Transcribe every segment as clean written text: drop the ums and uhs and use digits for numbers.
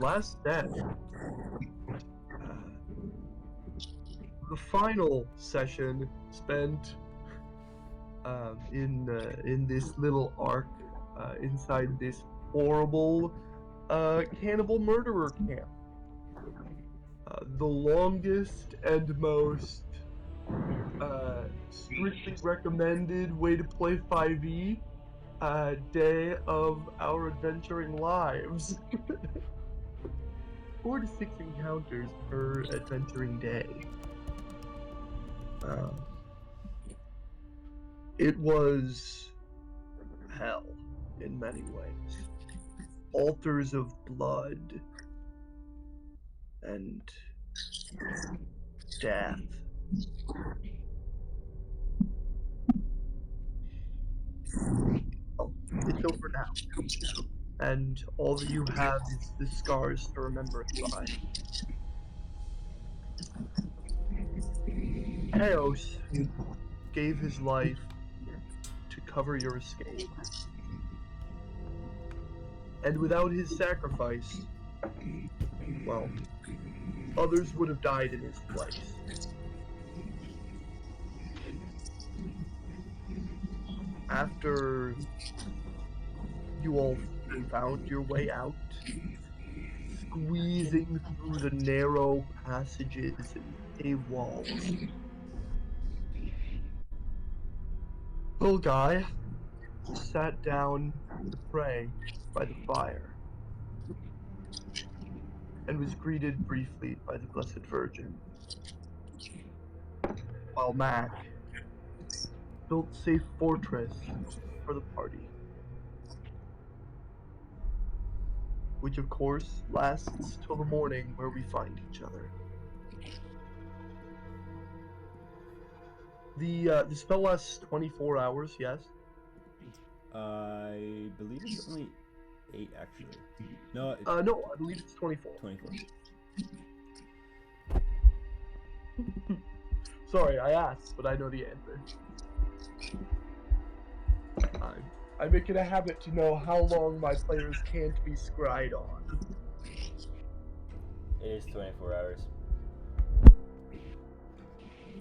last step, the final session spent in this little arc inside this horrible cannibal murderer camp. The longest and most strictly recommended way to play 5e day of our adventuring lives. 4 to 6 encounters per adventuring day. It was hell in many ways. Altars of blood and death. Oh, it's over now. And all that you have is the scars to remember it by. Chaos gave his life to cover your escape. And without his sacrifice, well, others would have died in his place. After you all found your way out, squeezing through the narrow passages and cave walls, little guy sat down to pray by the fire and was greeted briefly by the Blessed Virgin, while Mac built a safe fortress for the party, which of course lasts till the morning where we find each other. The spell lasts 24 hours, yes? I believe it's only 8, actually. No, No, I believe it's 24. 24. Sorry, I asked, but I know the answer. I make it a habit to know how long my players can't be scryed on. It is 24 hours.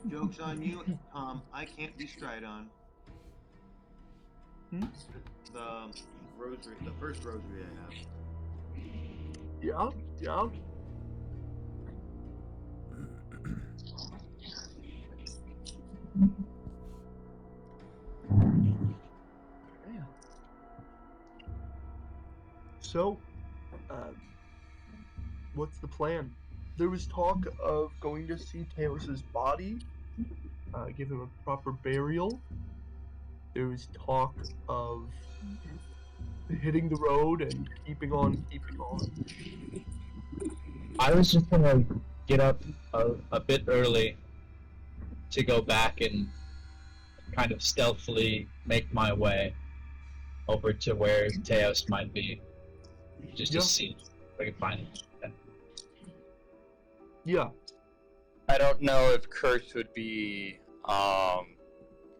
Joke's on you. I can't be scryed on. The rosary, the first rosary I have. Yeah. So, what's the plan? There was talk of going to see Taos's body, give him a proper burial. There was talk of hitting the road and keeping on. I was just gonna get up a bit early to go back and kind of stealthily make my way over to where Teos might be, just to see if I can find him. Yeah. I don't know if Curse would be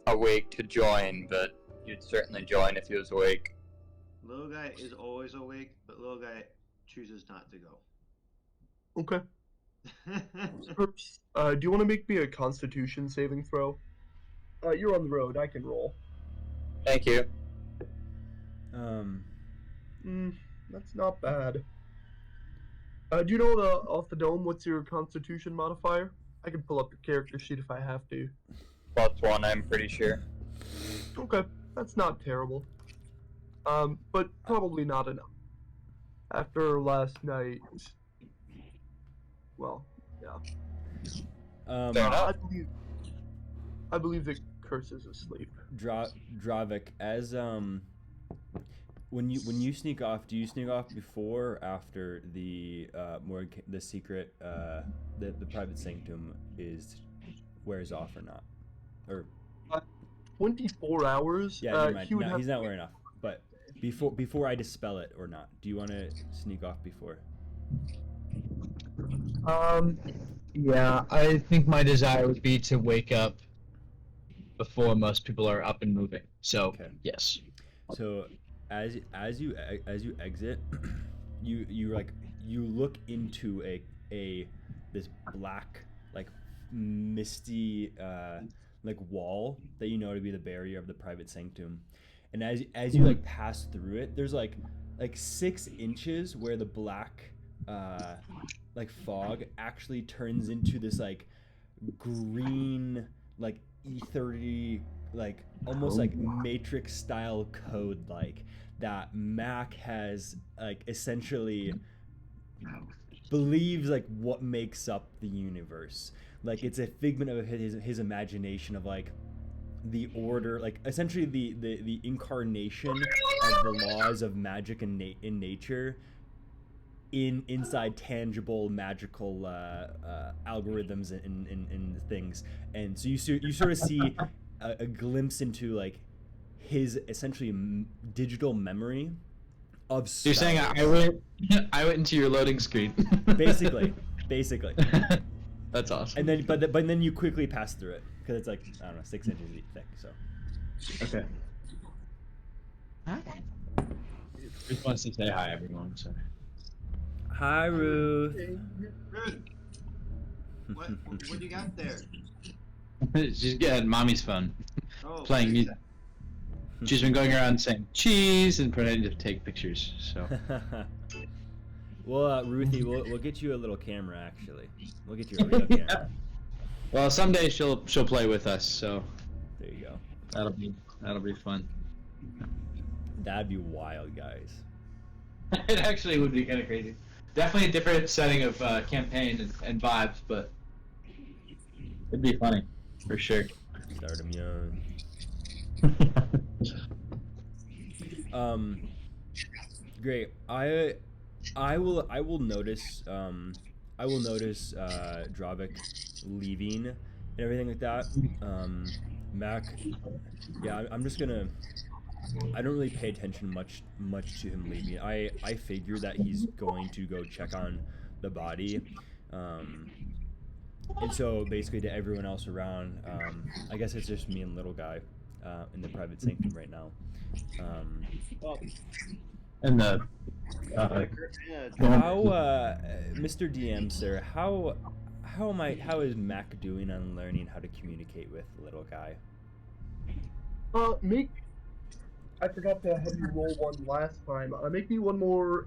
awake to join, but you'd certainly join if he was awake. Little guy is always awake, but little guy chooses not to go. Okay. Do you want to make me a Constitution saving throw? You're on the road. I can roll. Thank you. That's not bad. Do you know off the dome what's your Constitution modifier? I can pull up your character sheet if I have to. +1, I'm pretty sure. Okay, that's not terrible. But probably not enough. After last night, well, yeah. Fair enough. I believe the Curse is asleep. Dravik, as when you sneak off, do you sneak off before or after the secret the private sanctum wears off or not? Or 24 hours. Yeah, never mind. No, he's not wearing off. But before I dispel it or not, do you want to sneak off before? Yeah, I think my desire would be to wake up before most people are up and moving. So, Okay. Yes. So as you exit, you like you look into a this black, like misty, like wall that you know to be the barrier of the private sanctum, and as you like pass through it, there's like 6 inches where the black like fog actually turns into this like green, like ethery, like almost like Matrix style code, like that Mac has like essentially believes like what makes up the universe. Like it's a figment of his imagination of like the order, like essentially the incarnation of the laws of magic in nature inside tangible magical algorithms and things. And so you sort of see a glimpse into like his essentially digital memory of So you're saying I went into your loading screen. basically That's awesome. and then but then you quickly pass through it because it's like, I don't know, 6 inches thick. So Okay. Just wants to say hi, everyone. So. hi, Ruth. Ruth, what do you got there? She's getting mommy's phone, Oh, playing what is music. She's been going around saying cheese and pretending to take pictures. So. Well, Ruthie, we'll get you a little camera. Actually, we'll get you a real camera. Well, someday she'll play with us. So. There you go. That'll be fun. That'd be wild, guys. It actually would be kind of crazy. Definitely a different setting of campaign and vibes, but it'd be funny for sure. Start 'em young. Great. I will notice Dravik leaving and everything like that. Mac, yeah, I'm just gonna. I don't really pay attention much to him leaving. I figure that he's going to go check on the body, and so basically to everyone else around, I guess it's just me and little guy in the private sanctum right now. And the How, Mr. DM, sir? How is Mac doing on learning how to communicate with little guy? I forgot to have you roll one last time. Make me one more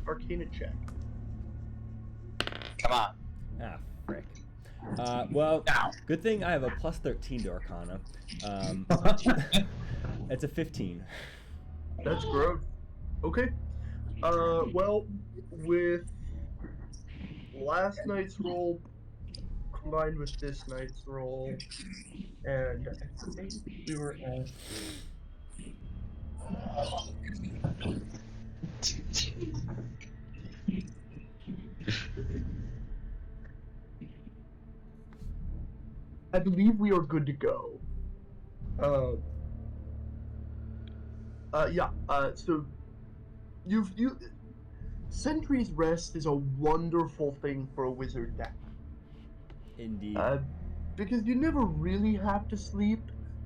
Arcana check. Come on. Ah, frick. Well, good thing I have a plus 13 to Arcana. It's a 15. That's gross. Okay. Well, with last night's roll combined with this night's roll, and I think we were at. I believe we are good to go. Yeah. So, Sentry's Rest is a wonderful thing for a wizard to have. Indeed. Because you never really have to sleep,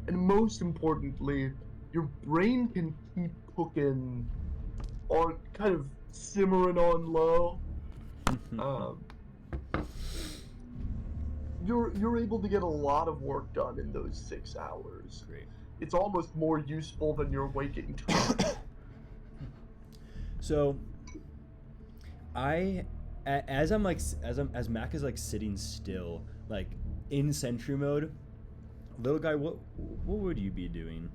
and most importantly, your brain can keep cooking or kind of simmering on low. You're able to get a lot of work done in those 6 hours. Great. It's almost more useful than your waking time. So, as Mac is like sitting still, like in sentry mode, little guy, what would you be doing?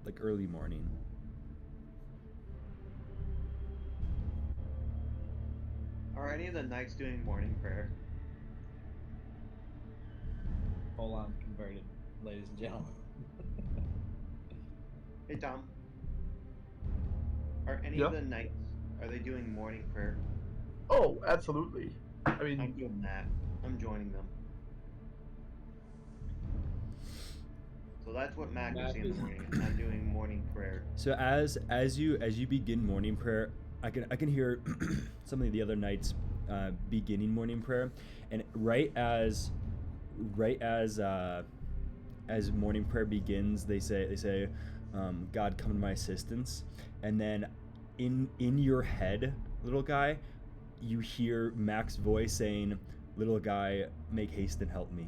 Like early morning. Are any of the knights doing morning prayer? Full on converted, ladies and gentlemen. Hey Tom. Are any of the knights, are they doing morning prayer? Oh, absolutely. I I'm mean, doing that. I'm joining them. So that's what Mac is in the morning. I'm doing morning prayer. So as you begin morning prayer, I can hear some of the other knights beginning morning prayer, and right as morning prayer begins, they say, God, come to my assistance, and then in your head, little guy, you hear Mac's voice saying, "Little guy, make haste and help me."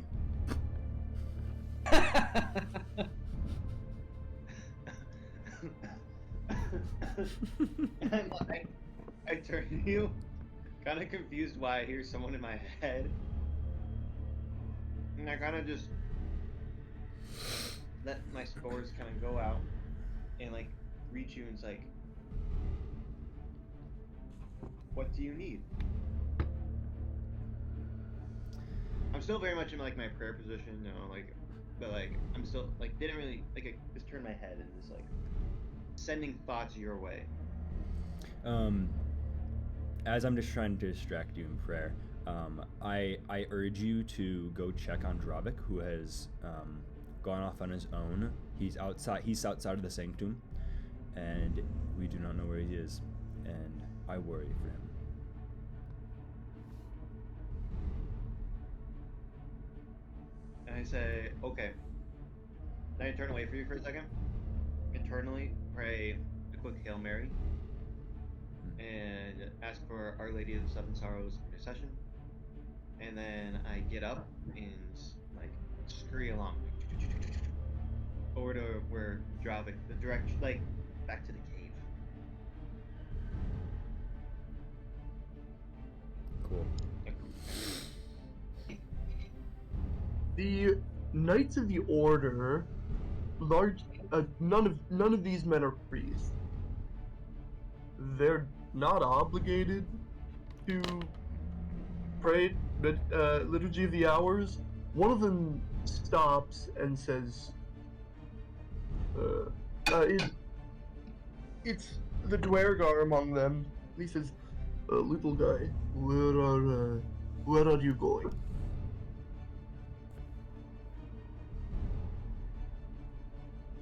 I turn to you, kind of confused why I hear someone in my head. And I kind of just let my spores kind of go out and like reach you and it's like, what do you need? I'm still very much in like my prayer position, you know, like, but like I'm still like didn't really like I just turned my head and just like sending thoughts your way. As I'm just trying to distract you in prayer, I urge you to go check on Dravik, who has gone off on his own. He's outside of the sanctum, and we do not know where he is, and I worry for him. And I say, okay. Then I turn away from you for a second. Eternally pray a quick Hail Mary. And ask for Our Lady of the Seven Sorrows intercession. And then I get up and like scurry along. Over to where Dravik, the direction, like back to the cave. Cool. The Knights of the Order, none of these men are priests. They're not obligated to pray Liturgy of the Hours. One of them stops and says, it's the Dwergar among them. He says, little guy, where are you going?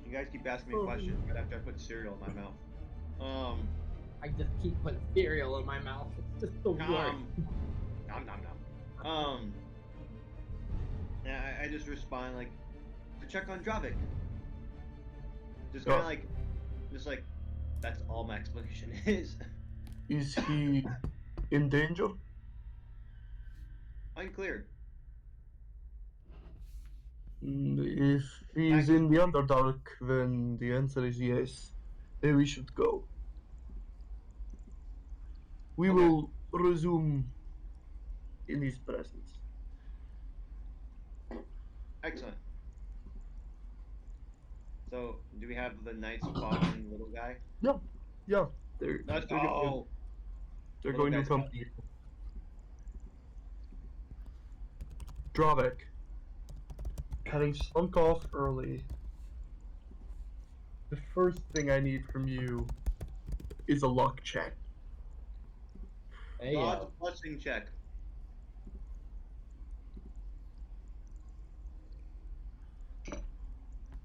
You guys keep asking me questions right after I put cereal in my mouth. I just keep putting cereal in my mouth. It's just the worst. Nom nom. I just respond like to check on Dravik. Just kind of like, that's all my explanation is. Is he in danger? Unclear. If he's in the Underdark, then the answer is yes. Then we should go. We Okay. will resume in his presence. Excellent. So, do we have the knights following little guy? Yeah, they're Let's they're going, go. they're Little going to guy's accompany you. Dravik, having slunk off early, the first thing I need from you is a luck check. Hey, God's blessing check.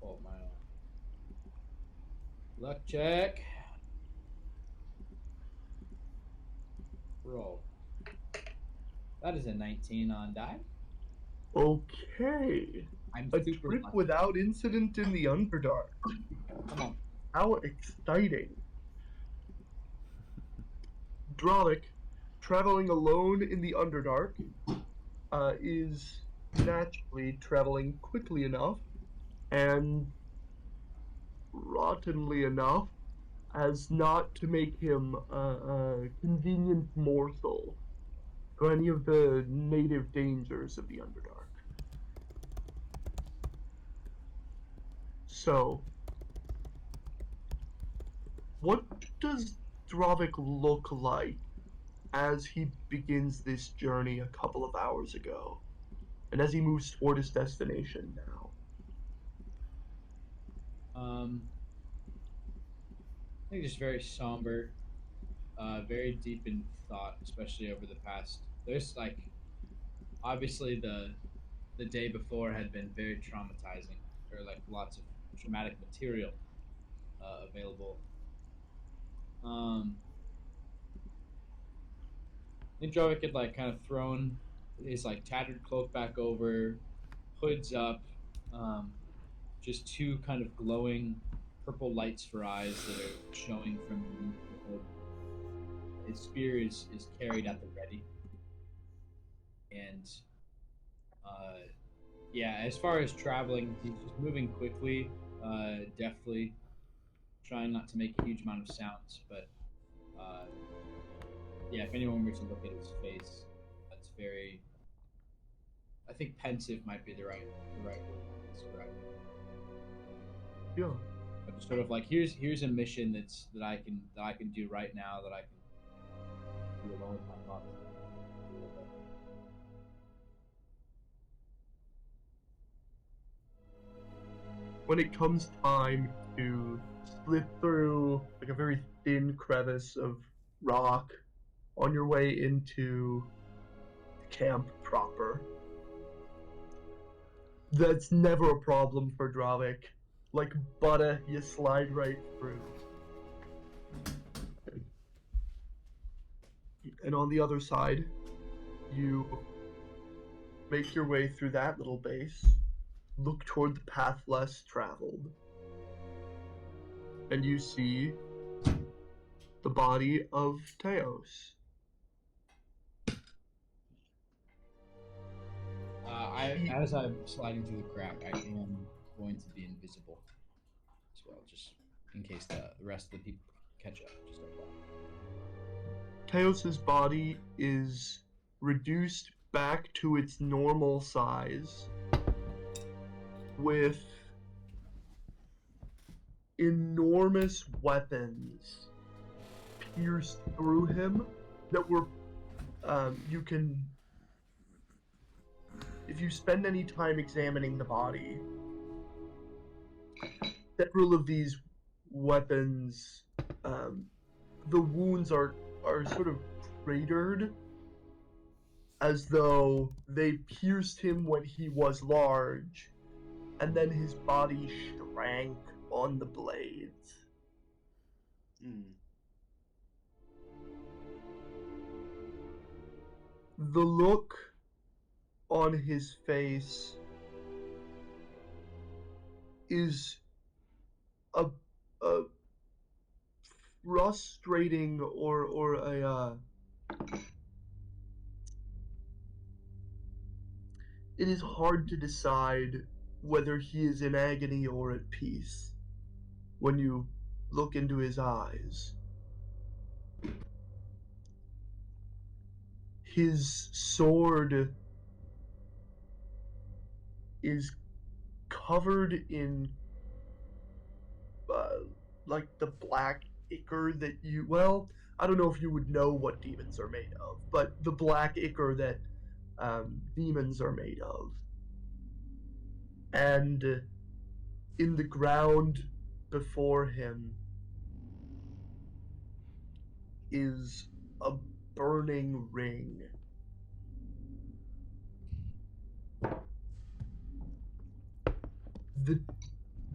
Oh my. Luck check. Roll. That is a 19 on die. Okay. I'm A super trip lucky. without incident in the Underdark. Come on. How exciting. Dravik, traveling alone in the Underdark, is naturally traveling quickly enough and rottenly enough as not to make him a convenient morsel for any of the native dangers of the Underdark. So, what does Dravik look like as he begins this journey a couple of hours ago, and as he moves toward his destination now? I think just very somber, very deep in thought, especially over the past. There's like, obviously the day before had been very traumatizing. There were like lots of traumatic material available. I think Jovic had like kind of thrown his like tattered cloak back over, hoods up, just two kind of glowing purple lights for eyes that are showing from beneath the hood. his spear is carried at the ready, and yeah, as far as traveling, he's just moving quickly, deftly, trying not to make a huge amount of sounds. But yeah, if anyone were to look at his face, that's very. I think pensive might be the right word to describe it. Yeah. But just sort of like here's a mission that I can do right now, that I can do alone with my thoughts. When it comes time to slip through like a very thin crevice of rock on your way into camp proper, that's never a problem for Dravik. Like butter, you slide right through. And on the other side, you make your way through that little base, look toward the path less traveled, and you see the body of Teos. As I'm sliding through the crack, I am going to be invisible as well, just in case the rest of the people catch up. Just like that. Teos's body is reduced back to its normal size with enormous weapons pierced through him that were you can, if you spend any time examining the body, several of these weapons, the wounds are sort of cratered as though they pierced him when he was large, and then his body shrank on the blades. The look on his face is a frustrating or a it is hard to decide whether he is in agony or at peace when you look into his eyes. His sword is covered in like the black ichor that you, well, I don't know if you would know what demons are made of, but the black ichor that demons are made of. And in the ground before him is a burning ring.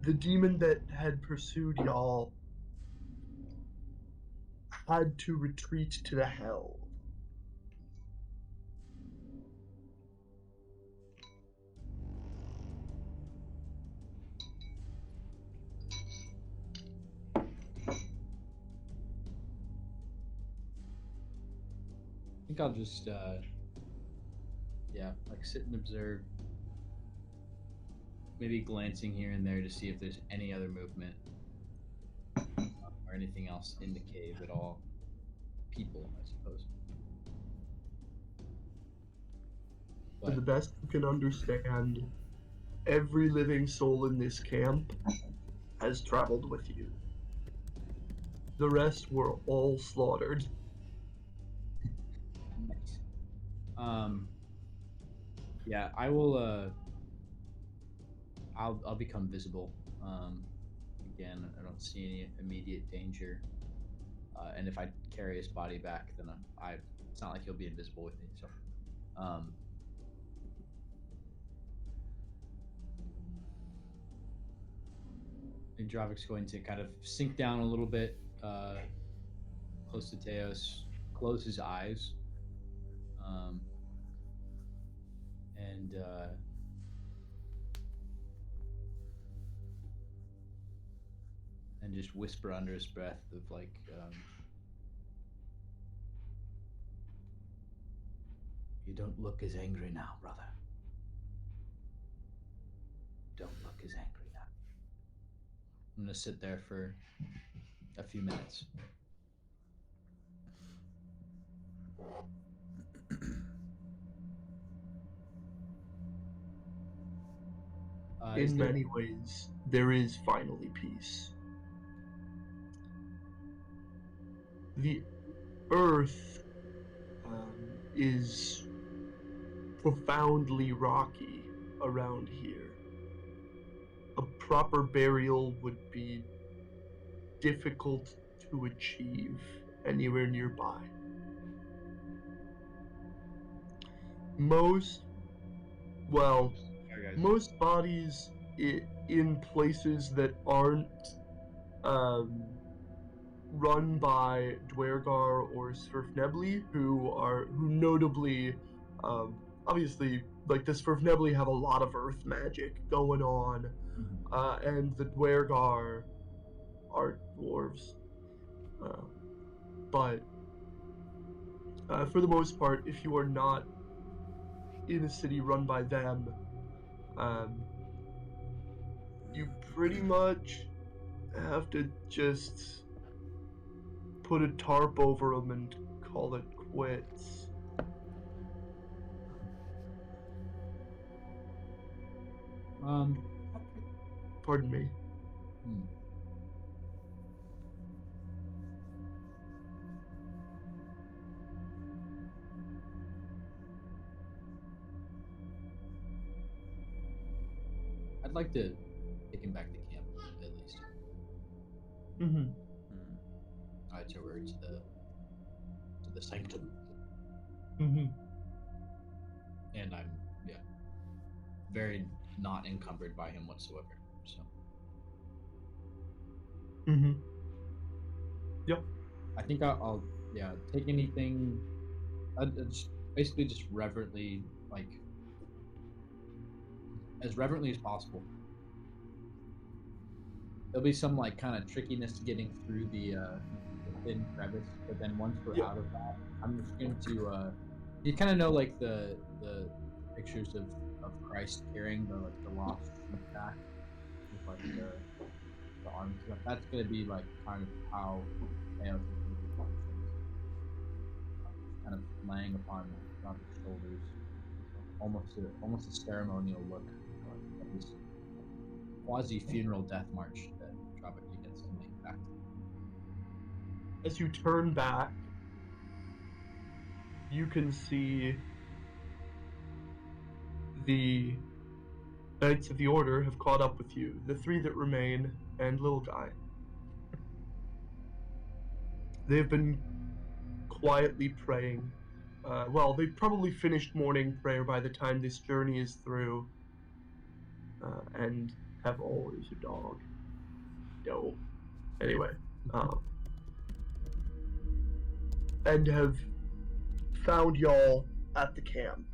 The demon that had pursued y'all had to retreat to the hell. I think I'll just like sit and observe, maybe glancing here and there to see if there's any other movement or anything else in the cave at all. People, I suppose. To the best you can understand, every living soul in this camp has traveled with you. The rest were all slaughtered. Nice. Yeah, I will. I'll become visible. Again, I don't see any immediate danger. And if I carry his body back, then it's not like he'll be invisible with me. So, and Dravik's going to kind of sink down a little bit, close to Teos, close his eyes, and just whisper under his breath of like, You don't look as angry now, brother. Don't look as angry now. I'm gonna sit there for a few minutes. In many ways, there is finally peace. The earth is profoundly rocky around here. A proper burial would be difficult to achieve anywhere nearby. Most Sorry, guys. most bodies in places that aren't run by Dwergar or Svirfnebli, who notably, obviously, like the Svirfnebli have a lot of earth magic going on, and the Dwergar are dwarves. But for the most part, if you are not in a city run by them, you pretty much have to just put a tarp over them and call it quits. Pardon me. I'd like to take him back to camp, at least. Mm-hmm. To the sanctum. Mm-hmm. And I'm very not encumbered by him whatsoever. So Mm-hmm. Yep. I think I'll take anything. Just basically just reverently, like as reverently as possible. There'll be some like kind of trickiness getting through the thin crevice, but then once we're out of that, I'm just going to you kind of know like the pictures of Christ carrying the lost sheep back with like the arms and stuff. That's going to be like kind of how Theos is going to be functioning. Kind of laying upon his shoulders, almost a ceremonial look of this quasi-funeral death march that Dravik begins to make back. As you turn back, you can see the Knights of the Order have caught up with you, the three that remain, and Little Guy. They've been quietly praying. They've probably finished morning prayer by the time this journey is through, and have always a dog. Dope. Anyway, and have found y'all at the camp,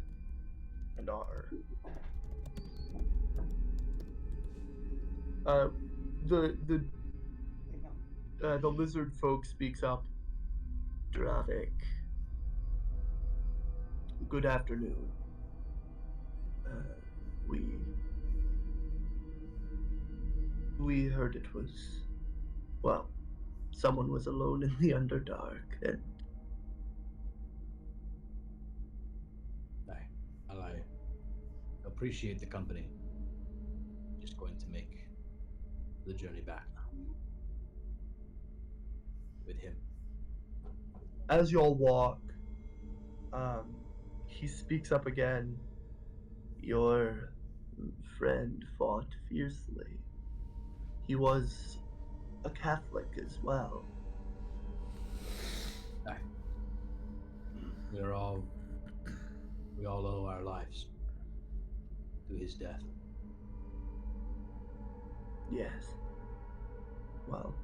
and are the lizard folk speaks up. Dravik, good afternoon. We heard it was, someone was alone in the Underdark, and I appreciate the company. Just going to make the journey back now with him. as y'all walk, he speaks up again. Your friend fought fiercely. He was a Catholic as well. We all owe our lives to his death. Yes. Well,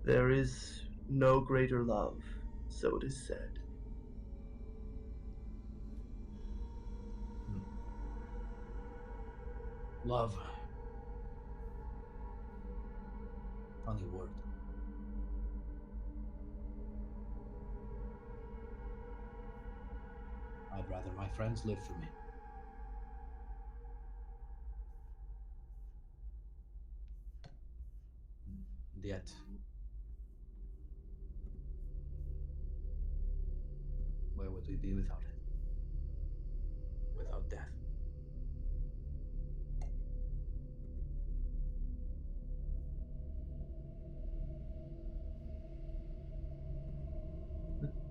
there is no greater love, so it is said. Love. Funny word. I'd rather my friends live for me. And yet, where would we be without it? Without death?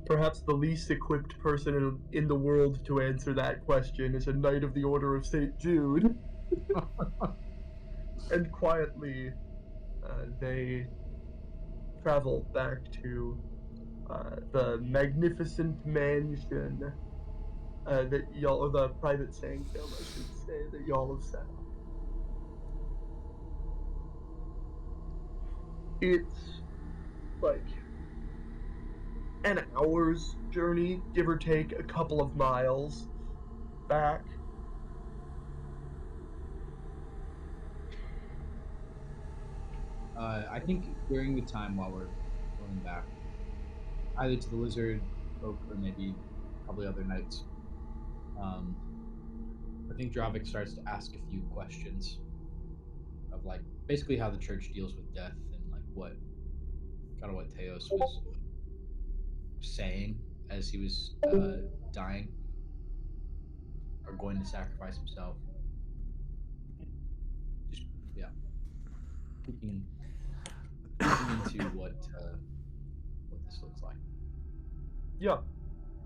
Perhaps the least equipped person in the world to answer that question is a Knight of the Order of St. Jude. And quietly, they travel back to the magnificent mansion that y'all, or the private sanctum, I should say, that y'all have set up. It's like an hour's journey, give or take a couple of miles back. I think during the time while we're going back, either to the lizard folk or maybe a couple of other knights, I think Dravik starts to ask a few questions of like basically how the church deals with death and like what Theos was saying as he was dying or going to sacrifice himself. Just peeking into what this looks like. Yeah.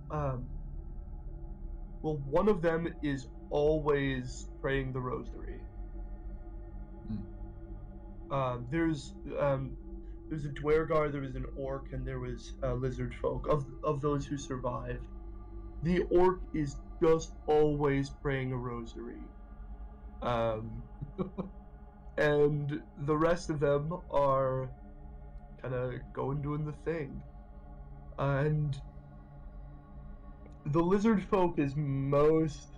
Well, one of them is always praying the rosary. There's a Dwergar, there was an orc, and there was a lizard folk. Of those who survived, the orc is just always praying a rosary. And the rest of them are kind of doing the thing. And the lizard folk is most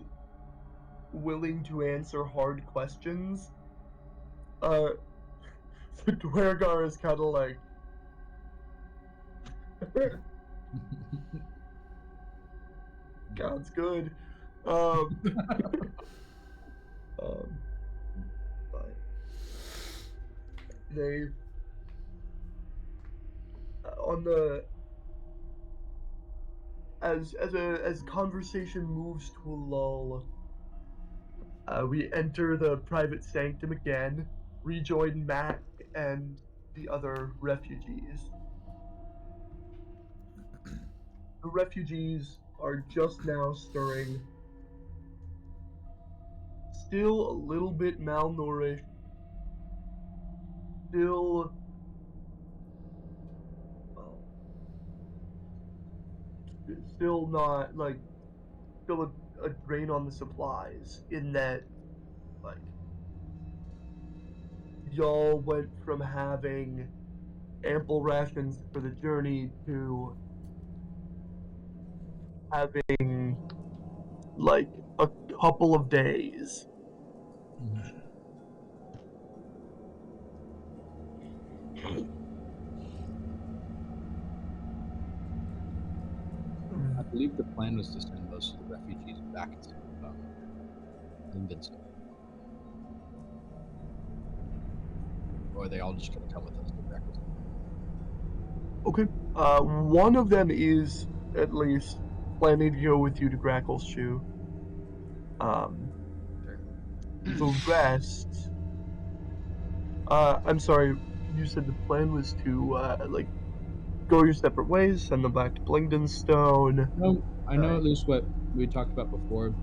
willing to answer hard questions. The Dwergar is kind of like, God's good. But they on the as conversation moves to a lull, we enter the private sanctum again, rejoin Mac and the other refugees. The refugees are just now stirring, still a little bit malnourished, still not like still a drain on the supplies in that like y'all went from having ample rations for the journey to having like a couple of days. I believe the plan was to send most of the refugees back to Lindenstow. Or are they all just going to come with us to Grackles? Okay. One of them is at least planning to go with you to Grackles Chew. The rest. I'm sorry. You said the plan was to go your separate ways, send them back to Blingdenstone. No, I know at least what we talked about before.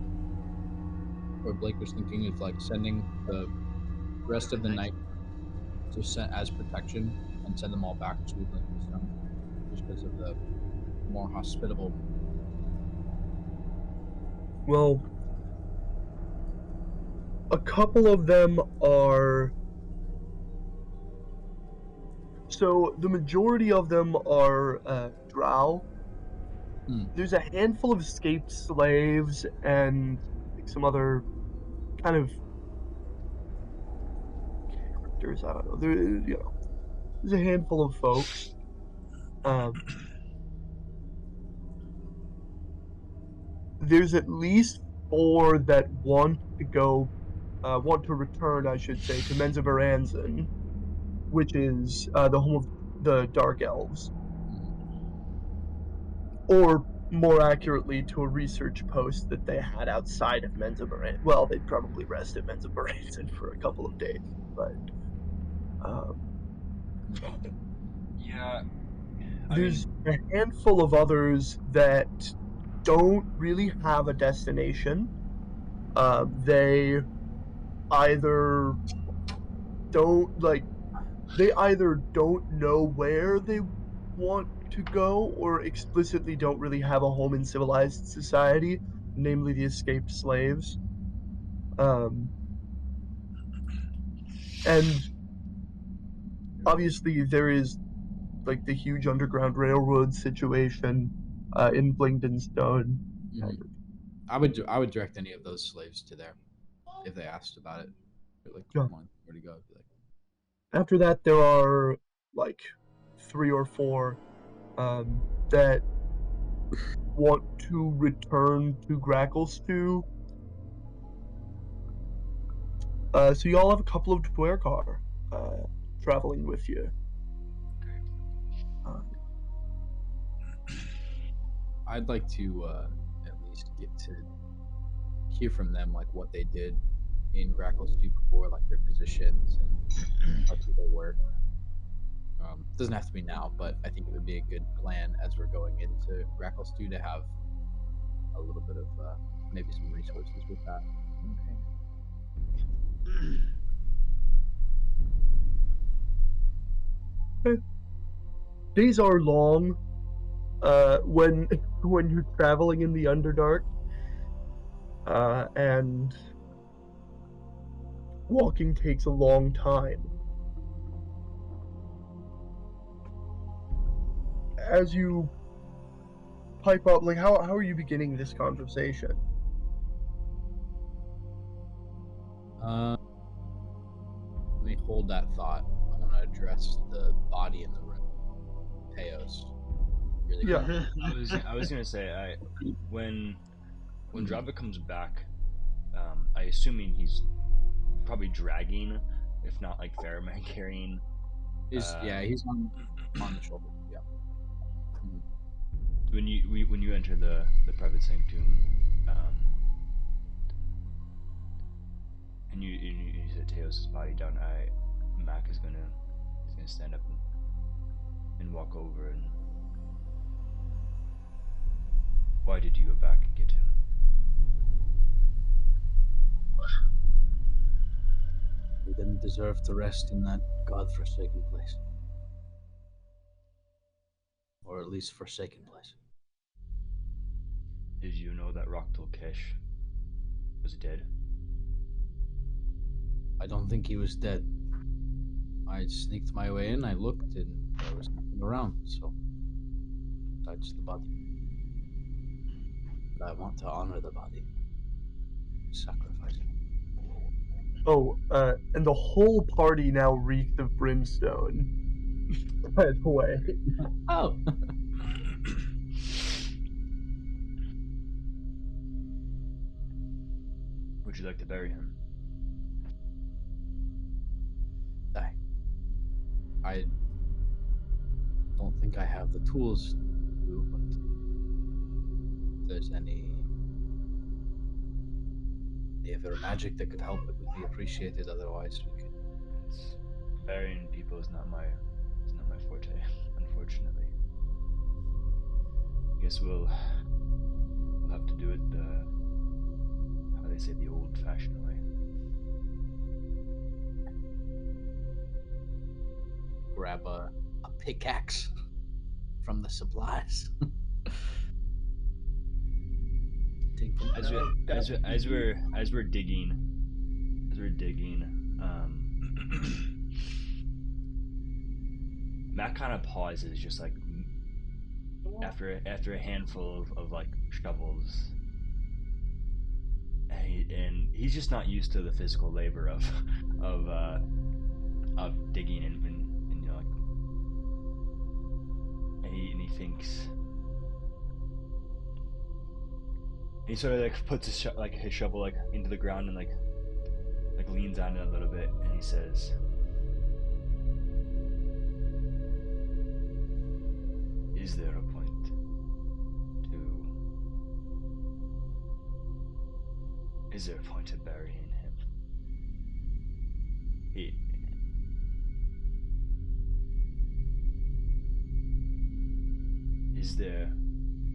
Or Blake was thinking is like sending the rest of the night to send as protection and send them all back to Blingdenstone, just because of the more hospitable. Well, a couple of them are. So the majority of them are drow. There's a handful of escaped slaves and some other kind of characters. I don't know. There's a handful of folks. there's at least 4 that want to return, I should say, to Menzoberranzan, which is the home of the Dark Elves. Or, more accurately, to a research post that they had outside of Menzoberranzan. Well, they'd probably rest at Menzoberranzan for a couple of days, but Yeah. there's a handful of others that don't really have a destination. They either don't know where they want to go, or explicitly don't really have a home in civilized society, namely the escaped slaves. And obviously there is like the huge underground railroad situation in Blingdenstone. I would direct any of those slaves to there if they asked about it. They're like, Yeah. come on, where to go? I'd be like, After that, there are like 3 or 4 that want to return to Gracklestew. So you all have a couple of Dwergar traveling with you. I'd like to at least get to hear from them, like what they did in Gracklestew before, like their positions and like who they were. Doesn't have to be now, but I think it would be a good plan as we're going into Gracklestew to have a little bit of maybe some resources with that. Days are long when you're traveling in the Underdark, and walking takes a long time. As you pipe up, like how are you beginning this conversation? Let me hold that thought. I want to address the body in the room, Teos. Really Yeah. quick. I was gonna say when Dravik comes back, I assuming he's probably dragging, if not like Fairman carrying. He's on the shoulder. Yeah. When you enter the private sanctum, and you set Teos' body down, Mac is gonna stand up and walk over and. Why did you go back and get him? We didn't deserve to rest in that godforsaken place. Or at least forsaken place. Did you know that Roktul Kesh was dead? I don't think he was dead. I sneaked my way in, I looked, and there was nothing around, so besides the body. But I want to honor the body. Sacrifice it. Oh, and the whole party now reeked of brimstone. By the way. Oh! Would you like to bury him? I don't think I have the tools to, but if there's any of their magic that could help, it would be appreciated. Otherwise, we could. Burying people is not my forte, unfortunately. I guess we'll have to do it how they say, the old-fashioned way. Grab a pickaxe from the supplies. As we're digging, Matt kind of pauses, just like after a handful of like shovels, and he's just not used to the physical labor of digging and you know, like, and he thinks, he sort of like puts his shovel like into the ground and like leans on it a little bit, and he says, "Is there a point to burying him?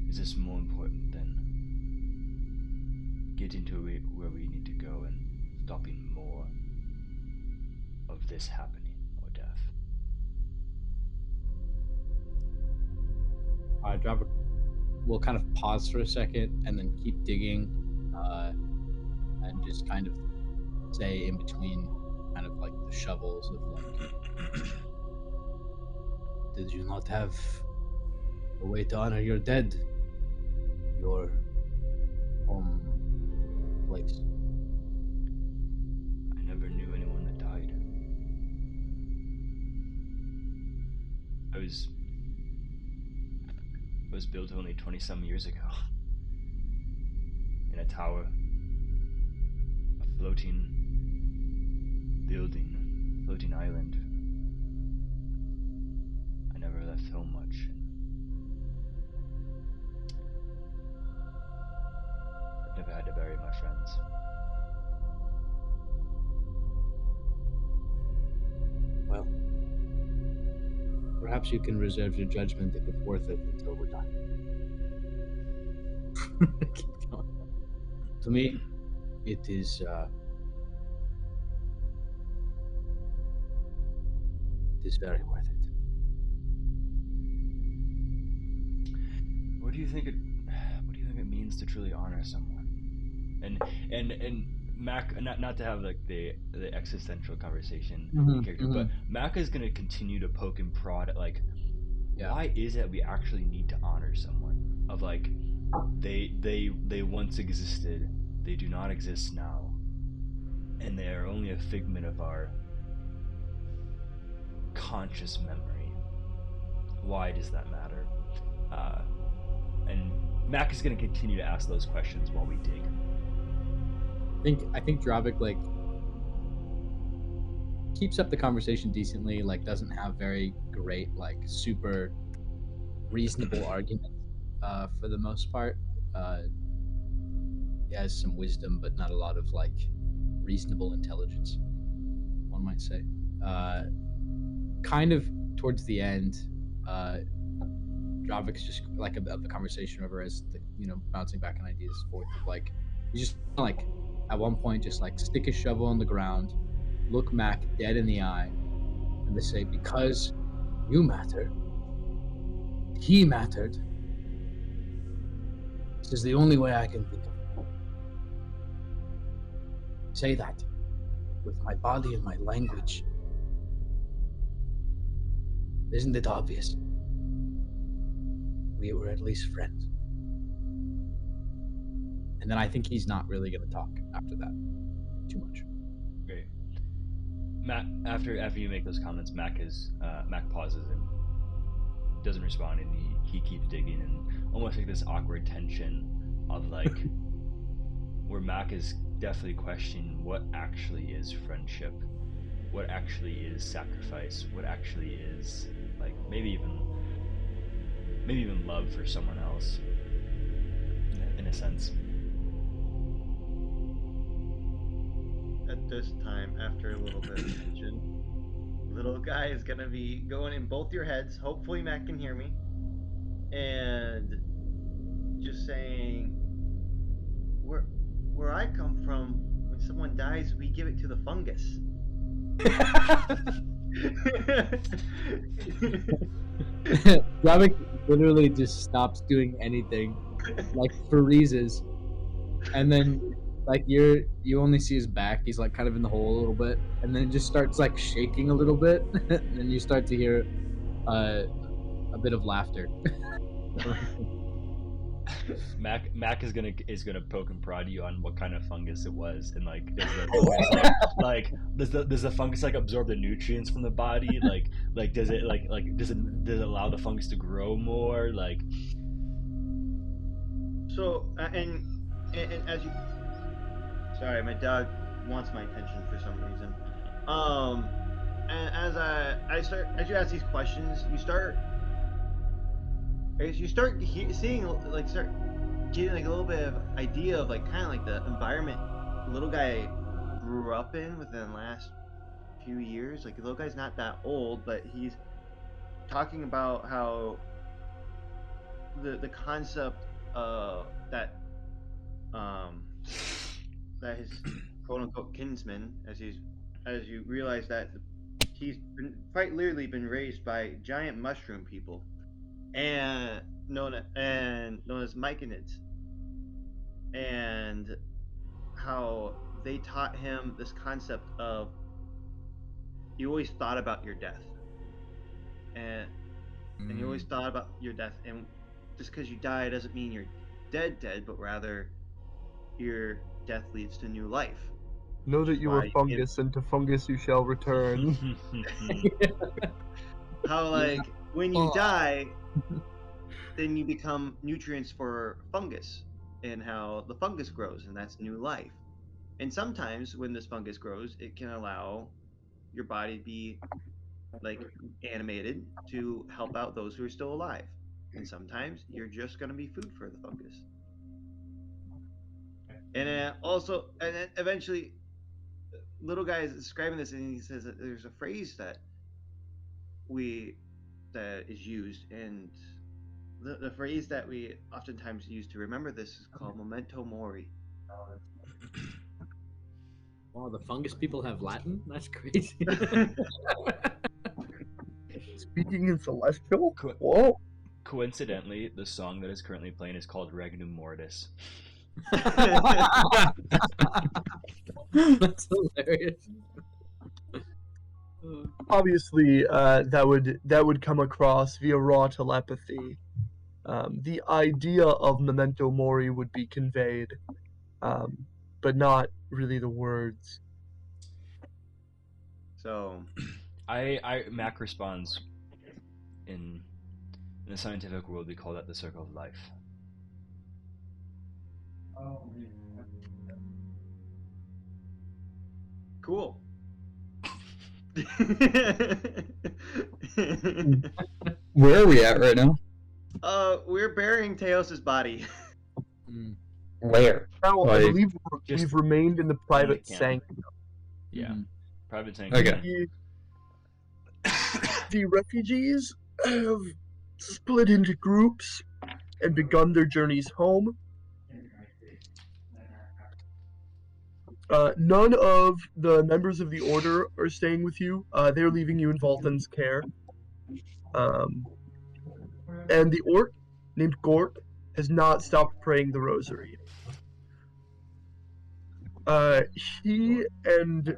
Is this more important than getting to where we need to go and stopping more of this happening or death?" Dropper will kind of pause for a second and then keep digging, and just kind of say in between, kind of like the shovels of like, did you not have a way to honor your dead? Your home place. I never knew anyone that died. I was built only 20-some years ago. In a tower. A floating building. Floating island. I never left home much. I've never had to bury my friends. Well, perhaps you can reserve your judgment if it's worth it until we're done. Keep going. To me, it is very worth it. What do you think it means to truly honor someone? And Mac, not to have like the existential conversation character, but Mac is gonna continue to poke and prod at like, why is it we actually need to honor someone? Of like, they once existed, they do not exist now, and they are only a figment of our conscious memory. Why does that matter? And Mac is gonna continue to ask those questions while we dig. I think Dravik like keeps up the conversation decently, like doesn't have very great, like super reasonable arguments for the most part. He has some wisdom, but not a lot of like reasonable intelligence, one might say. Kind of towards the end, Dravik's just like of the conversation over as the, bouncing back on ideas forth of like, he's just like at one point just like stick his shovel on the ground, look Mac dead in the eye, and they say, because you matter, he mattered, this is the only way I can think of it. Say that with my body and my language. Isn't it obvious? We were at least friends. And then I think he's not really going to talk after that too much. Great. Matt, after you make those comments, Mac pauses and doesn't respond, and he keeps digging, and almost like this awkward tension of like where Mac is definitely questioning what actually is friendship, what actually is sacrifice, what actually is like maybe even love for someone else in a sense. At this time, after a little bit of tension, little guy is gonna be going in both your heads. Hopefully Matt can hear me. And just saying, where I come from, when someone dies, we give it to the fungus. Dravik literally just stops doing anything, like freezes, and then like you only see his back. He's like kind of in the hole a little bit, and then it just starts like shaking a little bit, and then you start to hear a bit of laughter. Mac is gonna poke and prod you on what kind of fungus it was, and like does the fungus like absorb the nutrients from the body? Like does it does it allow the fungus to grow more? Like, so and and as you, sorry, my dog wants my attention for some reason. And as you ask these questions, you start seeing, like, start getting like a little bit of idea of like kind of like the environment little guy grew up in within the last few years. Like, the little guy's not that old, but he's talking about how the concept that that his quote unquote kinsman, as you realize that he's quite literally been raised by giant mushroom people, and known as Myconids, and how they taught him this concept of you always thought about your death, and you always thought about your death, and just because you die doesn't mean you're dead, but rather your death leads to new life. Know that you are Why in- fungus, and to fungus you shall return. How, like, when you Oh. die, then you become nutrients for fungus, and how the fungus grows, and that's new life. And sometimes when this fungus grows, it can allow your body to be like animated to help out those who are still alive. And sometimes you're just going to be food for the fungus. And then eventually, little guy is describing this, and he says that there's a phrase that is used, and the phrase that we oftentimes use to remember this is called memento mori. Wow, the fungus people have Latin? That's crazy. Speaking in Celestial? Cool. Whoa! Coincidentally, the song that is currently playing is called Regnum Mortis. That's hilarious. Obviously, that would come across via raw telepathy. The idea of memento mori would be conveyed, but not really the words. So Mac responds, in the scientific world, we call that the circle of life. cool. Where are we at right now? We're burying Teos's body. Where? Now, I Like, believe just we've remained in the private camp. sanctum. Yeah. Private tank. Okay. The refugees have split into groups and begun their journeys home. None of the members of the order are staying with you. They're leaving you in Volton's care. And the orc named Gork has not stopped praying the rosary. He and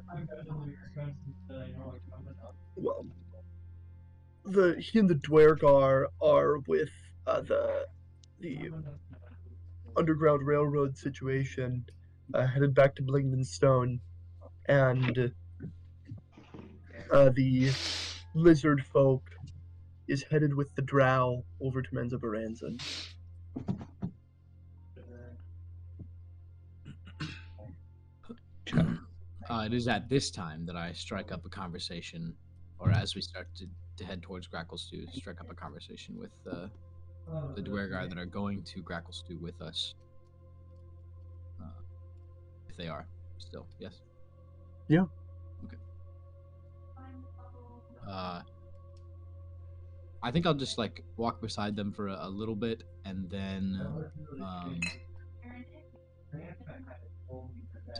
the Dwergar are with the Underground Railroad situation, headed back to Blingden Stone, and the lizard folk is headed with the drow over to Menza Baranzan. It is at this time that I strike up a conversation, or as we start to head towards Grackle Stew, strike up a conversation with the Dwergar that are going to Grackle Stew with us. If they are still, yes. Yeah. Okay. I think I'll just like walk beside them for a little bit, and then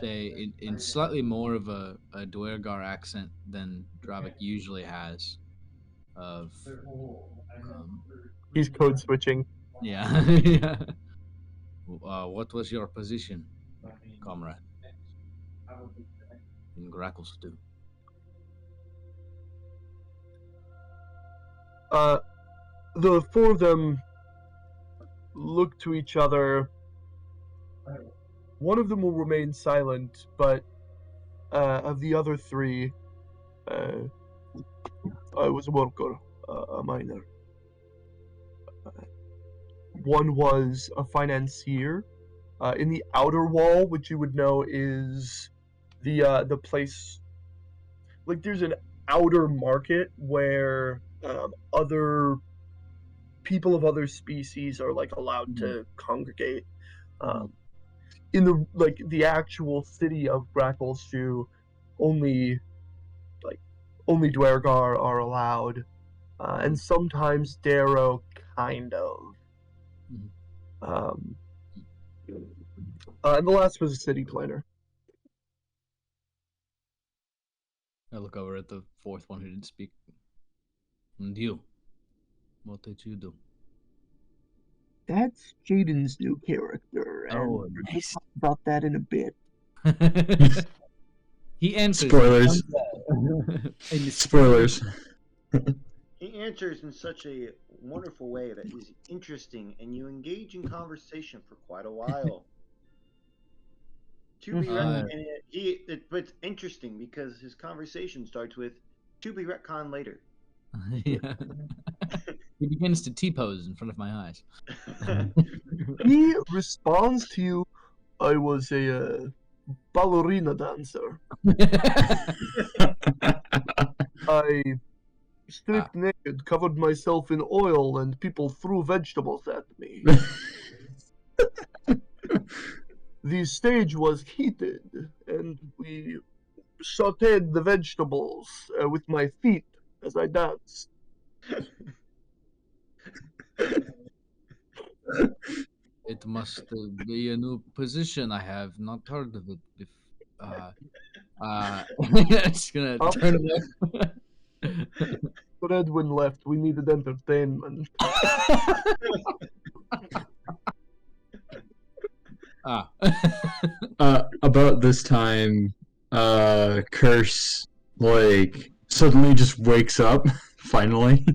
say in slightly more of a Dwergar accent than Dravik usually has. Of He's code switching. yeah. Yeah. What was your position, comrade? In Grackle Stew. The four of them look to each other. One of them will remain silent, but of the other three, I was a worker, a miner. One was a financier, In the outer wall, which you would know is the place, like there's an outer market where other people of other species are like allowed to congregate. In the actual city of Grackleshoe, only Dwergar are allowed, and sometimes Darrow, kind of. And the last was a city planner. I look over at the fourth one who didn't speak. And you? What did you do? That's Jaden's new character, and Oh, we're gonna nice. talk about that in a bit. He answers. Spoilers. In the Spoilers. He answers in such a wonderful way that is interesting, and you engage in conversation for quite a while. To be Uh, but it's interesting because his conversation starts with "to be retcon later." Yeah. He begins to T-pose in front of my eyes. He responds to you, I was a ballerina dancer. I stripped naked, covered myself in oil, and people threw vegetables at me. The stage was heated, and we sauteed the vegetables with my feet as I danced. It must be a new position. I have not heard of it. Just gonna turn away. But Edwin left. We needed entertainment. About this time, Curse suddenly just wakes up finally,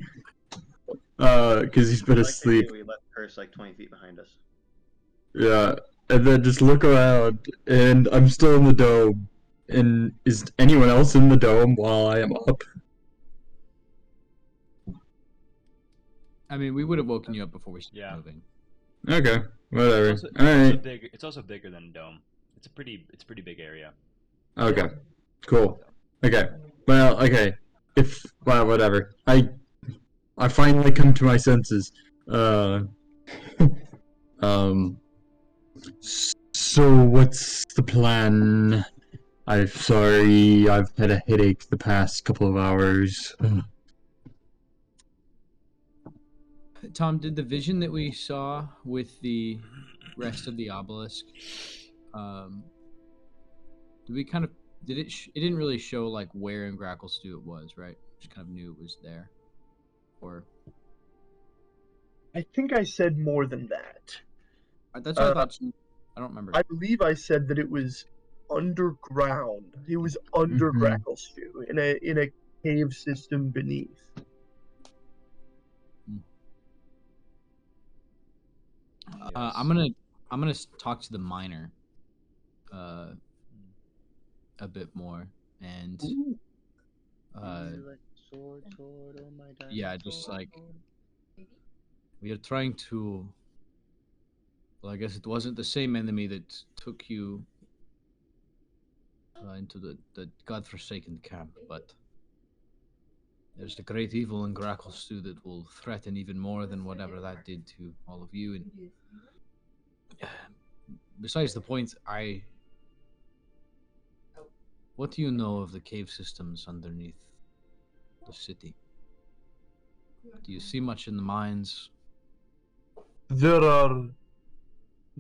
because he's been asleep. We left Curse 20 feet behind us. Yeah, and then just look around, and I'm still in the dome. And is anyone else in the dome while I am up? I mean, we would have woken you up before we started Yeah. moving. Okay, whatever. It's Alright. it's also bigger than a dome. It's a pretty big area. Okay, cool. Okay, well, okay. Whatever. I finally come to my senses. So what's the plan? I'm sorry, I've had a headache the past couple of hours. Tom, did the vision that we saw with the rest of the obelisk, did it didn't really show where in Grackleshoe it was, right? Just kind of knew it was there. Or I think I said more than that. that's what I thought. I don't remember. I believe I said that it was underground. It was under Grackleshoe, in a cave system beneath. I'm gonna talk to the miner a bit more, and yeah, just we are trying to. Well, I guess it wasn't the same enemy that took you into the godforsaken camp, but there's the great evil in Grackleshoe that will threaten even more than whatever that did to all of you. And besides the point, what do you know of the cave systems underneath the city? Do you see much in the mines? There are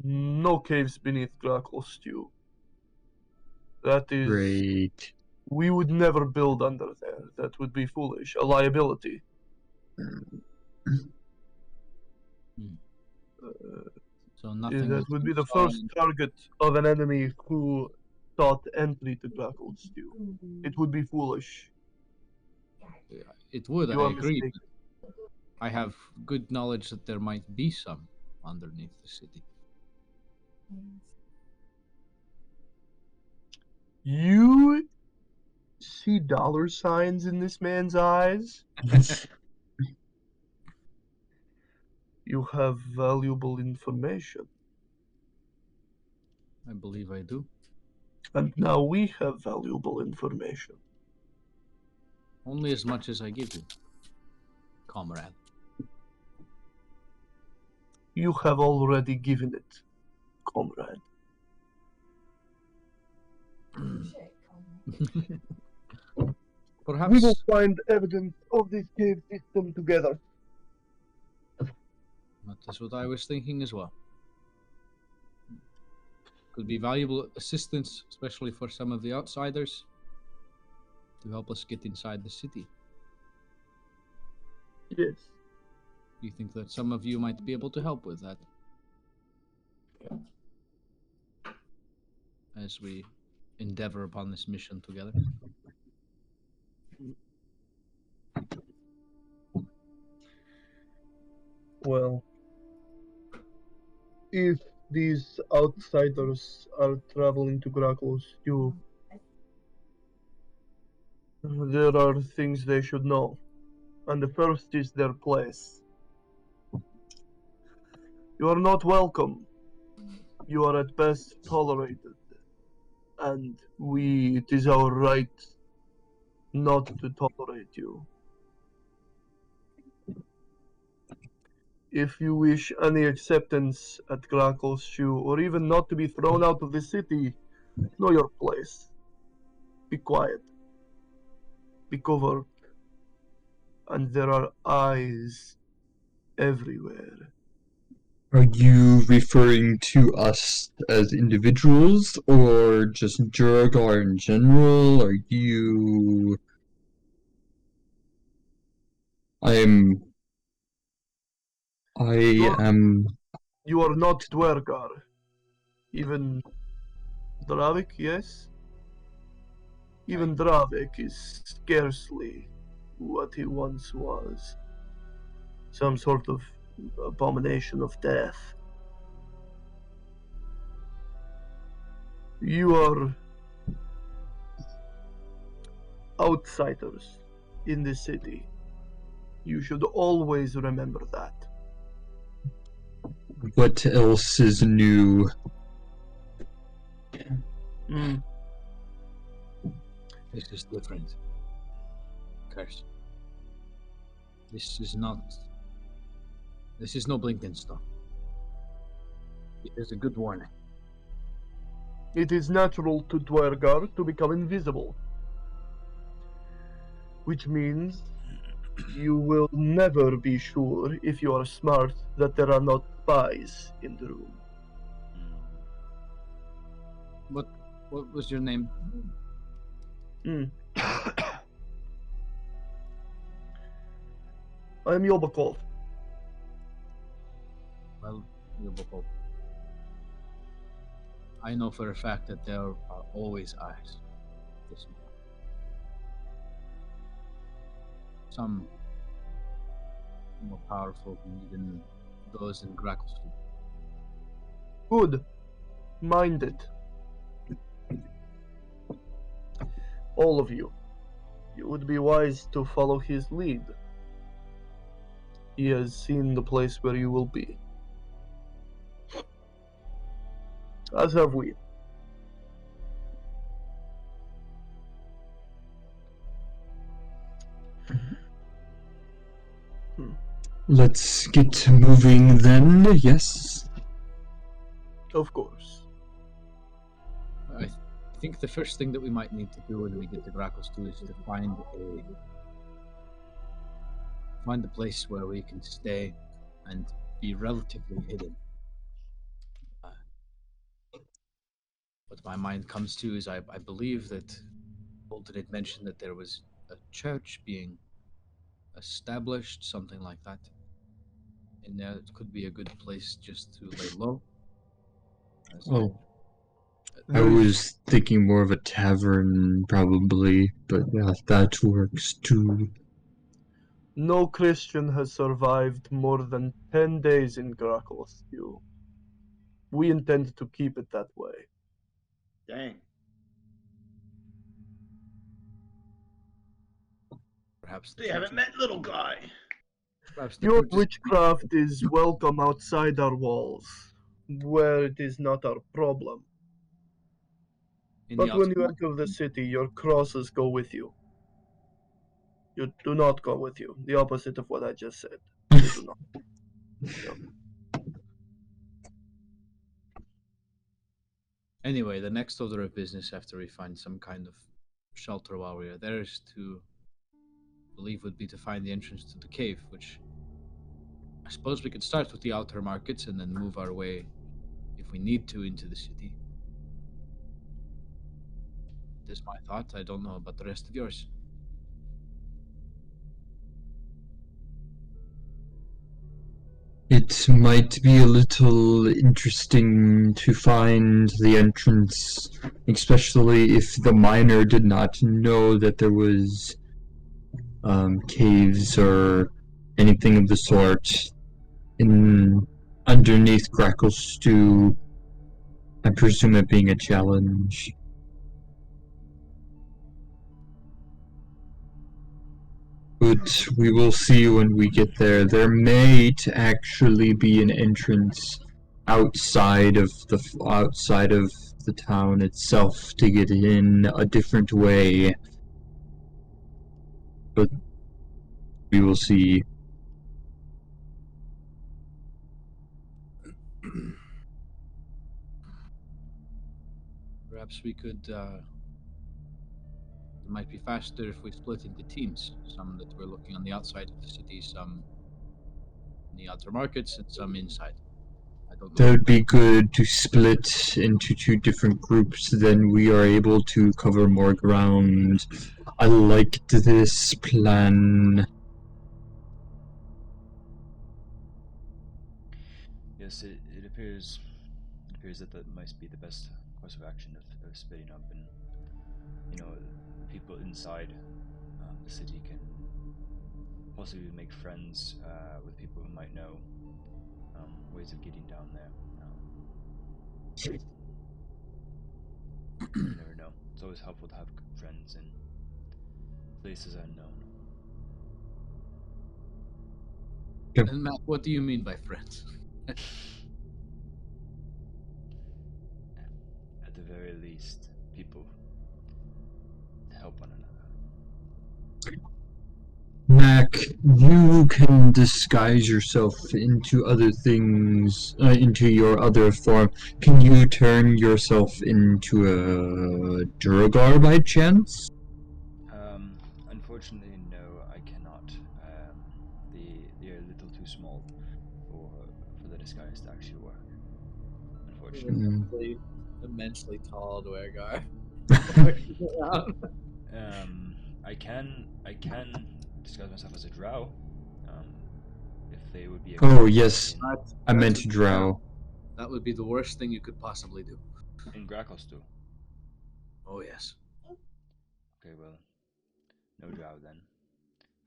no caves beneath Grackleshoe. That is... Great. We would never build under there. That would be foolish. A liability. So nothing. That would be the first target of an enemy who sought entry to Grackleshoe. It would be foolish. It would, You I are agree. mistaken. I have good knowledge that there might be some underneath the city. You see dollar signs in this man's eyes? You have valuable information. I believe I do. And now we have valuable information. Only as much as I give you, comrade. You have already given it, comrade. Perhaps We will find evidence of this cave system together. that's what I was thinking as well. Could be valuable assistance, especially for some of the outsiders, to help us get inside the city. Yes. Do you think that some of you might be able to help with that? As we endeavor upon this mission together. Well, if these outsiders are traveling to Grackles, there are things they should know. And the first is their place. You are not welcome. You are at best tolerated. And it is our right not to tolerate you. If you wish any acceptance at Grackles, or even not to be thrown out of the city, know your place. Be quiet. Be covert. And there are eyes everywhere. Are you referring to us as individuals or just Duergar in general? Are you... I am... You are not Duergar. Even Dravik, yes? Even Dravik is scarcely what he once was. Some sort of abomination of death. You are outsiders in the city. You should always remember that. What else is new? This is different. Curse. This is no Blinkenstone. It is a good warning. It is natural to Duergar to become invisible. Which means you will never be sure, if you are smart, that there are not spies in the room. What was your name? I am Yobakov. Well, Yobakov. I know for a fact that there are always eyes. Some more powerful than even those in Grackles. Good. Mind it. All of you. It would be wise to follow his lead. He has seen the place where you will be. As have we. Let's get moving then, yes? Of course. I think the first thing that we might need to do when we get to Grackles 2 is to find a place where we can stay and be relatively hidden. What my mind comes to is I believe that Bolton had mentioned that there was a church being established, something like that. And there it could be a good place just to lay low. I was thinking more of a tavern, probably, but yeah, that works too. No Christian has survived more than 10 days in Grackles. We intend to keep it that way. Dang. Perhaps They haven't met little guy. Your witchcraft is welcome outside our walls, where it is not our problem. In But the when you outer enter the city, your crosses go with you. You do not go with you. The opposite of what I just said. They do not. Anyway, the next order of business after we find some kind of shelter while we are there is to believe would be to find the entrance to the cave, which I suppose we could start with the outer markets and then move our way, if we need to, into the city. This is my thought. I don't know about the rest of yours. It might be a little interesting to find the entrance, especially if the miner did not know that there was caves or anything of the sort in underneath Grackle Stew. I presume it being a challenge. But we will see when we get there. There may actually be an entrance outside of the town itself to get in a different way. But we will see. Perhaps we could. It might be faster if we split into teams. Some that were looking on the outside of the city, some in the outer markets, and some inside. I don't know. That would be good to split into two different groups, then we are able to cover more ground. I liked this plan. Yes, it appears that that might be the best course of action of splitting up, and people inside the city can possibly make friends with people who might know ways of getting down there. You never know. It's always helpful to have friends in places unknown. And Matt, what do you mean by friends? At the very least, people to help one another. Mac, you can disguise yourself into other things, into your other form. Can you turn yourself into a Duragar by chance? Unfortunately, no, I cannot. They are a little too small for the disguise to actually work. Unfortunately. Immensely tall Dwergar. I can disguise myself as a drow. If they would be. Oh yes, I meant drow. That would be the worst thing you could possibly do. In Grackle Stew. Oh yes. Okay, well, no drow then.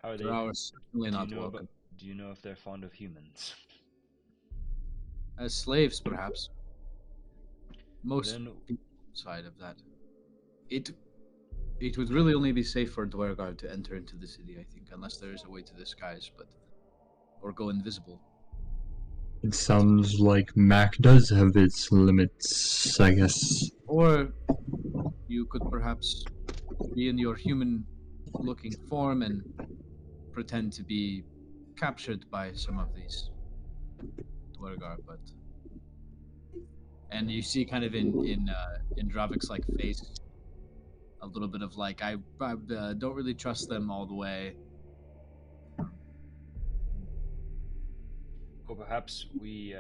How are they? Drow are certainly not welcome. Do you know if they're fond of humans? As slaves, perhaps. Most Then, people side of that. It would really only be safe for Dwergar to enter into the city, I think, unless there is a way to disguise, or go invisible. It sounds like Mac does have its limits, I guess. Or you could perhaps be in your human-looking form and pretend to be captured by some of these Dwergar, and you see kind of in Dravik's like face a little bit of like I don't really trust them all the way. or perhaps we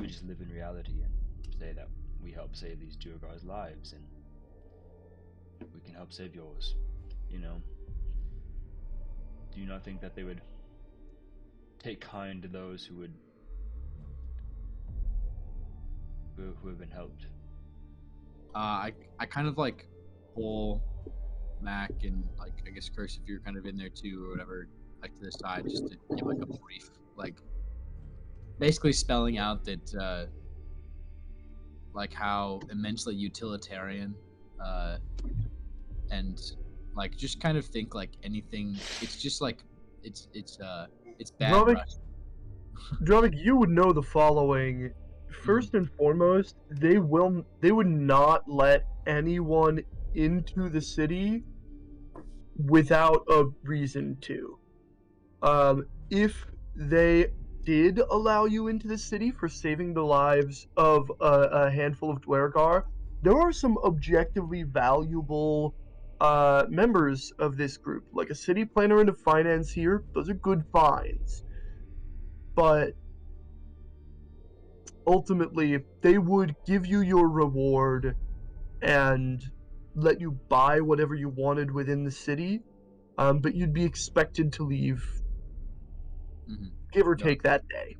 just live in reality and say that we help save these Duragar's lives, and we can help save yours. You know, do you not think that they would take kind to those who have been helped? I kind of like pull Mac and like I guess Curse if you're kind of in there too or whatever, like to the side just to give like a brief, like basically spelling out that like how immensely utilitarian and like just kind of think like anything. It's just like it's bad. Dravik, you would know the following first and foremost, they would not let anyone into the city without a reason to. If they did allow you into the city for saving the lives of a handful of Dwergar, there are some objectively valuable members of this group, like a city planner and a financier. Those are good finds. But ultimately, they would give you your reward and let you buy whatever you wanted within the city, but you'd be expected to leave, give or take, that day.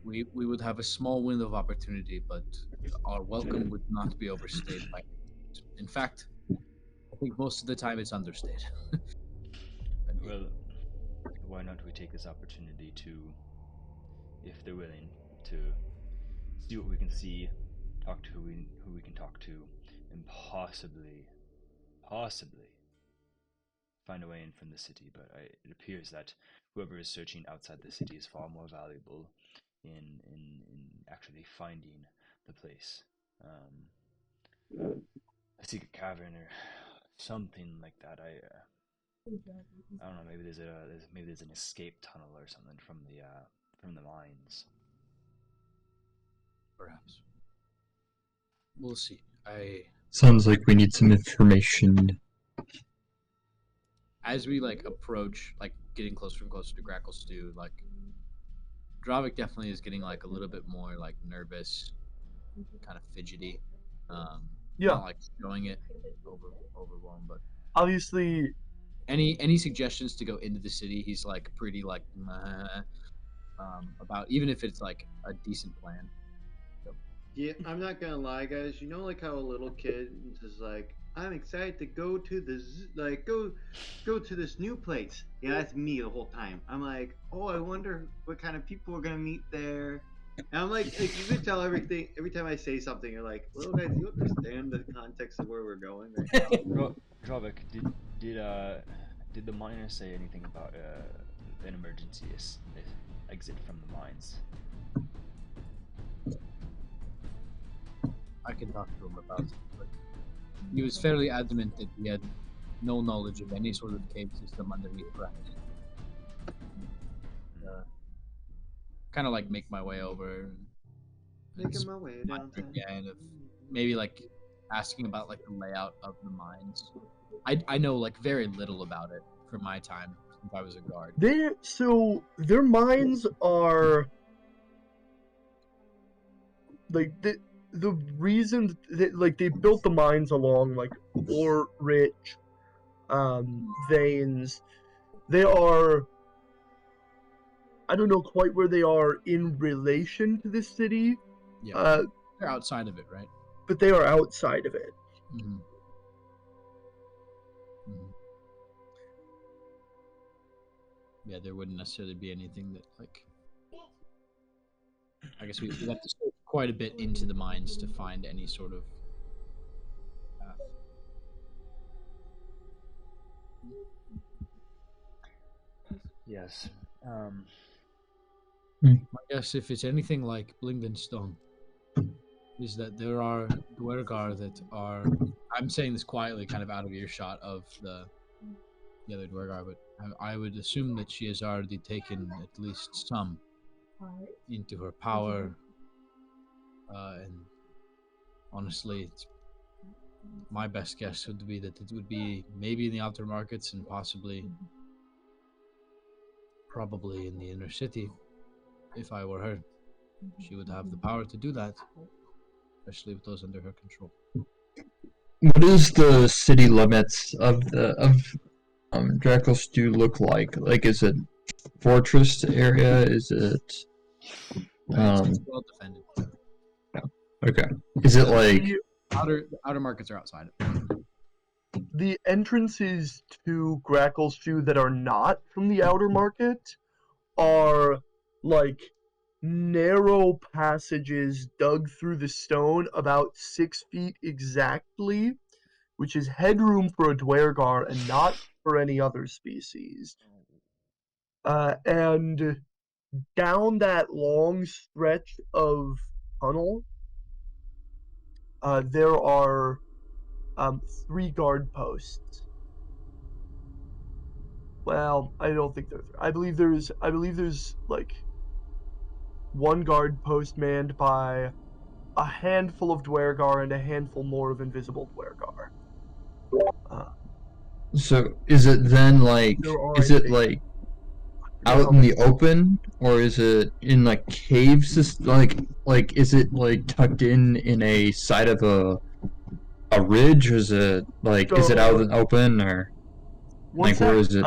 We would have a small window of opportunity, but our welcome would not be overstayed by. In fact, I think most of the time it's understated. Well, why not we take this opportunity to, if they're willing, to see what we can see, talk to who we can talk to, and possibly find a way in from the city. But it appears that whoever is searching outside the city is far more valuable in actually finding the place. A secret cavern or something like that. I don't know. Maybe there's an escape tunnel or something from the mines. Perhaps. We'll see. Sounds like we need some information. As we approach, getting closer and closer to Grackle Stew, Dravik definitely is getting a little bit more nervous, kind of fidgety. Yeah. Not showing it overwhelmed, but Obviously, any suggestions to go into the city, he's pretty about, even if it's a decent plan. Yeah, I'm not gonna lie, guys. You know, how a little kid is I'm excited to go to the go to this new place. Yeah, that's me the whole time. I'm oh, I wonder what kind of people we're gonna meet there. And I'm you can tell everything every time I say something. You're little guys, do you understand the context of where we're going right now? Dravik, did the miner say anything about an emergency exit from the mines? I can talk to him about it, but he was fairly adamant that he had no knowledge of any sort of cave system underneath ground. Kind of make my way over. Making my way downtown. Again, of maybe asking about the layout of the mines. I know very little about it from my time since I was a guard. Their mines are the reason that they built the mines along ore rich veins. They are, I don't know quite where they are in relation to the city. Yeah, they're outside of it, right? But they are outside of it. Mm-hmm. Mm-hmm. Yeah, there wouldn't necessarily be anything that I guess we have to search quite a bit into the mines to find any sort of path. Yes. I guess if it's anything like Blingdenstone, is that there are Dwergar that are. I'm saying this quietly, kind of out of earshot of the other Dwergar, but I would assume that she has already taken at least some into her power. And honestly, my best guess would be that it would be maybe in the outer markets and probably in the inner city. If I were her, she would have the power to do that, especially with those under her control. What does the city limits of Drackle Stew look like? Is it fortress area? Is it It's well defended. Okay. Is it the outer markets are outside of it. The entrances to Grackle Stew that are not from the outer market are narrow passages dug through the stone about 6 feet exactly, which is headroom for a Dwergar and not for any other species. And down that long stretch of tunnel, there are 3 guard posts. Well, I don't think there are 3. I believe there's like 1 guard post manned by a handful of Dwergar and a handful more of invisible Dwergar. So is it then like There are, is I it think- like out in the open, or is it in like caves? Like is it like tucked in a side of a ridge, or is it like is it out in the open, or One like where sec, is it?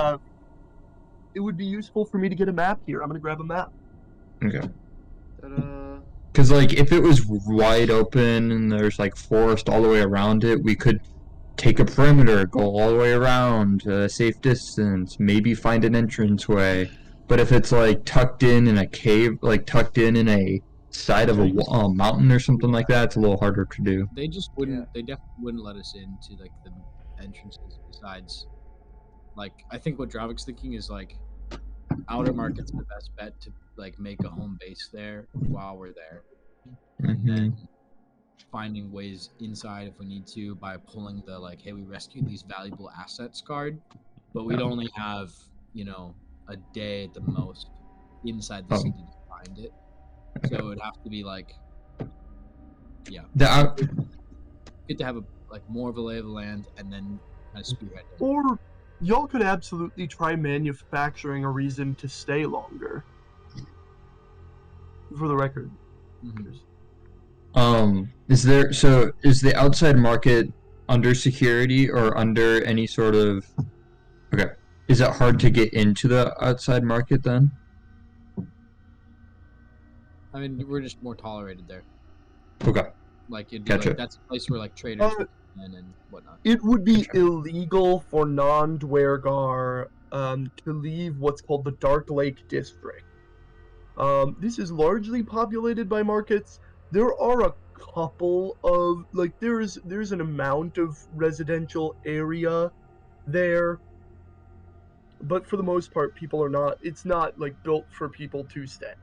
it would be useful for me to get a map here. I'm gonna grab a map. Okay. Ta-da. Because like if it was wide open and there's like forest all the way around it, we could take a perimeter, go all the way around a safe distance, maybe find an entranceway. But if it's like tucked in a cave, like tucked in a side of a mountain or something like that, it's a little harder to do. They just wouldn't. They definitely wouldn't let us into like the entrances. Besides, like I think what Dravic's thinking is like outer market's the best bet to like make a home base there while we're there, and then finding ways inside if we need to by pulling the like, hey, we rescued these valuable assets card, but we'd only have a day at the most inside the city to find it. So it would have to be like, good to have a like more of a lay of the land and then kind of spearhead it. Or y'all could absolutely try manufacturing a reason to stay longer. For the record. Is the outside market under security or under any sort of is it hard to get into the outside market then? I mean, we're just more tolerated there. Okay. Like it'd be Gotcha. like that's a place where like traders would come in and whatnot. It would be illegal for non-Dwergar to leave what's called the Dark Lake District. This is largely populated by markets. There are a couple of like there's an amount of residential area there, but for the most part, people are not. It's not like built for people to stay.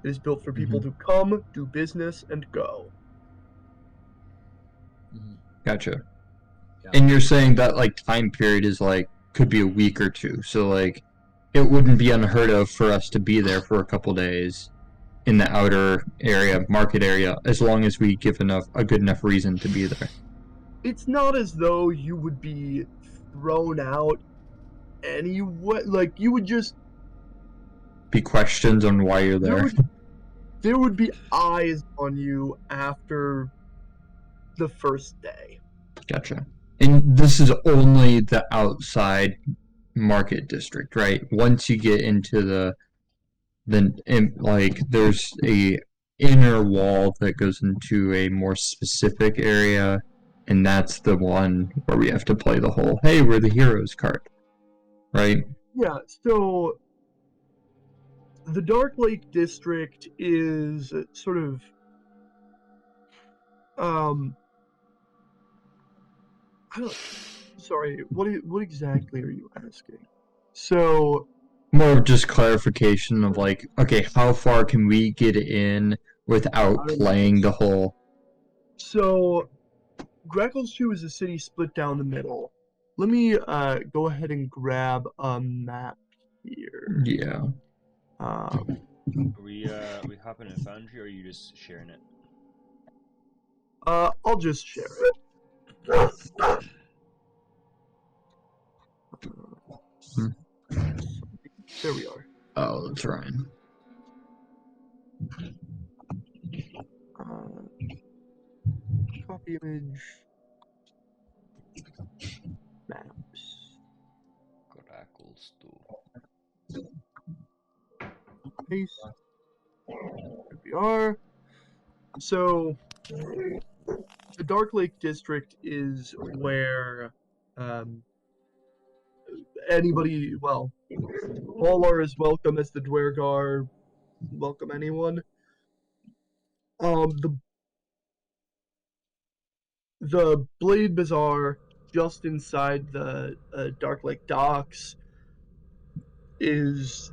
It is built for people to come, do business, and go. Gotcha. Yeah. And you're saying that like time period is like could be a week or two, so like it wouldn't be unheard of for us to be there for a couple days in the outer area, market area, as long as we give a good enough reason to be there. It's not as though you would be thrown out anyway. Like you would just Be questions on why you're there. there would be eyes on you after the first day. Gotcha. And this is only the outside market district, right? Once you get into there's a inner wall that goes into a more specific area, and that's the one where we have to play the whole hey, we're the heroes card, right? Yeah, so the Dark Lake District is sort of sorry, what exactly are you asking? So More of just clarification of like, okay, how far can we get in without playing the whole So Grackles 2 is a city split down the middle. Let me go ahead and grab a map here. Yeah. Are we hopping in Foundry, or are you just sharing it? I'll just share it. There we are. Oh, that's right. Copy image. Maps. Grackles 2. Paste. There we are. So, the Dark Lake District is where anybody, well, all are as welcome as the Dwergar welcome anyone. The Blade Bazaar, just inside the Dark Lake docks, is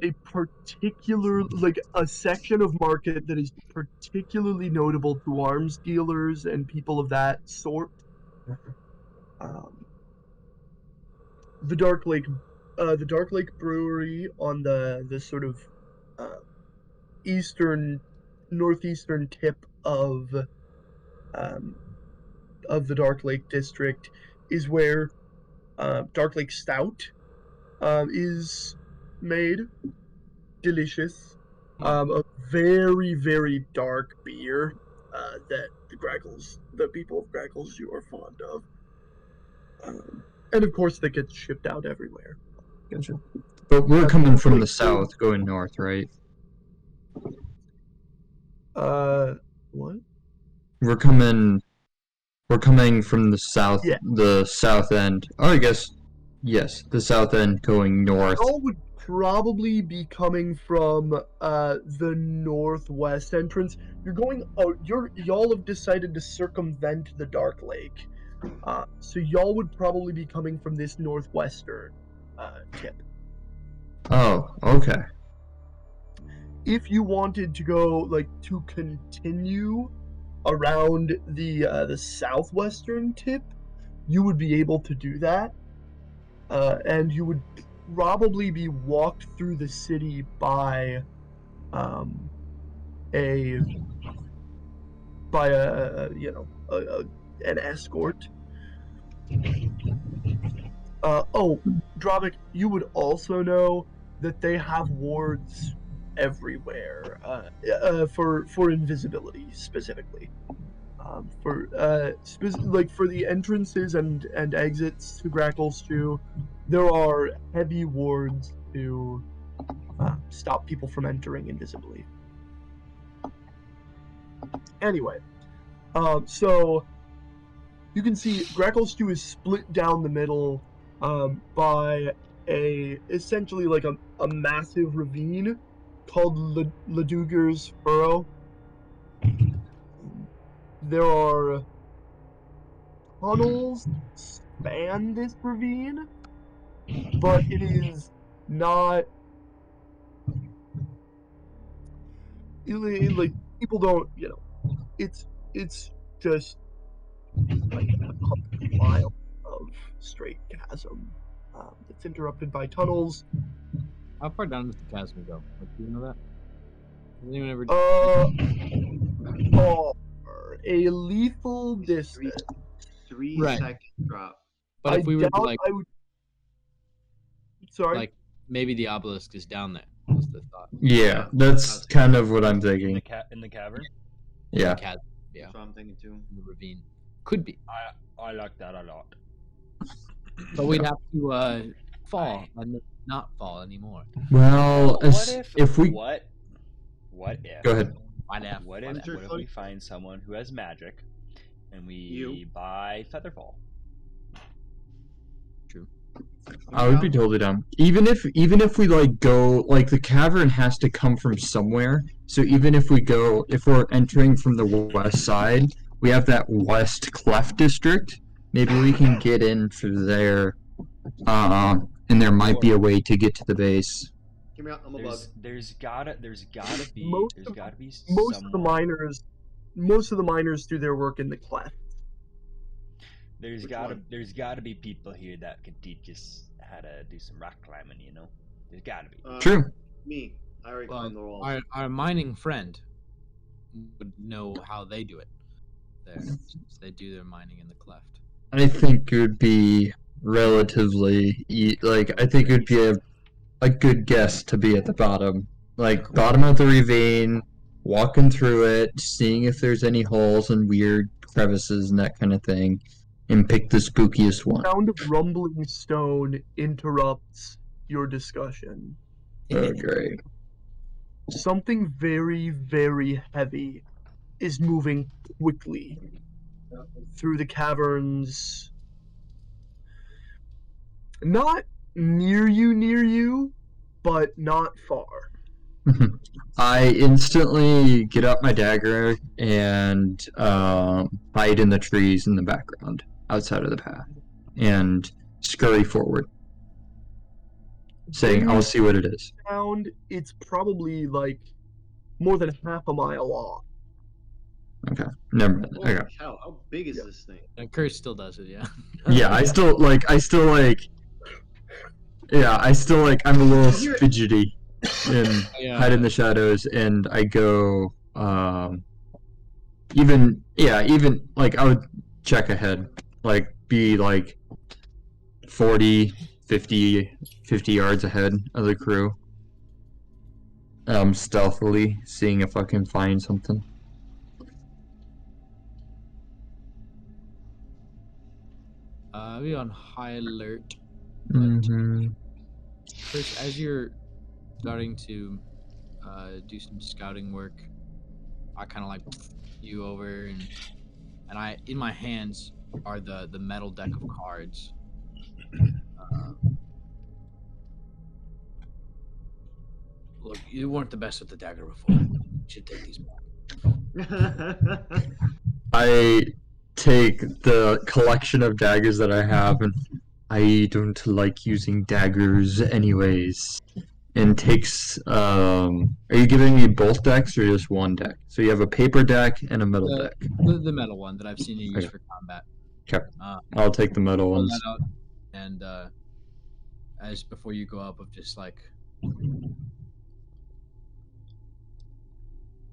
a particular, like a section of market that is particularly notable to arms dealers and people of that sort. The Dark Lake Brewery on the sort of northeastern tip of the Dark Lake district is where Dark Lake Stout is made. Delicious. A very, very dark beer that the people of Graggles are fond of. And of course that gets shipped out everywhere. Gotcha. But we're coming from the south, going north, right? What? We're coming from the south, Yeah. the south end. Oh, I guess, yes, the south end going north. Y'all would probably be coming from the northwest entrance. Y'all have decided to circumvent the Dark Lake. So y'all would probably be coming from this northwestern tip. Oh, okay. If you wanted to go to continue around the southwestern tip, you would be able to do that, and you would probably be walked through the city by an escort. Dravik, you would also know that they have wards everywhere for invisibility specifically. For the entrances and exits to Grackles 2, there are heavy wards to stop people from entering invisibly. Anyway, so you can see Grackles 2 is split down the middle by essentially a massive ravine called Laduger's Furrow. There are tunnels that span this ravine, but it is not people don't, it's just like a mile of straight chasm that's interrupted by tunnels. How far down does the chasm go? Do you know that? Has anyone ever? A lethal distance. 3 Right. second drop. But if we were to, Sorry. Maybe the obelisk is down there. Is the thought? Yeah, that's kind of what I'm thinking. In the cavern. Yeah. The chasm, yeah. That's what I'm thinking too. The ravine could be, I like that a lot. but we'd have to fall and not fall anymore. Well, if we What if? go ahead. What if we find someone who has magic, and we buy Featherfall? True. I would be totally down. Even if we go the cavern has to come from somewhere. So even if we're entering from the west side, we have that west cleft district. Maybe we can get in through there, and there might be a way to get to the base. Give me out. I'm a bug. There's gotta be Most of the miners do their work in the cleft. There's Which gotta one? be people here that can teach us how to do some rock climbing. There's gotta be. True. Me. I already climbed the wall. Our mining friend would know how they do it. There, since they do their mining in the cleft. I think it would be relatively I think it would be a good guess to be at the bottom, bottom of the ravine, walking through it, seeing if there's any holes and weird crevices and that kind of thing, and pick the spookiest one. The sound of rumbling stone interrupts your discussion. Oh, great. Something very, very heavy is moving quickly through the caverns. Not near you, but not far. I instantly get out my dagger and hide in the trees in the background, outside of the path, and scurry forward. saying, "I'll see what it is." Sound, it's probably like more than half a mile off. Okay, never mind. Holy Okay. cow, how big is Yeah. this thing? And Curse still does it, yeah. Yeah, I still like. Yeah, I'm a little You're- fidgety and Yeah. hide in the shadows, and I go, even like I would check ahead, like be like 40, 50 yards ahead of the crew. Stealthily seeing if I can find something. Be on high alert. Mm-hmm. First, as you're starting to do some scouting work, I kind of like you over, and I in my hands are the metal deck of cards. Look, you weren't the best with the dagger before. You should take these back. I take the collection of daggers that I have, and I don't like using daggers anyways. And takes, are you giving me both decks or just one deck? So you have a paper deck and a metal deck. The metal one that I've seen you use Okay. for combat. Okay. I'll take the metal Pull ones. that out, and as before you go up, of just like,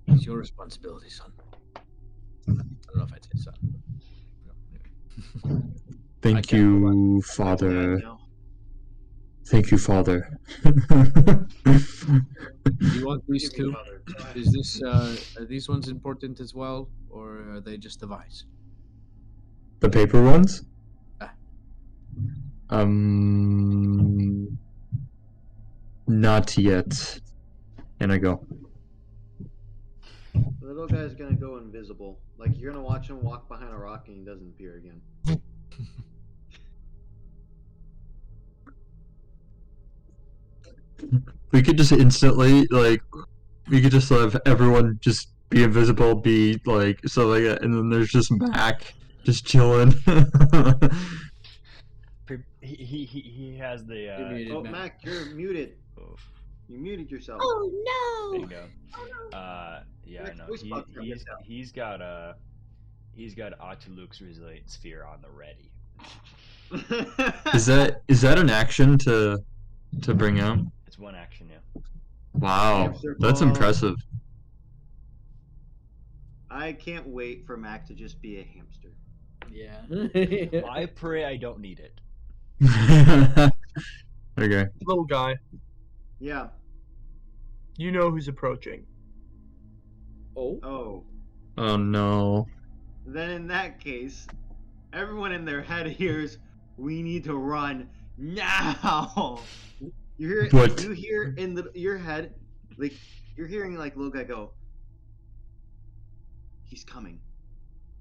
it's your responsibility, son. I don't know if I'd say son. No, anyway. Thank can't you, Father. No. Thank you, Father. Do you want these Give me two? father. Is this are these ones important as well, or are they just device? The paper ones? Ah. Not yet. And I go. The little guy's gonna go invisible. Like, you're gonna watch him walk behind a rock and he doesn't appear again. We could just instantly, like, we could just have everyone just be invisible, be like, so like, and then there's just Mac just chilling. He has the. You're muted, Oh, Mac. Mac, you're muted. Oof. You muted yourself. There you go. Yeah, Next no, voice box got missed out. he's got Octolux Resilient Sphere on the ready. Is that an action to bring out? It's one action, yeah. Wow, Hamster that's ball. impressive. I can't wait for Mac to just be a hamster. Yeah. I pray I don't need it. Okay. Little guy, Yeah. you know who's approaching. Oh. Oh. Oh no. Then in that case, everyone in their head hears, "We need to run now." You hear it. What? You hear in your head, like you're hearing like little guy go. He's coming.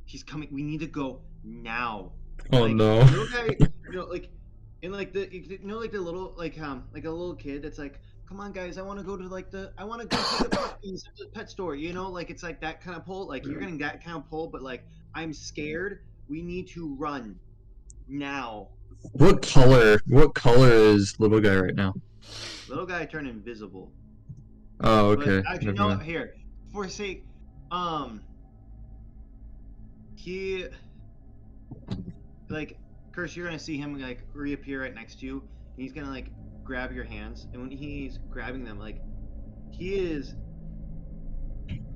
He's coming. We need to go now. Oh Like, no. Little guy, like, in like the, like the little, like a little kid that's like, come on guys, I want to go to I want to go to the puppies at the pet store, like it's like that kind of pull, like you're getting that kind of pull, but like, I'm scared, we need to run now. What color is little guy right now? Little guy turned invisible. Oh, okay. But actually, never no, mind. here, for sake, he, like, Curse, you're gonna see him like reappear right next to you, and he's gonna like grab your hands, and when he's grabbing them, like, he is,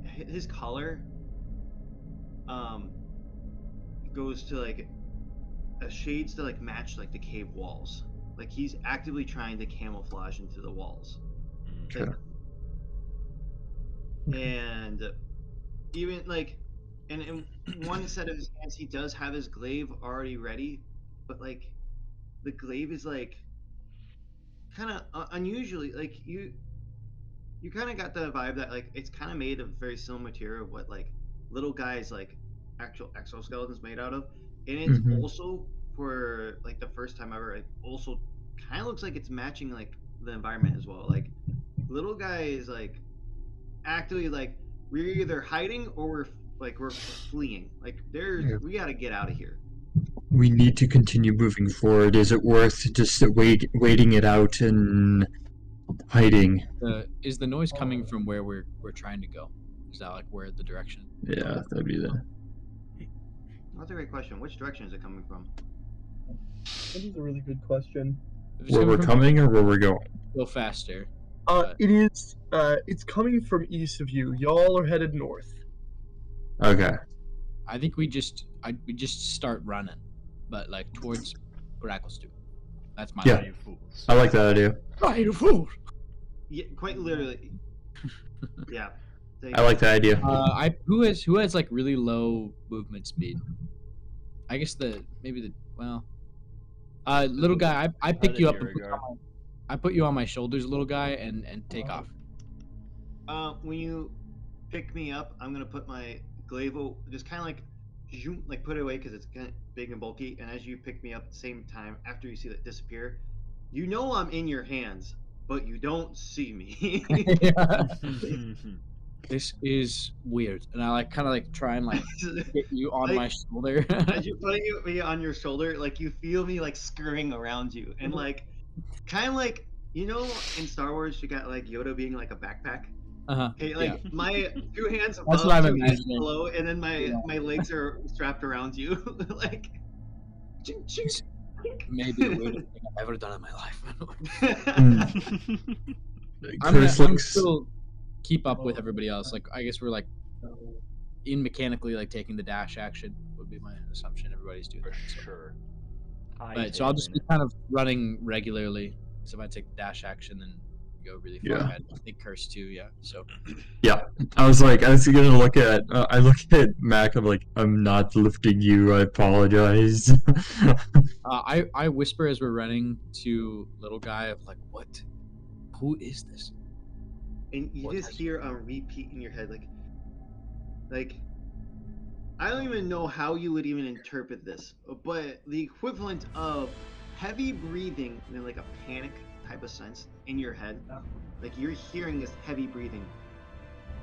his color, goes to like, shades to like match like the cave walls. Like he's actively trying to camouflage into the walls. Okay. And even like, and in one set of his hands, he does have his glaive already ready, but like, the glaive is like, kind of unusually, like you kind of got the vibe that like it's kind of made of very similar material of what like little guys like actual exoskeletons made out of, and it's Mhm. also for like the first time ever. It also kind of looks like it's matching like the environment as well. Like little guy is like actively like we're either hiding or we're fleeing. Like Yeah. we got to get out of here. we need to continue moving forward. Is it worth just waiting it out and hiding? Is the noise coming from where we're trying to go? Is that like where the direction? Yeah, that'd be the. That's a great question. Which direction is it coming from? That is a really good question. If it's Where we're from- coming or where we're going? Go faster. It is. It's coming from east of you. Y'all are headed north. Okay. I think we just start running, but like towards Bracklestew. That's my Yeah. idea. I like that idea. Yeah, quite literally. Yeah. I like that idea. Who has like really low movement speed? I guess little guy. I pick you up. And I put you on my shoulders, little guy, and take off. When you pick me up, I'm gonna put my glaive just kind of like put it away because it's kind of big and bulky. And as you pick me up at the same time, after you see that disappear, you know I'm in your hands, but you don't see me. This is weird, and I like kind of like try and like get you on my shoulder. As you're putting me on your shoulder, like you feel me like scurrying around you, and like kind of like in Star Wars you got like Yoda being like a backpack. Okay, like my 2 hands above, That's what I'm 2 hands imagining. below, and then my legs are strapped around you, like. Ching, ching. Maybe the weirdest thing I've ever done in my life. I'm Chris gonna looks. still keep up with everybody else. Like I guess we're like in mechanically like taking the dash action would be my assumption. Everybody's doing For that. So. sure. Right, so I'll just be kind of running regularly. So if I take the dash action, then go really far Yeah. ahead. I think curse too, yeah. So I was gonna look at. I look at Mac. I'm like, I'm not lifting you. I apologize. I whisper as we're running to little guy of like, what? Who is this? And you What just has- hear on repeat in your head, like I don't even know how you would even interpret this, but the equivalent of heavy breathing in like a panic type of sense in your head, like you're hearing this heavy breathing.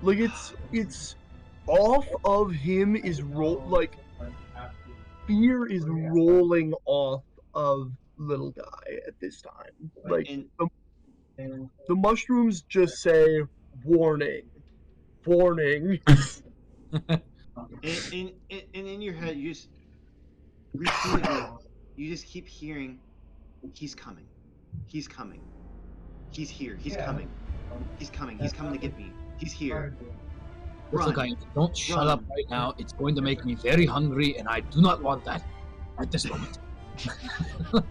Like it's off of him is like fear is rolling off of little guy at this time. Like And the mushrooms just say warning, warning. and in your head, you just repeatedly, you just keep hearing, he's coming, he's coming, he's here, he's coming, he's coming, he's coming to get me, he's here. Little Run. guy, don't shut Run. up right now. It's going to make me very hungry, and I do not want that at this moment.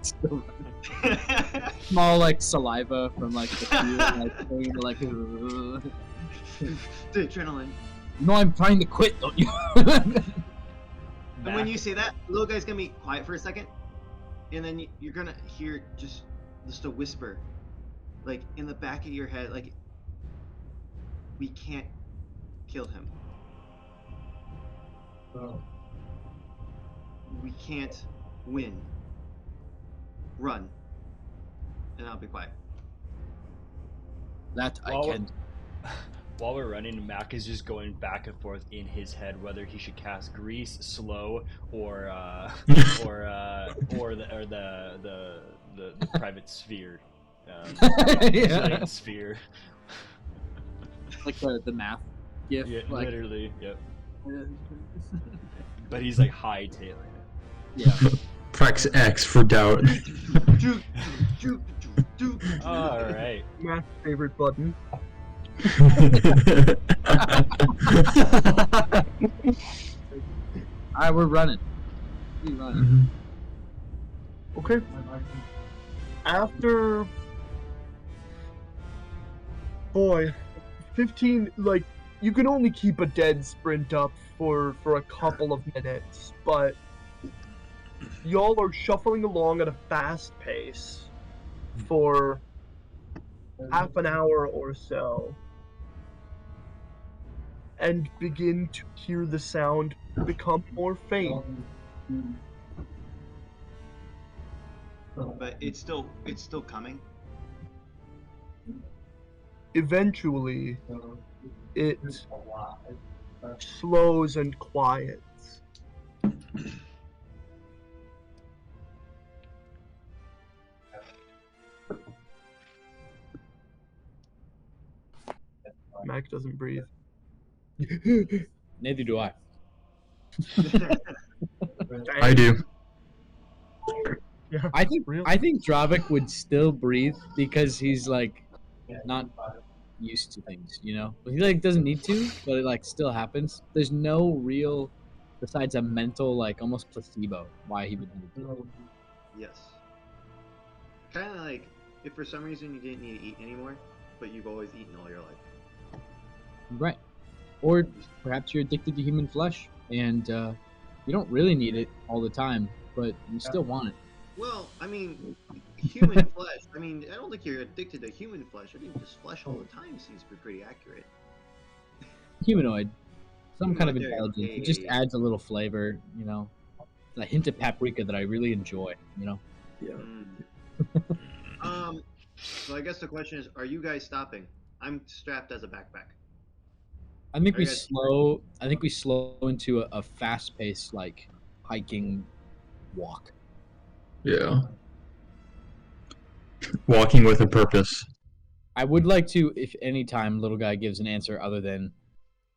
Still small like saliva from like the fear, like going to like. The adrenaline. No, I'm trying to quit, don't you? And when you say that, little guy's gonna be quiet for a second, and then you're gonna hear just a whisper, like in the back of your head, like we can't kill him. We can't win. Run. And I'll be quiet. That I Well, can. While we're running, Mac is just going back and forth in his head whether he should cast Grease, Slow, or the private sphere, Yeah. giant sphere. Like the math gif. Yeah, like, literally. Yep. But he's like hightailing it. yeah. Press X for doubt. Juke, juke, juke, juke. All right. My favorite button. Alright, we're running. Keep running. Okay. After, boy, 15, like, you can only keep a dead sprint up for a couple of minutes, but y'all are shuffling along at a fast pace for half an hour or so, and begin to hear the sound become more faint. But it's still coming. Eventually, it slows and quiets. Mac doesn't breathe. Neither do I. I do. Yeah, I think real. Dravik would still breathe because he's like not used to things, you know. He like doesn't need to, but it like still happens. There's no real, besides a mental like almost placebo, why he would need to. Yes. Kind of like if for some reason you didn't need to eat anymore, but you've always eaten all your life. Right. Or perhaps you're addicted to human flesh and you don't really need it all the time, but you still want it. Well, I mean, human flesh. I mean, I don't think you're addicted to human flesh. I think just flesh all the time seems to be pretty accurate. Humanoid, some kind of Humanoid, intelligence. It just okay. adds a little flavor, you know. A hint of paprika that I really enjoy, you know. Yeah. So I guess the question is, are you guys stopping? I'm strapped as a backpack. I think we Okay. slow. I think we slow into a fast-paced like hiking walk. Yeah. Walking with a purpose. I would like to, if any time little guy gives an answer other than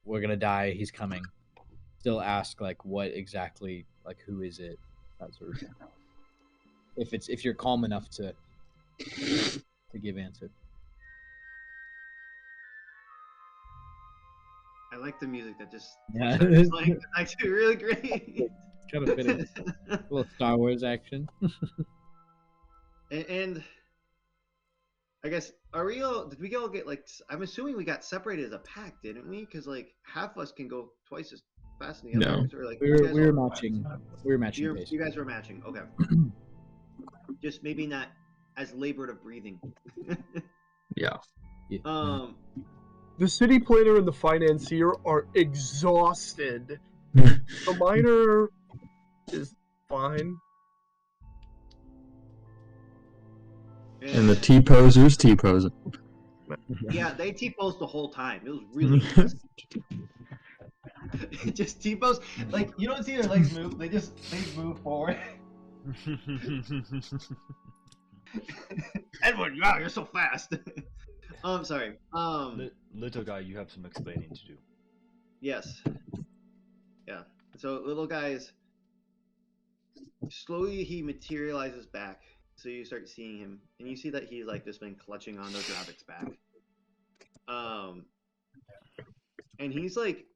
"we're gonna die, he's coming," still ask like what exactly, like who is it, that sort of thing. If you're calm enough to give answer. I like the music that just Yeah. it's like it's actually really great. Trying to fit in a little Star Wars action. and I guess are we all? Did we all get like? I'm assuming we got separated as a pack, didn't we? Because like half us can go twice as fast as the No. others, or like We you were guys we were all- matching. We were matching You pace. guys were matching. Okay. Just maybe not as labored of breathing. Yeah. The city planner and the financier are exhausted. The miner is fine. And the T-poser's T-posing. Yeah, they T-posed the whole time. It was really just T-pose. Like you don't see their legs move. They move forward. Edward, wow, you're so fast. Sorry. Little guy, you have some explaining to do. Yes. Yeah. So little guys, slowly he materializes back. So you start seeing him, and you see that he's like just been clutching onto Dravik's back. And he's like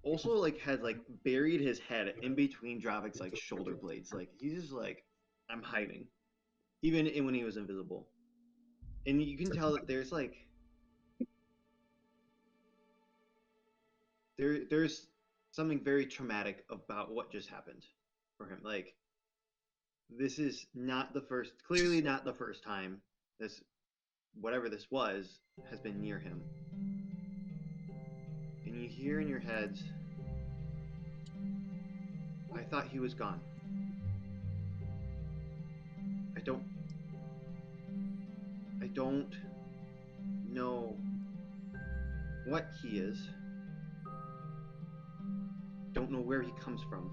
also like had like buried his head in between Dravik's like shoulder blades. Like he's just like, I'm hiding, even when he was invisible. And you can tell that there's like there's something very traumatic about what just happened for him. Like this is clearly not the first time this whatever this was has been near him. And you hear in your heads, I thought he was gone. I don't know what he is. Don't know where he comes from.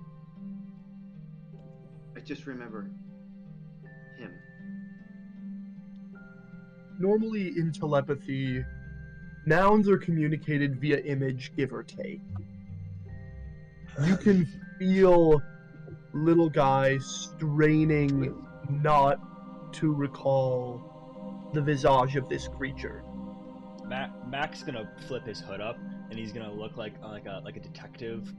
I just remember him. Normally in telepathy, nouns are communicated via image, give or take. You can feel little guy straining not to recall the visage of this creature. Mac's gonna flip his hood up, and he's gonna look like a detective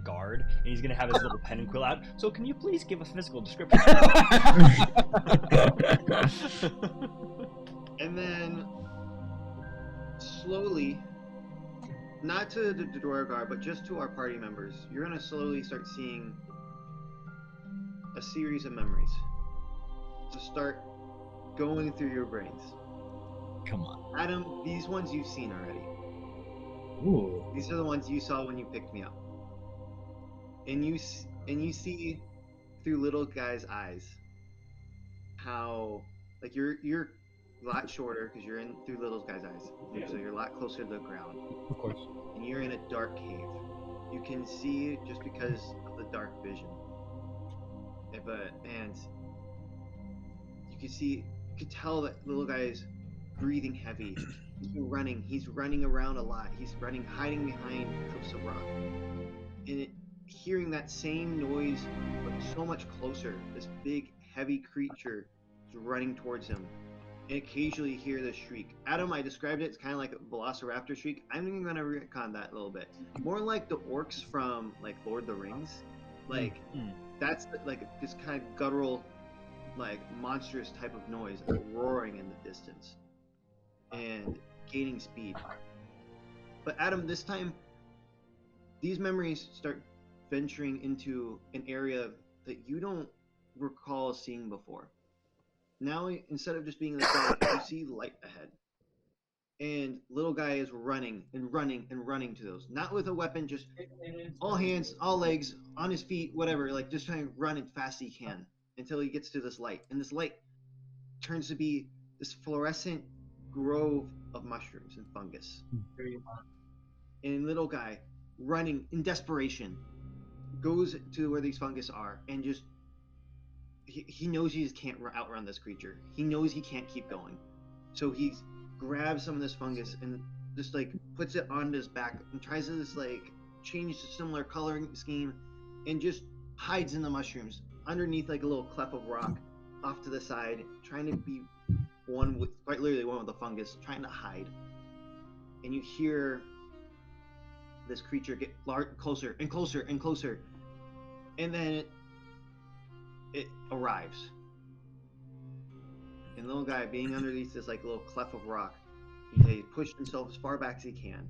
guard, and he's gonna have his little pen and quill out. So can you please give a physical description? And then slowly, not to the Dwargar, but just to our party members, you're gonna slowly start seeing a series of memories to start going through your brains. Come on. Adam, these ones you've seen already. Ooh. These are the ones you saw when you picked me up. And you see through little guy's eyes how like you're a lot shorter because you're in through little guy's eyes. So you're a lot closer to the ground. Of course. And you're in a dark cave. You can see just because of the dark vision. And you can tell that little guy is breathing heavy. He's been running. He's running around a lot. He's running, hiding behind cliffs of rock. And hearing that same noise, but so much closer, this big, heavy creature is running towards him. And occasionally you hear this shriek. Adam, I described it, it's kind of like a velociraptor shriek. I'm going to retcon that a little bit. More like the orcs from like Lord of the Rings. Like, that's like this kind of guttural, like monstrous type of noise, roaring in the distance and gaining speed. But Adam, this time, these memories start venturing into an area that you don't recall seeing before. Now, instead of just being in the dark, you see light ahead. And little guy is running and running and running to those. Not with a weapon, just all hands, all legs, on his feet, whatever, like just trying to run as fast as he can until he gets to this light. And this light turns to be this fluorescent grove of mushrooms and fungus. And little guy, running in desperation, goes to where these fungus are and just he knows he just can't outrun this creature. He knows he can't keep going. So he grabs some of this fungus and just like puts it on his back and tries to just like change to similar coloring scheme and just hides in the mushrooms underneath like a little cleft of rock off to the side, trying to be one with quite literally one with the fungus, trying to hide. And you hear this creature get closer and closer and closer, and then it arrives. And little guy, being underneath this like little cleft of rock, he pushed himself as far back as he can.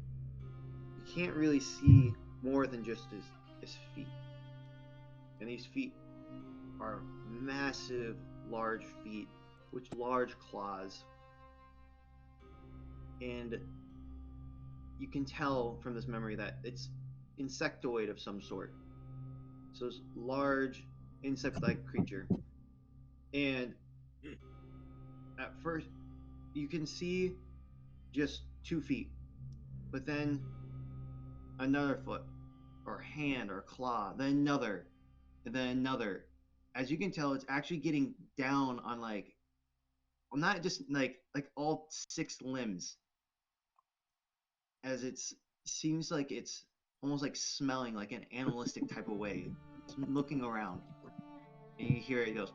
You can't really see more than just his feet. And these feet are massive, large feet with large claws. And you can tell from this memory that it's insectoid of some sort. So it's large insect-like creature. And at first you can see just 2 feet, but then another foot or hand or claw, then another, and then another. As you can tell, it's actually getting down on like, well, not just like all 6 limbs, as it seems like it's almost like smelling like an animalistic type of way. It's looking around, and you hear it goes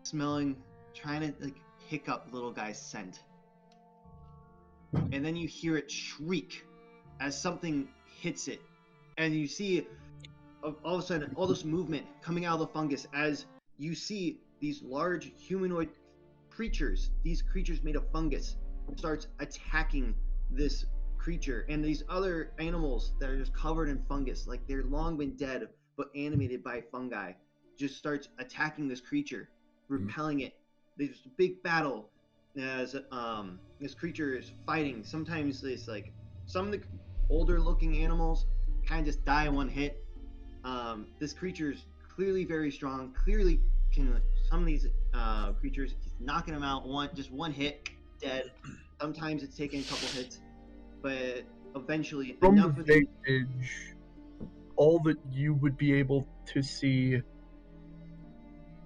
smelling, trying to like pick up little guy's scent. And then you hear it shriek as something hits it, and you see all of a sudden all this movement coming out of the fungus as you see these large humanoid creatures, these creatures made of fungus, starts attacking this creature, and these other animals that are just covered in fungus, like they're long been dead but animated by fungi, just starts attacking this creature, repelling it. There's a big battle as this creature is fighting. Sometimes this like some of the older looking animals kind of just die in one hit. This creature is clearly very strong. Clearly can some of these creatures, he's knocking them out one hit, dead. Sometimes it's taking a couple hits, but eventually From enough the of the vantage, all that you would be able to see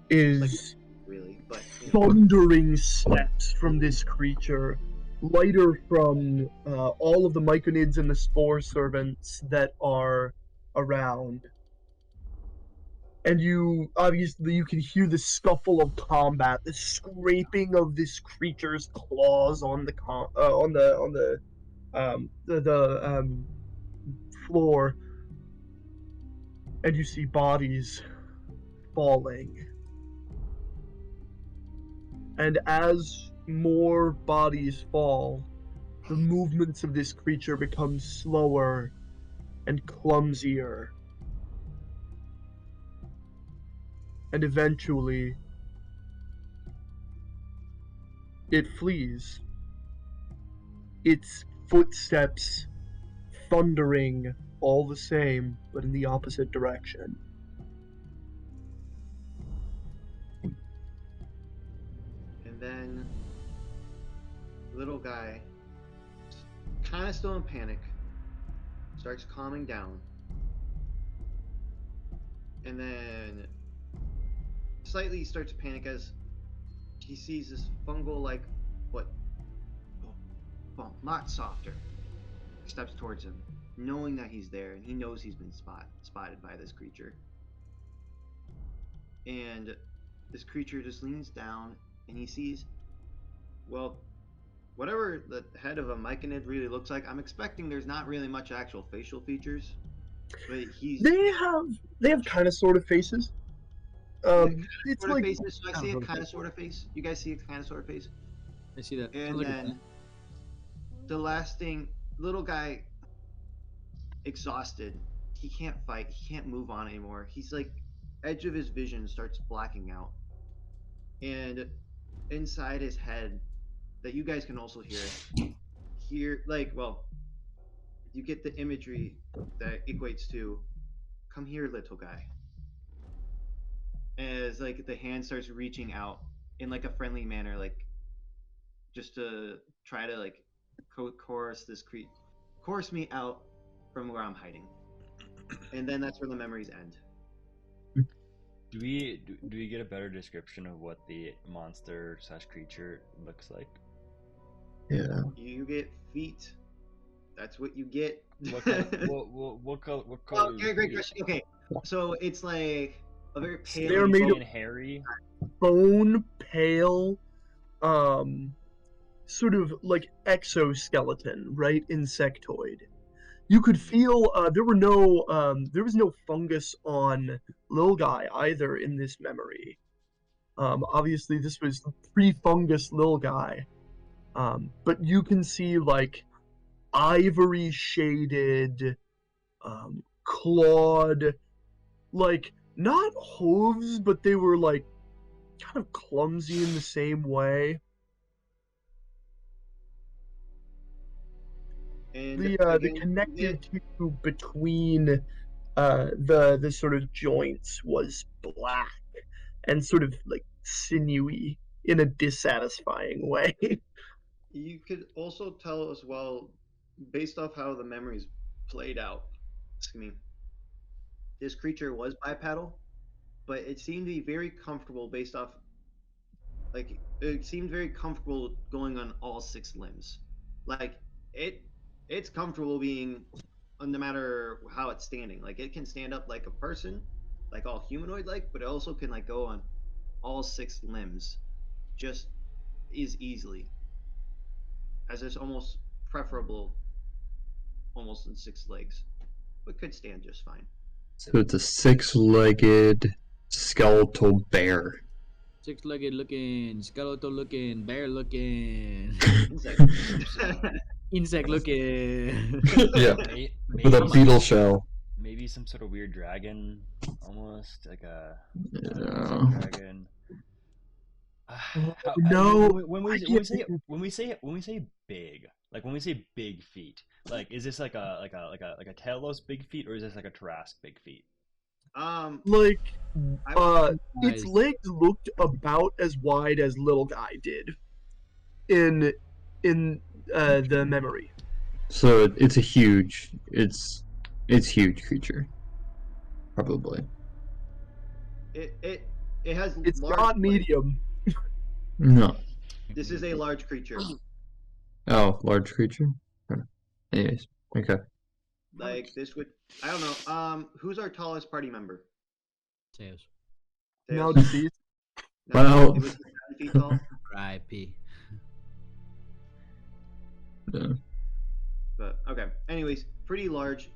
is really, but you know, thundering steps from this creature, lighter from all of the myconids and the spore servants that are around. And you obviously you can hear the scuffle of combat, the scraping of this creature's claws on the floor, and you see bodies falling. And as more bodies fall, the movements of this creature become slower and clumsier. And eventually, it flees. Its footsteps thundering all the same, but in the opposite direction. and then little guy, kind of still in panic, starts calming down, and then slightly starts to panic as he sees this fungal-like but a lot softer. Steps towards him, knowing that he's there, and he knows he's been spotted by this creature. And this creature just leans down, and he sees, well, whatever the head of a myconid really looks like. I'm expecting there's not really much actual facial features, but he's They have kind of sort of faces. It's sort of like faces. So I see a Sort of kind of face. sort of face. You guys see a kind of sort of face. I see that. And Sounds like a then the last thing, little guy, exhausted. He can't fight. He can't move on anymore. He's like, edge of his vision starts blacking out, and inside his head, that you guys can also hear like, well, you get the imagery that equates to, "Come here, little guy." As like the hand starts reaching out in like a friendly manner, like just to try to like coerce me out from where I'm hiding. And then that's where the memories end. Do we get a better description of what the monster / creature looks like? Yeah. You get feet. That's what you get. What color? what color? What color? Okay, great question. Okay, so it's like a very pale. They're made of- and hairy. bone pale, sort of like exoskeleton, right? Insectoid. You could feel there was no fungus on Lil Guy either in this memory. Obviously this was pre-fungus Lil Guy, but you can see like ivory shaded, clawed, like not hooves, but they were like kind of clumsy in the same way. And The again, connective tissue between the sort of joints was black and sort of like sinewy in a dissatisfying way. you could also tell as well, based off how the memories played out. Excuse me. This creature was bipedal, but it seemed to be very comfortable based off. Like it seemed very comfortable going on all 6 limbs. Like it's comfortable being, no matter how it's standing. Like it can stand up like a person, like all humanoid like, but it also can like go on all 6 limbs just as easily. As it's almost preferable almost in 6 legs, but could stand just fine. So it's a 6-legged skeletal bear. 6-legged looking, skeletal looking, bear looking, Insect. insect looking. Yeah. Maybe With a beetle shell. Maybe some sort of weird dragon, almost like a Yeah. dragon. No, when I we can't say think- when we say big, like when we say big feet, like is this like a Talos big feet, or is this like a Tarrasque big feet? Like I its Nice. legs looked about as wide as Little Guy did in the memory. So it's a huge, it's huge creature. Probably. it has It's large not legs. medium. No. This is a large creature. Oh, large creature? Huh. Anyways, okay. Like this would, I don't know. Who's our tallest party member? Tails. Now Tails? deceased. No, Well- it was 7 feet tall. R.I.P. Yeah. But okay. Anyways, pretty large.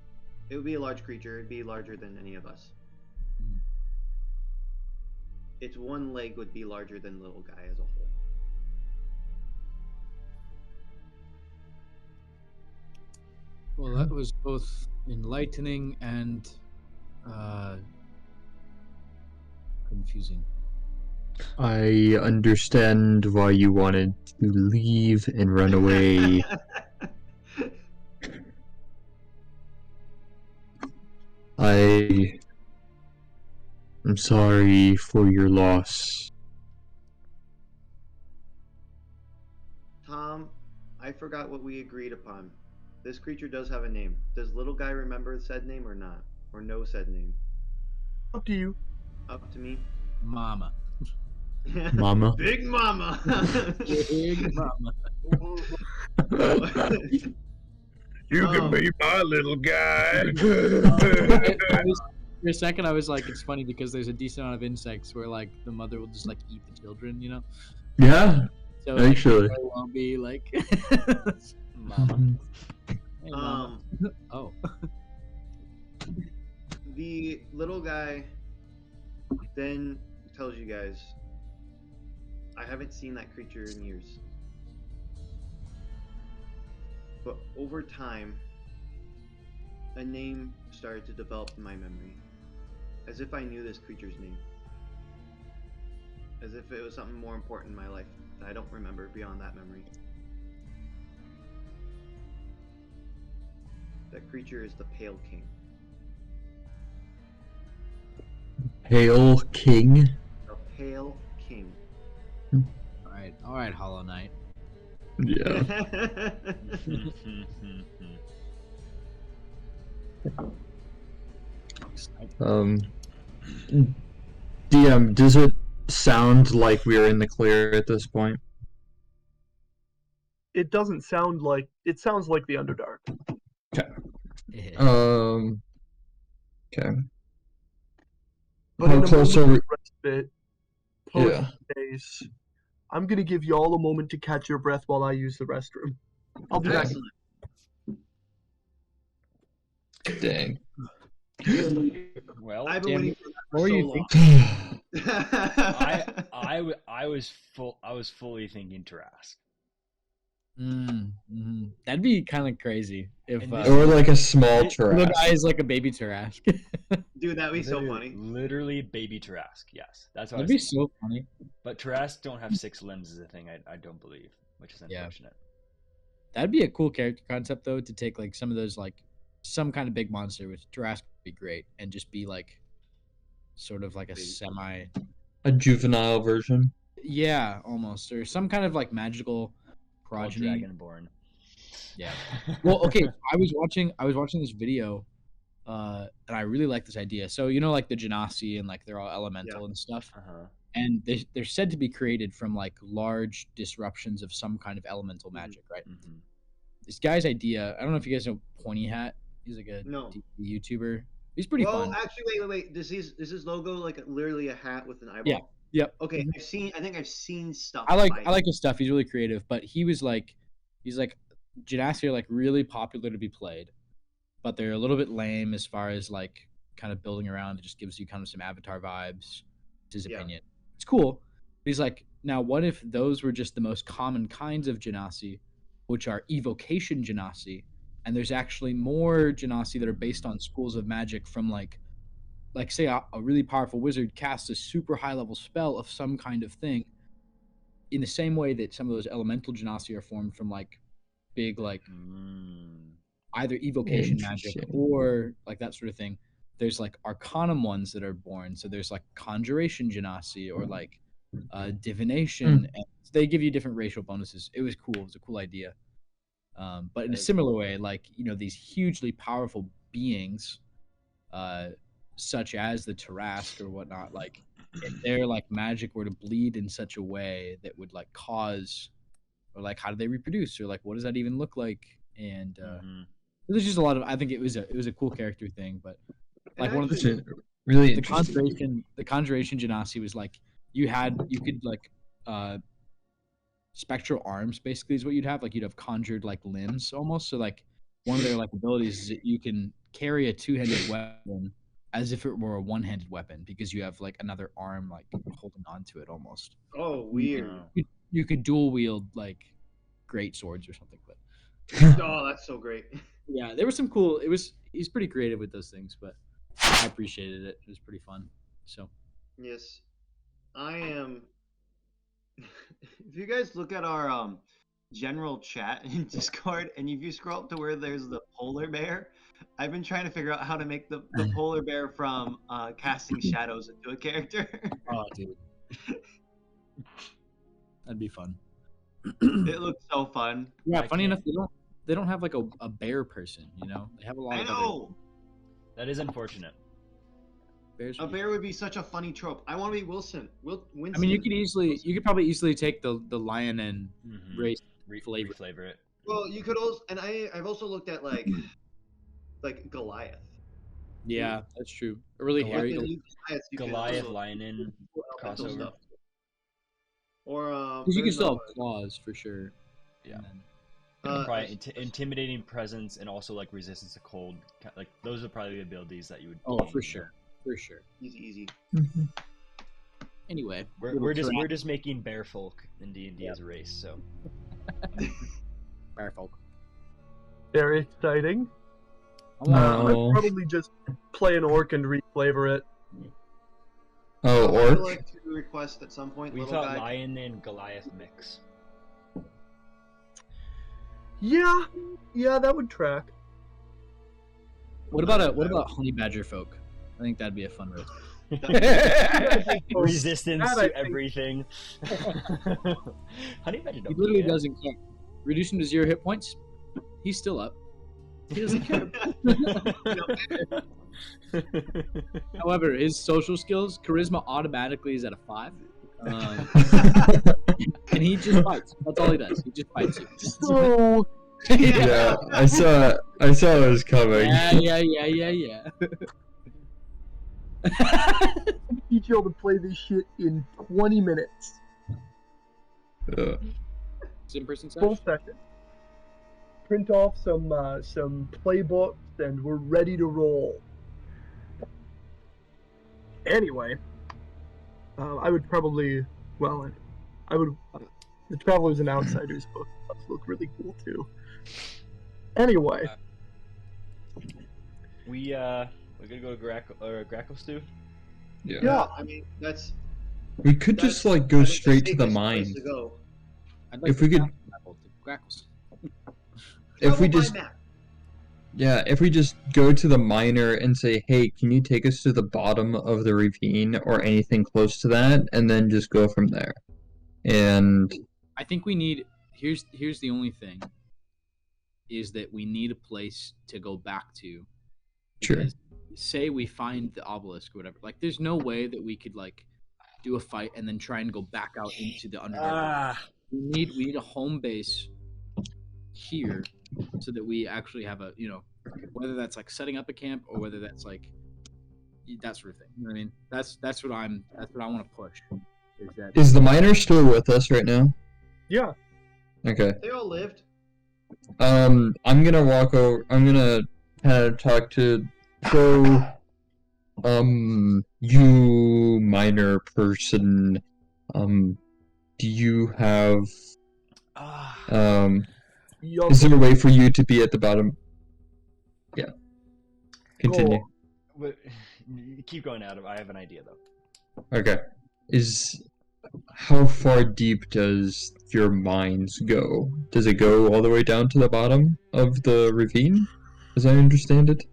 It would be a large creature. It'd be larger than any of us. Mhm. Its one leg would be larger than Little Guy as a whole. Well, that was both enlightening and confusing. I understand why you wanted to leave and run away. I'm sorry for your loss. Tom, I forgot what we agreed upon. This creature does have a name. Does Little Guy remember said name or not? Or know said name? Up to you. Up to me. Mama. Mama. Big Mama. Big mama. You can be my little guy. For a second, I was like, it's funny because there's a decent amount of insects where like the mother will just like eat the children, you know. Yeah, So like, actually. it won't be like. Mama. Hey, mama. Oh. The little guy then tells you guys, I haven't seen that creature in years. But over time, a name started to develop in my memory. As if I knew this creature's name. As if it was something more important in my life that I don't remember beyond that memory. That creature is the Pale King. Pale King. The Pale King. All right, Hollow Knight. Yeah. DM, does it sound like we're in the clear at this point? It doesn't sound like it sounds like the Underdark. Okay. But How in a close moment are we? of respite, post Yeah. space, I'm gonna give you all a moment to catch your breath while I use the restroom. I'll be back. Excellent. Dang. Well, I've been Damn, waiting for that what for were so you long. I was fully thinking Tarask. That'd be kind of crazy if And Or like a small little Tarask. guy is like a baby Tarask. Dude, that'd be so funny. Literally baby Tarask. Yes, that's what I That'd was be thinking. so funny. But Tarask don't have 6 limbs is a thing I don't believe, which is Yeah. unfortunate. That'd be a cool character concept though, to take like some of those like some kind of big monster, which Tarask would be great, and just be like sort of like a semi, A juvenile version. yeah, almost, or some kind of like magical Called progeny. Dragonborn. Yeah. Well, okay. I was watching this video, and I really like this idea. So you know, like the Genasi and like they're all elemental and stuff, Uh-huh. and they're said to be created from like large disruptions of some kind of elemental magic, right? Mhm. This guy's idea. I don't know if you guys know Pointy Hat. He's like a No. YouTuber. He's pretty Well, fun. actually, wait. Is his logo like literally a hat with an eyeball? Yeah. Yep. Okay, I think I've seen stuff. I by like his stuff. He's really creative, but he's like Genasi are like really popular to be played, but they're a little bit lame as far as like kind of building around. It just gives you kind of some Avatar vibes. It's his Yeah. opinion. It's cool. But he's like, now what if those were just the most common kinds of Genasi, which are evocation Genasi, and there's actually more Genasi that are based on schools of magic from like say a really powerful wizard casts a super high level spell of some kind of thing, in the same way that some of those elemental Genasi are formed from like big like either evocation magic Interesting. or like that sort of thing. There's like Arcanum ones that are born. So there's like Conjuration Genasi or like Divination. And they give you different racial bonuses. It was cool. It was a cool idea. But in a similar way, like, you know, these hugely powerful beings, such as the Tarask or whatnot, like if their like magic were to bleed in such a way that would like cause, or like how do they reproduce, or like what does that even look like? And there's just a lot of, I think it was a cool character thing, but like one of the Really the interesting. conjuration Genasi was like you could like spectral arms basically is what you'd have. Like you'd have conjured like limbs almost. So like one of their like abilities is that you can carry a two-handed weapon as if it were a one-handed weapon because you have like another arm like holding onto it almost. Oh, weird. You could dual wield like great swords or something. But Oh, that's so great. yeah, there was some cool. He's pretty creative with those things, but I appreciated it. It was pretty fun. So Yes, I am. If you guys look at our general chat in Discord, and if you scroll up to where there's the polar bear, I've been trying to figure out how to make the polar bear from Casting Shadows into a character. oh, dude, that'd be fun. It looks so fun. Yeah, I funny can't- enough, they don't have like a bear person. You know, they have a lot I of know. That is unfortunate. Bears. A bear would be such a funny trope. I want to be Wilson. Winston. I mean, you could probably easily take the lion and Mhm. race flavor. Reflavor it. Well, you could also, and I've also looked at like Goliath. Yeah, that's true. A really Goliath- hairy. With the new Goliath, you could Goliath, also Lionin, do elemental crossover. stuff. Or Because you can there's still another have claws for sure. Yeah. And then- Probably intimidating presence and also like resistance to cold. Like those are probably the abilities that you would. Oh, gain, for you know? sure, for sure. easy. Anyway, We're just making bear folk in D&D as a race. So bear folk. Very exciting. No. I'd probably just play an orc and reflavor it. Oh, I would orc. like to request at some point, we little thought guy. lion and Goliath mix. Yeah, that would track. What about honey badger folk? I think that'd be a fun race. Resistance That I to think- everything. Honey badger He don't literally care. doesn't care. Reduce him to 0 hit points. He's still up. He doesn't care. However, his social skills, charisma automatically is at a 5. And he just fights. That's all he does. He just fights you. So, Yeah, I saw it was coming. Yeah. teach y'all to play this shit in 20 minutes. It's in-person Full session. session. Print off some playbooks, and we're ready to roll. Anyway, I would probably, the Travelers and Outsiders book does look really cool too. Anyway, we're gonna go to Grackle Stew. yeah, I mean that's. We could that's, just like go I think, straight to the safest place mine. to go. I'd like If we to could- grapple to Grackles. If we Travel by just map. if we just go to the miner and say, hey, can you take us to the bottom of the ravine or anything close to that, and then just go from there. And I think we need. Here's the only thing. Is that we need a place to go back to. Sure. Because say we find the obelisk or whatever. Like, there's no way that we could like do a fight and then try and go back out into the underdark. We need a home base here, so that we actually have a whether that's like setting up a camp or whether that's like that sort of thing. You know what I mean? That's what I want to push. Is that is the miner still with us right now? yeah. Okay. They all lived. I'm gonna walk over. I'm gonna kind of talk to. So, you miner person, do you have Y'all is there a way for you to be at the bottom? Yeah. Continue. Keep going, Adam. I have an idea though. Okay. How far deep does your mines go? Does it go all the way down to the bottom of the ravine, as I understand it?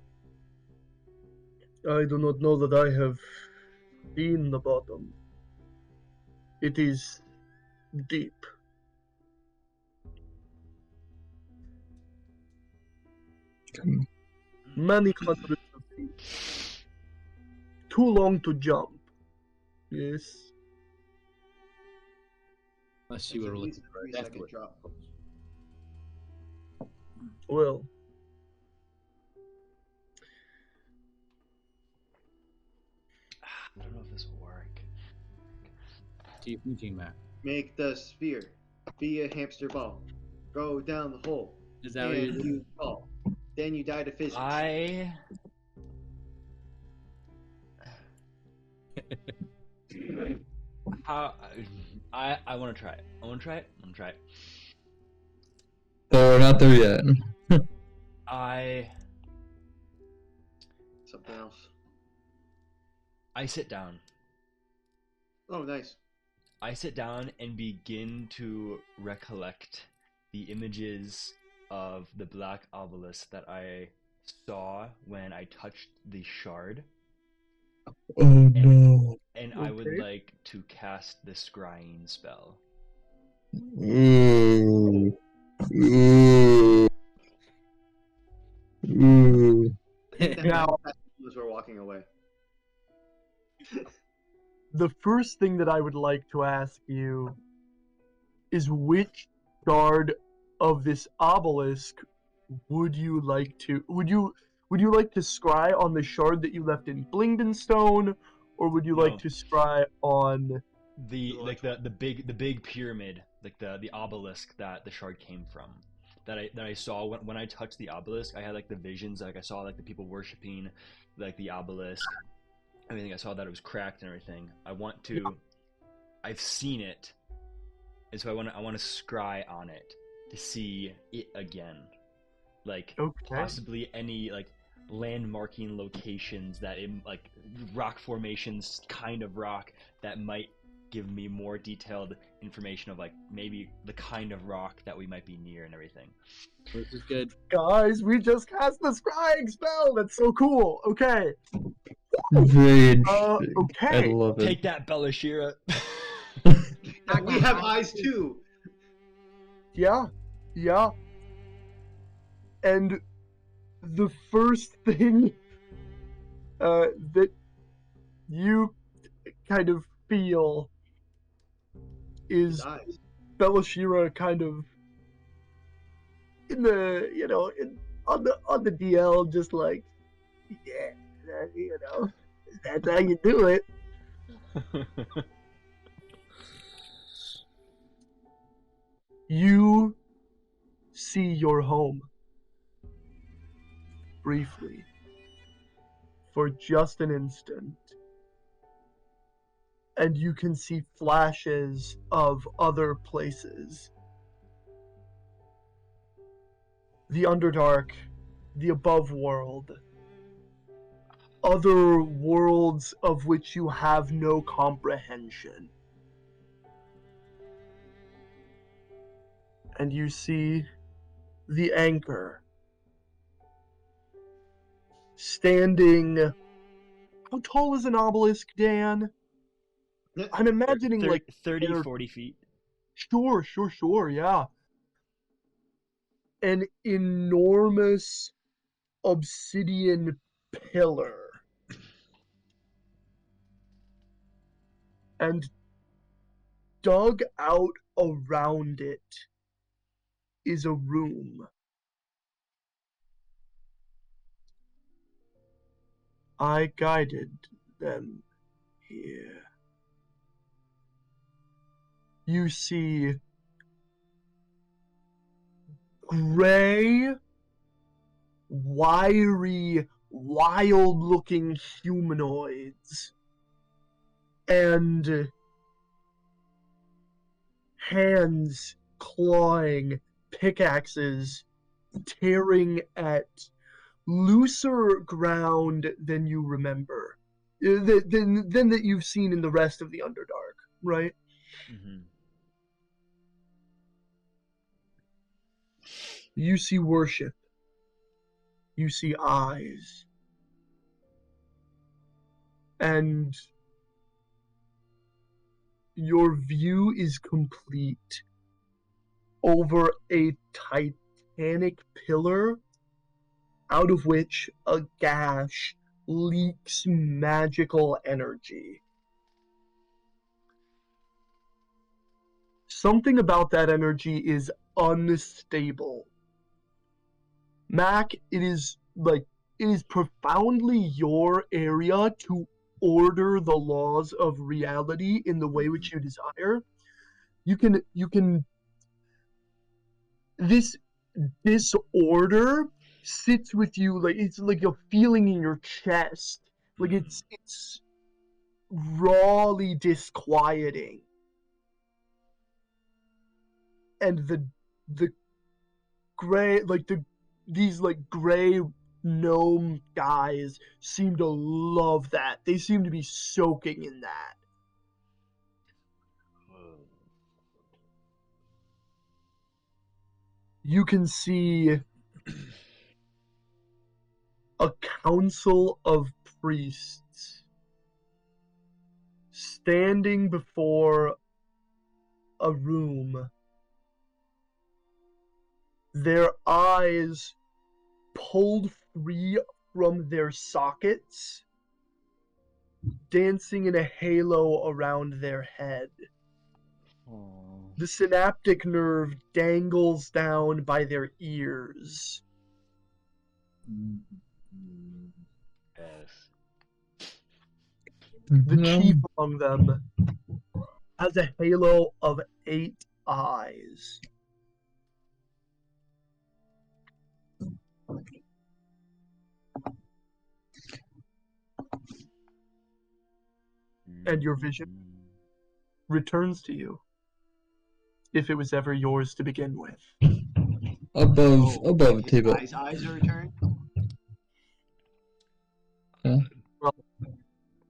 I do not know that I have seen the bottom. It is deep. Many hundreds of feet. Too long to jump. Yes. let's see what That's we're at looking least for. 3-second Definitely. drop. Well. I don't know if this will work. Keep thinking, Matt. Make the sphere be a hamster ball. Go down the hole. Is that what and you're you fall. Then you die to physics. I want to try it. I want to try it. So we're not there yet. Something else. I sit down. Oh, nice. I sit down and begin to recollect the images of the black obelisk that I saw when I touched the shard, Oh no. and I would Okay. like to cast the scrying spell. Ooh. Ooh. Ooh. I think that Now- as we're walking away. The first thing that I would like to ask you is which shard of this obelisk would you like to scry on the shard that you left in Blingdenstone, or would you like No. to scry on The big pyramid, like the obelisk that the shard came from, that I saw when I touched the obelisk. I had like the visions, like I saw like the people worshiping like the obelisk, everything. I saw that it was cracked and everything. I've seen it, and so I want to scry on it to see it again, like Okay. possibly any like landmarking locations that like rock formations, kind of rock that might give me more detailed information of like maybe the kind of rock that we might be near and everything. This is good. Guys, we just cast the scrying spell. That's so cool. Okay. Very interesting. I Okay. love it. Take that, Belashira. We have eyes too. Yeah. And the first thing that you kind of feel is Eyes. Belashira kind of in the on the DL, just like, yeah, that's how you do it. You see your home briefly for just an instant, and you can see flashes of other places. The Underdark, the above world, other worlds of which you have no comprehension. And you see the anchor standing. How tall is an obelisk, Dan? I'm imagining like 30, 40 feet. Sure, yeah. An enormous obsidian pillar. And dug out around it is a room. I guided them here. You see gray, wiry, wild-looking humanoids and hands clawing pickaxes, tearing at looser ground than you remember, than that you've seen in the rest of the Underdark, right? Mm-hmm. You see worship. You see eyes. And your view is complete over a titanic pillar out of which a gash leaks magical energy. Something about that energy is unstable. Mac, it is profoundly your area to order the laws of reality in the way which you desire. You can this disorder sits with you like it's like a feeling in your chest. Like it's rawly disquieting. And the gray these gray gnome guys seem to love that. They seem to be soaking in that. You can see a council of priests standing before a room, their eyes pulled free from their sockets, dancing in a halo around their head. The synaptic nerve dangles down by their ears. Yes. The chief among them has a halo of 8 eyes. And your vision returns to you, if it was ever yours to begin with. Above his table. eyes are returned.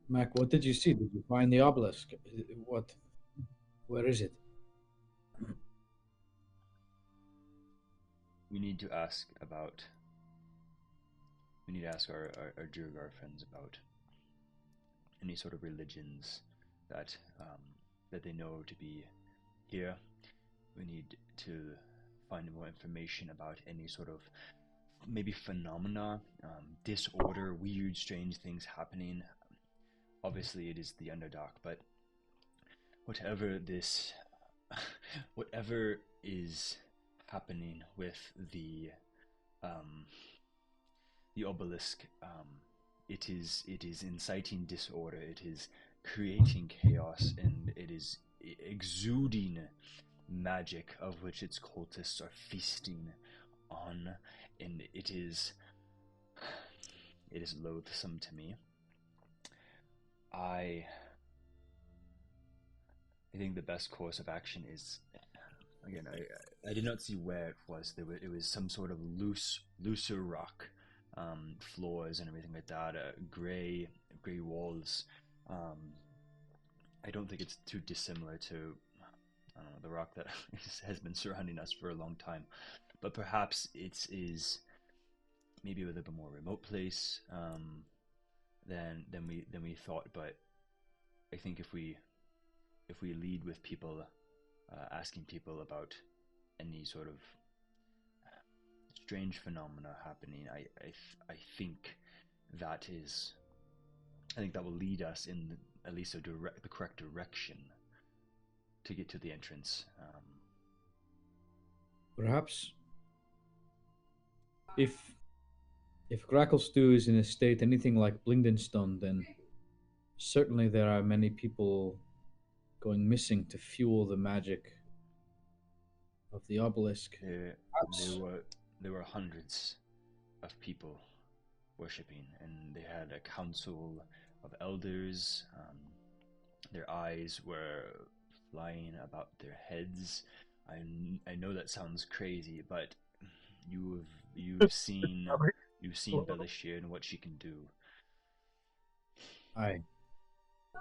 Mac, what did you see? Did you find the obelisk? What? Where is it? We need to ask about. We need to ask our Durgar friends about any sort of religions that that they know to be here. We need to find more information about any sort of maybe phenomena, disorder, weird, strange things happening. Obviously, it is the Underdark, but whatever is happening with the obelisk, it is inciting disorder. It is creating chaos, and it is exuding magic of which its cultists are feasting on, and it is loathsome to me. I think the best course of action is, again, I did not see where it was. It was some sort of looser rock, floors and everything like that. Gray walls. I don't think it's too dissimilar to, I don't know, the rock that has been surrounding us for a long time. But perhaps it is maybe a little bit more remote place than we thought. But I think if we lead with people, asking people about any sort of strange phenomena happening, I think that will lead us in at least the correct direction to get to the entrance. Perhaps if Gracklestew is in a state anything like Blingdenstone, then certainly there are many people going missing to fuel the magic of the obelisk. There were hundreds of people worshipping, and they had a council of elders. Their eyes were flying about their heads. I know that sounds crazy, but you've seen Belishir and what she can do. Aye.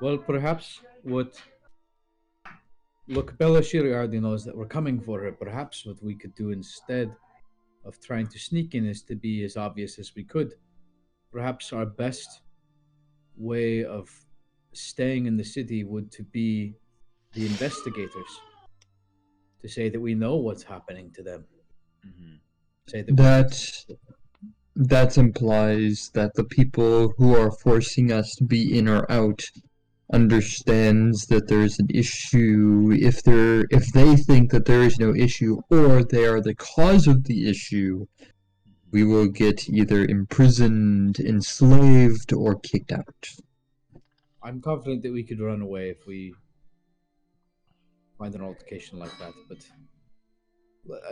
Well, perhaps look, Belashir already knows that we're coming for her. Perhaps what we could do instead of trying to sneak in is to be as obvious as we could. Perhaps our best way of staying in the city would to be the investigators. To say that we know what's happening to them. Mm-hmm. Say that that implies that the people who are forcing us to be in or out understands that there's an issue. If they think that there is no issue, or they are the cause of the issue, we will get either imprisoned, enslaved, or kicked out. I'm confident that we could run away if we find an altercation like that, but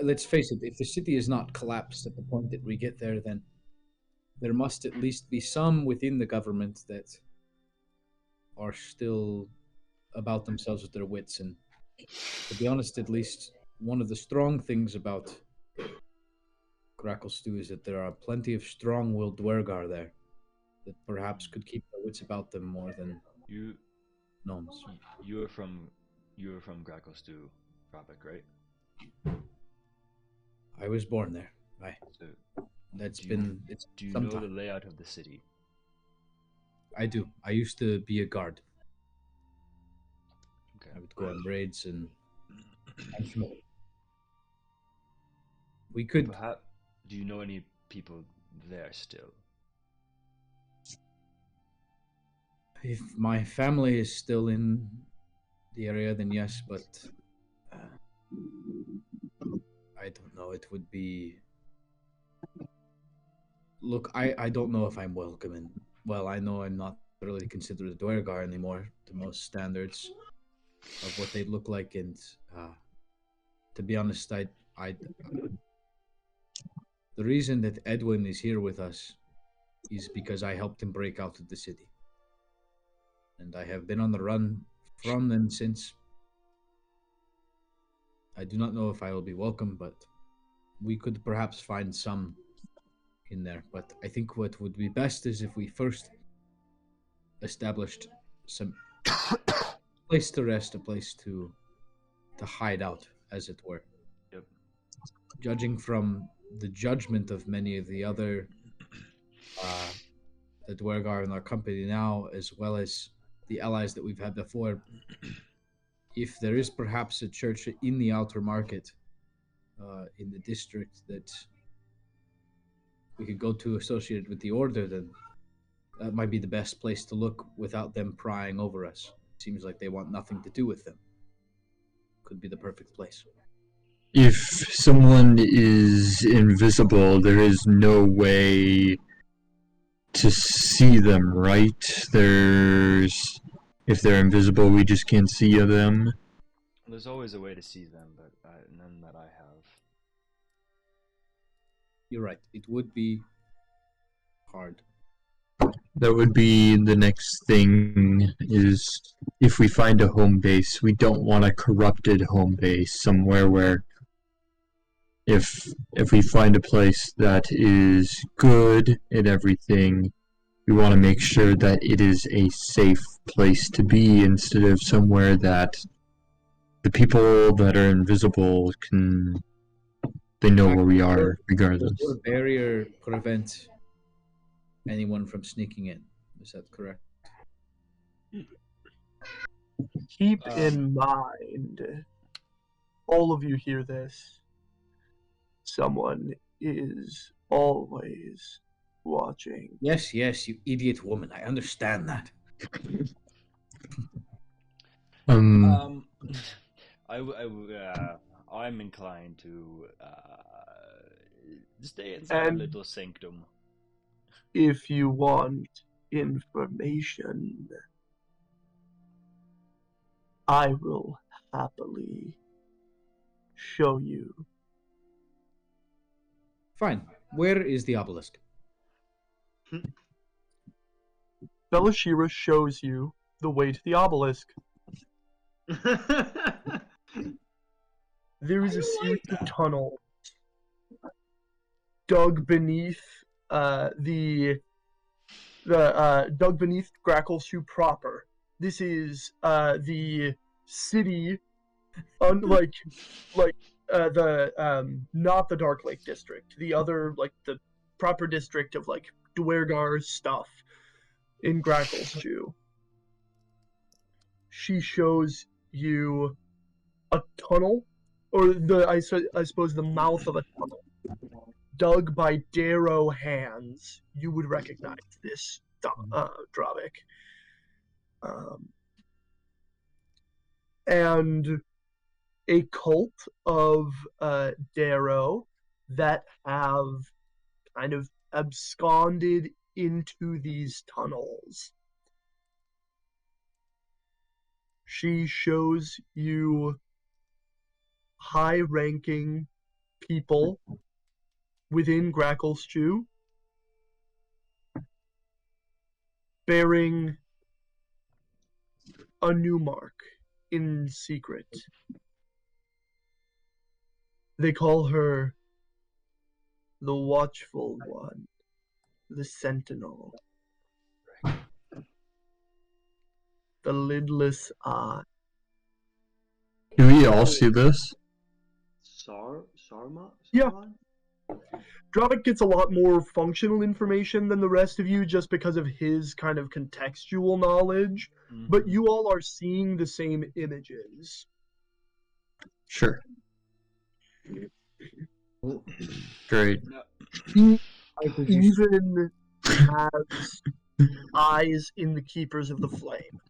let's face it, if the city is not collapsed at the point that we get there, then there must at least be some within the government that are still about themselves with their wits. And to be honest, at least one of the strong things about Gracklestew is that there are plenty of strong-willed Dwergar there that perhaps could keep their wits about them more than gnomes. You are from Gracklestew, Robert, right? I was born there. Aye. So do you some know time. the layout of the city? I do. I used to be a guard. Okay. I would go on raids and we could. Perhaps, do you know any people there still? If my family is still in the area, then yes, but I don't know. It would be. Look, I don't know if I'm welcome in. Well, I know I'm not really considered a Dwergar anymore to most standards of what they look like, and to be honest, I the reason that Edwin is here with us is because I helped him break out of the city, and I have been on the run from them since. I do not know if I will be welcome, but we could perhaps find some in there. But I think what would be best is if we first established some place to rest, a place to hide out, as it were. Yep. Judging from the judgment of many of the other the Dwergar in our company now, as well as the allies that we've had before, if there is perhaps a church in the outer market, in the district that we could go to associated with the order, then that might be the best place to look without them prying over us. Seems like they want nothing to do with them. Could be the perfect place. If someone is invisible, there is no way to see them, right? If they're invisible, we just can't see them. There's always a way to see them, but none that I have. You're right. It would be hard. That would be the next thing, is if we find a home base, we don't want a corrupted home base, somewhere where if we find a place that is good and everything, we want to make sure that it is a safe place to be, instead of somewhere that the people that are invisible they know where we are regardless. Does your barrier prevent anyone from sneaking in? Is that correct? Keep in mind, all of you hear this. Someone is always watching. Yes, you idiot woman. I understand that. I'm inclined to stay inside a little sanctum. If you want information, I will happily show you. Fine. Where is the obelisk? Belashira shows you the way to the obelisk. There is a series of tunnels dug beneath dug beneath Grackleshoe proper. This is the city, unlike not the Dark Lake district, the other, like, the proper district of, like, Dwergar stuff in Grackleshoe. She shows you a tunnel, or I suppose the mouth of a tunnel, dug by Darrow hands. You would recognize this Dravik. And a cult of Darrow that have kind of absconded into these tunnels. She shows you high-ranking people within Grackleshoe bearing a new mark in secret. They call her the Watchful One, the Sentinel, the Lidless Eye. Do we all see this? Sarma? Yeah. Dravik gets a lot more functional information than the rest of you just because of his kind of contextual knowledge, but you all are seeing the same images. Sure. Great. He even has eyes in the Keepers of the Flame.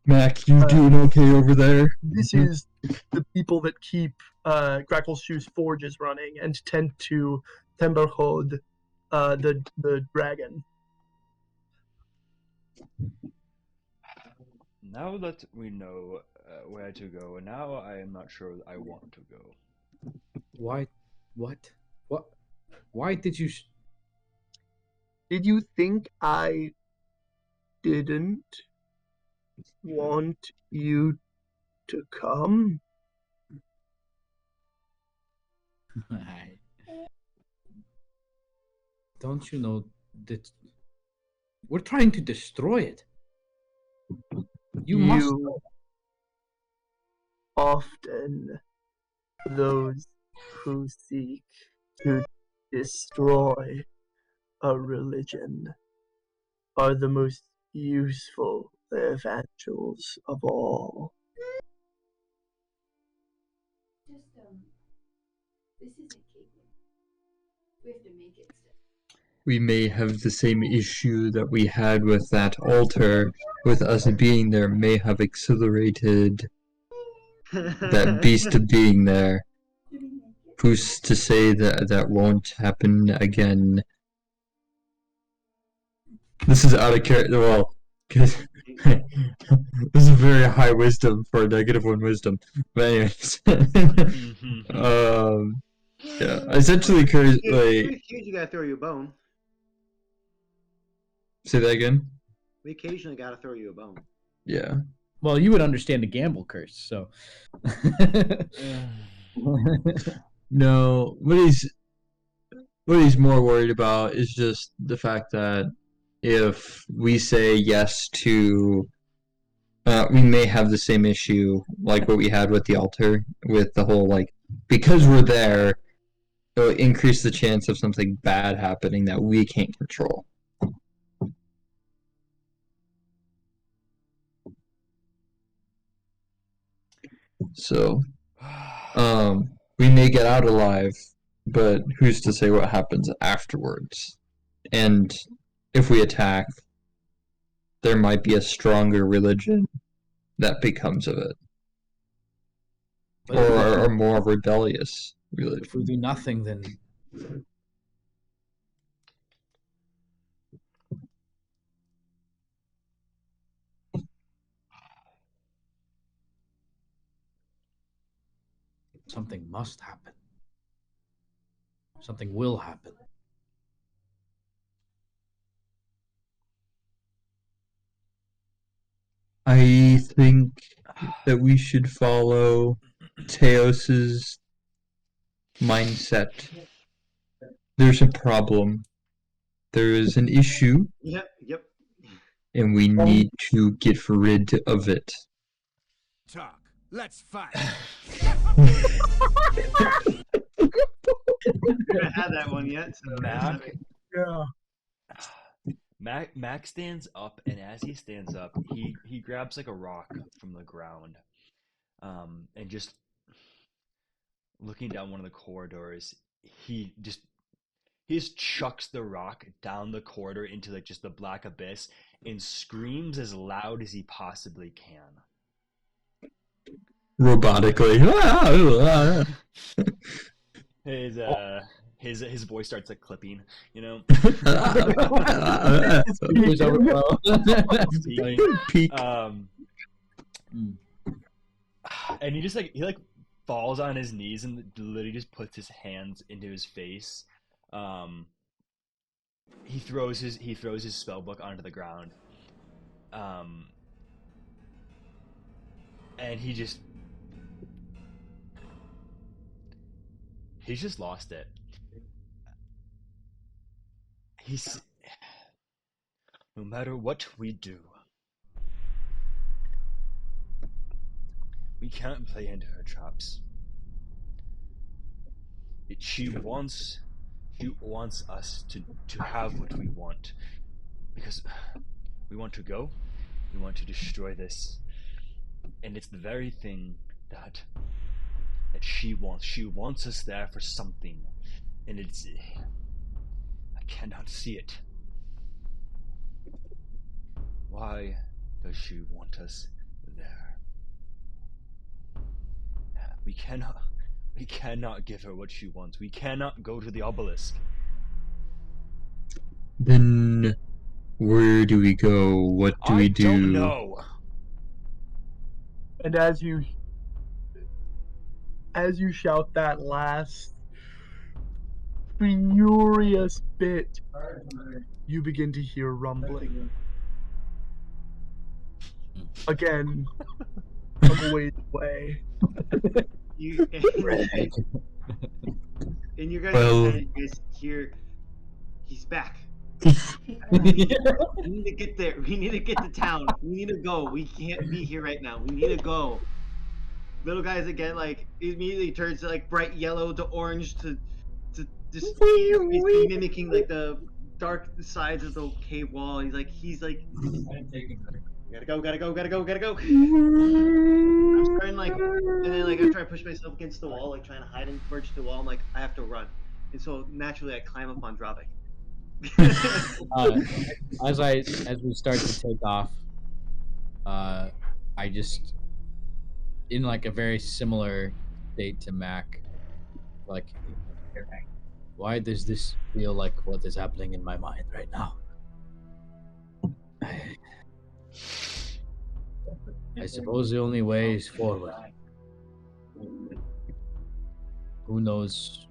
Mac, you doing okay over there? This is the people that keep Grackleshoe's forges running and tend to Temberhod, the dragon. Now that we know where to go, now I am not sure I want to go. Why? What? Why did you? Did you think I didn't want you to come? Don't you know that we're trying to destroy it? You must know. Often, those who seek to destroy a religion are the most useful evangels of all. This isn't Caitlin. We have to make it step. We may have the same issue that we had with that altar, with us being there may have accelerated that beast of being there. Who's to say that that won't happen again? This is out of character. Well, cause this is very high wisdom for a -1 wisdom. But anyways, yeah. Essentially, curious. Like, you gotta throw you a bone. Say that again. We occasionally gotta throw you a bone. Yeah. Well, you would understand a gamble curse, so. No, what he's more worried about is just the fact that if we say yes to, we may have the same issue like what we had with the altar, with the whole like, because we're there, it'll increase the chance of something bad happening that we can't control. So, we may get out alive, but who's to say what happens afterwards? And if we attack, there might be a stronger religion that becomes of it. Or a more rebellious religion. If we do nothing, then something must happen. Something will happen. I think that we should follow Teos's mindset. There's a problem. There is an issue. Yep. And we need to get rid of it. Talk. Let's fight. I haven't had that one yet. So Mac stands up, and as he stands up, he grabs like a rock from the ground, and just looking down one of the corridors, he just chucks the rock down the corridor into like just the black abyss and screams as loud as he possibly can. Robotically. His voice starts like clipping, you know. And he falls on his knees and literally just puts his hands into his face. He throws his spell book onto the ground. And he's just lost it. No matter what we do, we can't play into her traps. She wants us to have what we want, because we want to go, we want to destroy this, and it's the very thing that she wants. She wants us there for something, and I cannot see it. Why does she want us there? We cannot give her what she wants. We cannot go to the obelisk. Then where do we go? What do we do? I don't know. And as you shout that last furious bit, you begin to hear rumbling. Again, from a ways away. You in your guys' Well- head, you guys hear he's back. We need to get there. We need to get to town. We need to go. We can't be here right now. We need to go. Little guys again, like immediately turns like bright yellow to orange to just basically mimicking like the dark sides of the cave wall. He's like gotta go. I'm starting like, and then like I try to push myself against the wall, like trying to hide and verge to the wall. I'm like, I have to run, and so naturally I climb up on Dravik. As we start to take off, I just, in like a very similar state to Mac, like, why does this feel like what is happening in my mind right now? I suppose the only way is forward. Who knows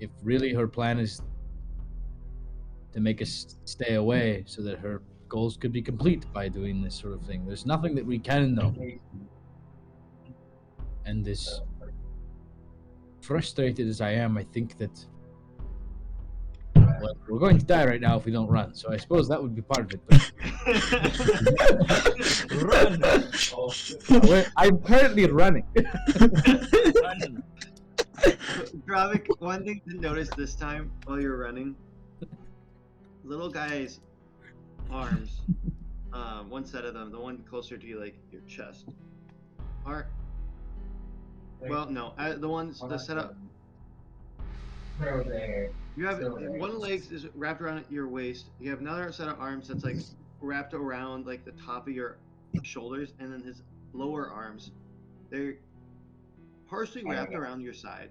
if really her plan is to make us stay away so that her goals could be complete by doing this sort of thing. There's nothing that we can know. And as frustrated as I am, I think that we're going to die right now if we don't run. So I suppose that would be part of it. But Run! I'm currently running. Run! Dravik, one thing to notice this time while you're running, little guy's arms, one set of them, the one closer to you, like your chest, are the setup. You have one of the legs is wrapped around your waist. You have another set of arms that's like wrapped around like the top of your shoulders, and then his lower arms, they're partially wrapped around your side,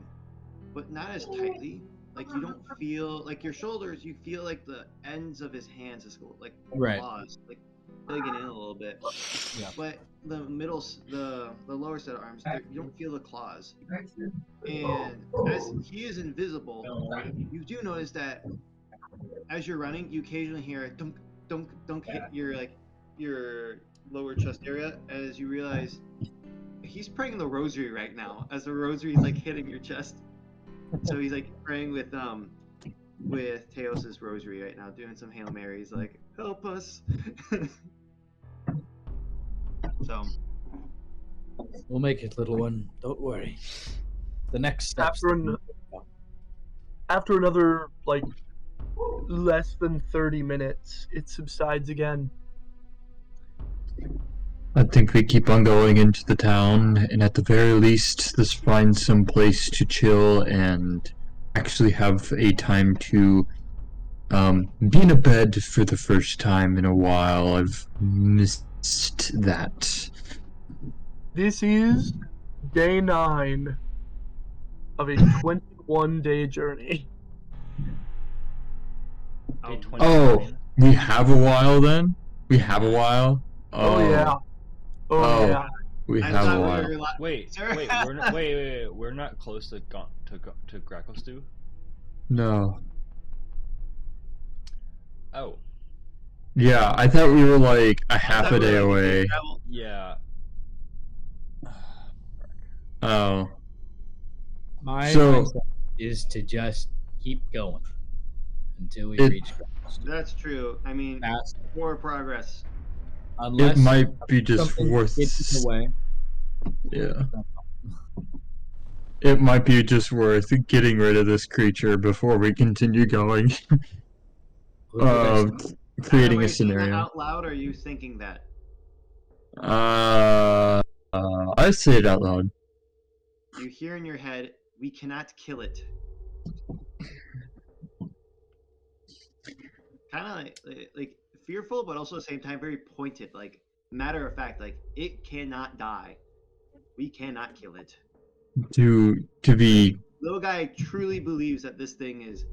but not as tightly. Like you don't feel like your shoulders. You feel like the ends of his hands is like Right. claws, like digging in a little bit. Yeah. But the lower set of arms, you don't feel the claws. And as he is invisible, you do notice that as you're running, you occasionally hear a dunk, dunk, dunk hit your lower chest area as you realize he's praying the rosary right now. As the rosary is like hitting your chest, so he's like praying with Teos's rosary right now, doing some Hail Marys, like help us. So We'll make it, little one. Don't worry. The next step. After another like less than 30 minutes, it subsides again. I think we keep on going into the town, and at the very least, let's find some place to chill and actually have a time to be in a bed for the first time in a while. I've missed that. This is day 9 of a 21-day journey. Oh, we have a while then? We have a while? Oh yeah. Oh yeah. We I have thought a we while. were Wait, Sir? we're not close to Grackle Stew? No. Oh, Yeah, I thought we were like a I half thought a we day were, like, away. travel- yeah. Oh. My So- mindset is to just keep going until we It- reach Grackle's. That's true. I mean, Fast, more progress. unless It might be just something worth. gets in the way. Yeah. It might be just worth getting rid of this creature before we continue going. Who did I say? Creating Are a you saying that scenario. out loud, or are you thinking that? I say it out loud. You hear in your head, "We cannot kill it." Kind of like fearful, but also at the same time very pointed. Like matter of fact, like it cannot die. We cannot kill it. To be Little guy truly believes that this thing is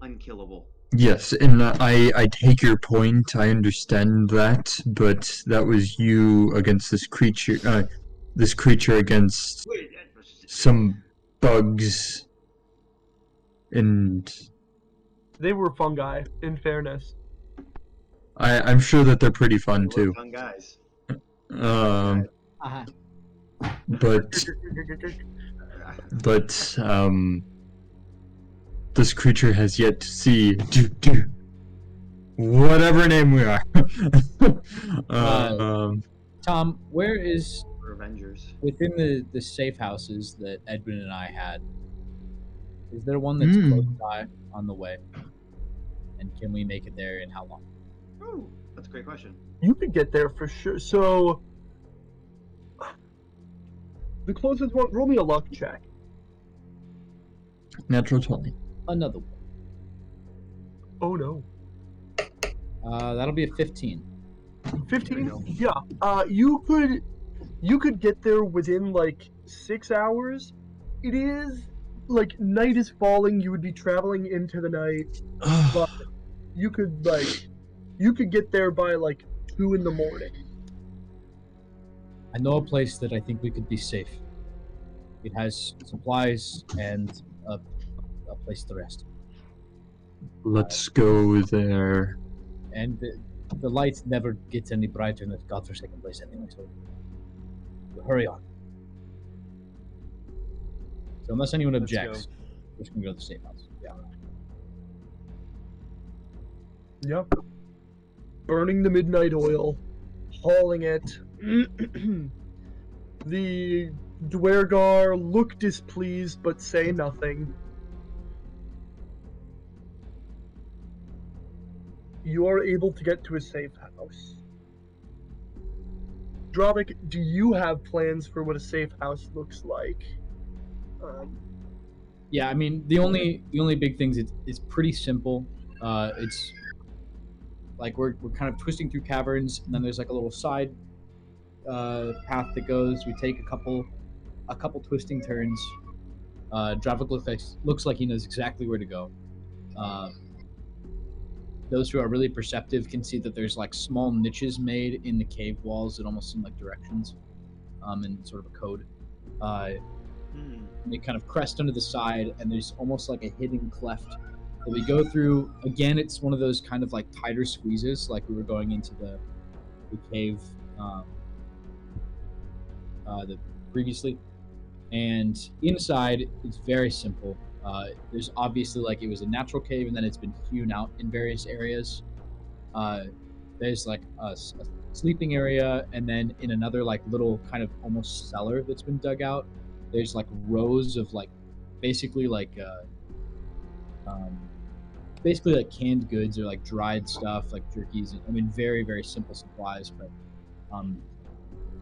unkillable. yes, and I take your point. I understand that, but that was you against this creature. This creature against Wait, some bugs, and They were fungi, in fairness. I'm sure that they're pretty fun we're too. fun guys. Uh-huh. But this creature has yet to see whatever name we are. Tom, where is We're Avengers. within the safe houses that Edwin and I had? Is there one that's Hmm. close by on the way? And can we make it there in how long? Ooh, that's a great question. You could get there for sure. So, the closest one, roll me a luck check. Natural 20. Another one. Oh no. That'll be a 15. 15? Yeah. You could get there within like 6 hours. It is like night is falling, you would be traveling into the night, but you could get there by like 2 in the morning. I know a place that I think we could be safe. It has supplies and a place to rest. Let's go there. And the light never gets any brighter in that godforsaken place anyway, so hurry on. So unless anyone Let's objects, we're just gonna go to the safe house. Yeah. Yep. Burning the midnight oil, hauling it. The Dwergar look displeased but say nothing. You are able to get to a safe house. Dravik, do you have plans for what a safe house looks like? Yeah, I mean the only big things it's pretty simple. It's like we're kind of twisting through caverns, and then there's like a little side path that goes. We take a couple twisting turns. Dravik looks like he knows exactly where to go. Those who are really perceptive can see that there's like small niches made in the cave walls that almost seem like directions, in sort of a code. They kind of crest under the side, and there's almost like a hidden cleft that we go through. Again, it's one of those kind of like tighter squeezes, like we were going into the cave the previously. And inside, it's very simple. There's obviously like it was a natural cave, and then it's been hewn out in various areas. There's like a sleeping area, and then in another like little kind of almost cellar that's been dug out, there's like rows of like basically like canned goods or like dried stuff like jerkies. I mean, very very simple supplies, but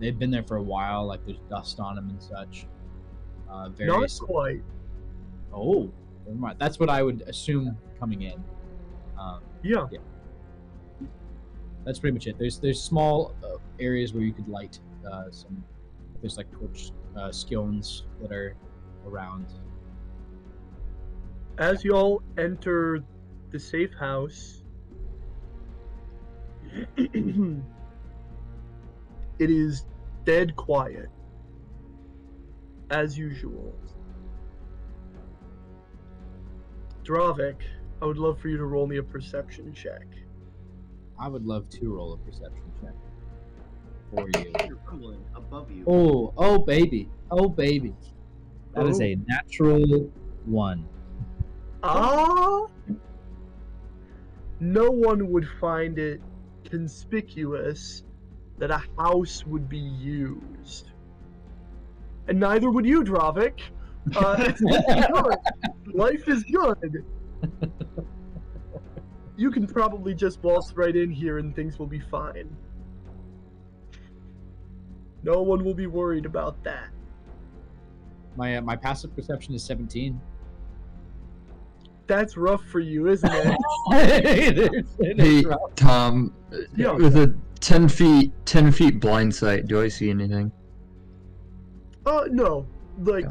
they've been there for a while. Like there's dust on them and such. Not quite. Oh, never mind. That's what I would assume coming in. Yeah. That's pretty much it. There's small areas where you could light some. There's like torch skills that are around. As y'all enter the safe house, it is dead quiet, as usual. Dravik, I would love for you to roll me a perception check. I would love to roll a perception check for you. You're rumbling above you. Oh baby, that is a natural 1. No one would find it conspicuous that a house would be used. And neither would you, Dravik. It's good. Life is good. You can probably just waltz right in here and things will be fine. No one will be worried about that. My passive perception is 17. That's rough for you, isn't it? Hey, Tom, Yeah. with a 10 feet blind sight, do I see anything? No. Like,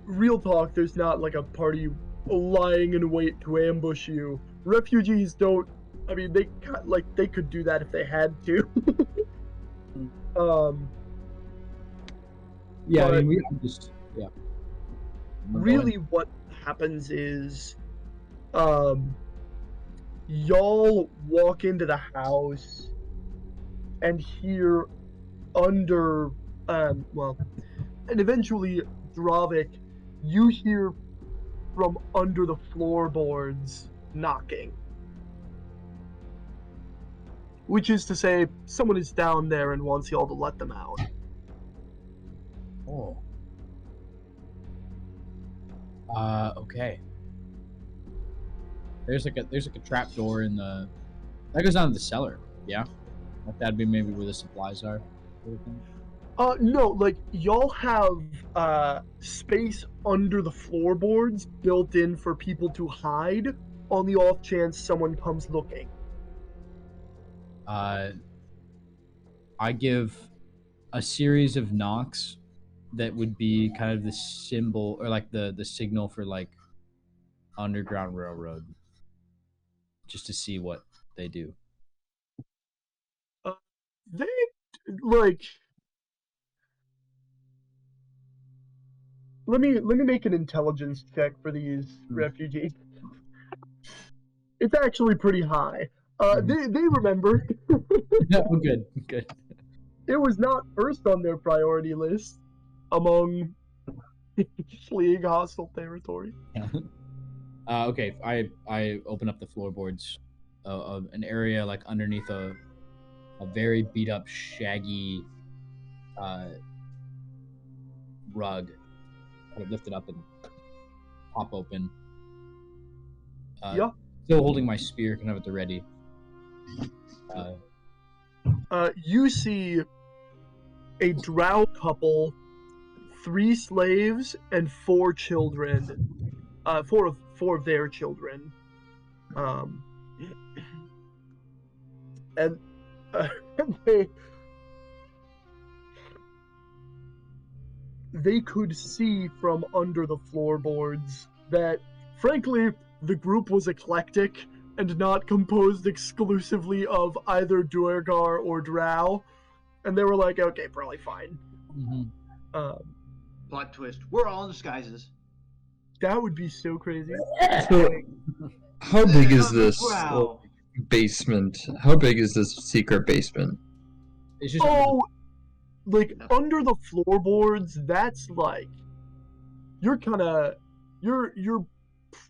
real talk, there's not like a party lying in wait to ambush you. Refugees don't. I mean, they could do that if they had to. Yeah, I But- mean, we just yeah. Really, what happens is, y'all walk into the house and hear under, and eventually, Dravik, you hear from under the floorboards knocking. Which is to say, someone is down there and wants y'all to let them out. Oh. Okay. There's like a trap door in the that goes down to the cellar. Yeah, like that'd be maybe where the supplies are. Sort of thing. No, like y'all have space under the floorboards built in for people to hide on the off chance someone comes looking. I give a series of knocks that would be kind of the symbol or like the signal for like Underground Railroad, just to see what they do. They like. Let me make an intelligence check for these refugees. It's actually pretty high. They remember. Oh, good. It was not first on their priority list among fleeing hostile territory. Okay, I open up the floorboards of an area like underneath a very beat up, shaggy rug. Kind of lift it up and pop open. Yeah. Still holding my spear, kind of at the ready. You see a drow couple, 3 slaves, and 4 children. 4 of their children. And they could see from under the floorboards that, frankly, the group was eclectic and not composed exclusively of either Duergar or Drow. And they were like, okay, probably fine. Mm-hmm. Plot twist. We're all in disguises. That would be so crazy. So, how big is this Wow. basement? How big is this secret basement? It's just Like under the floorboards, that's like you're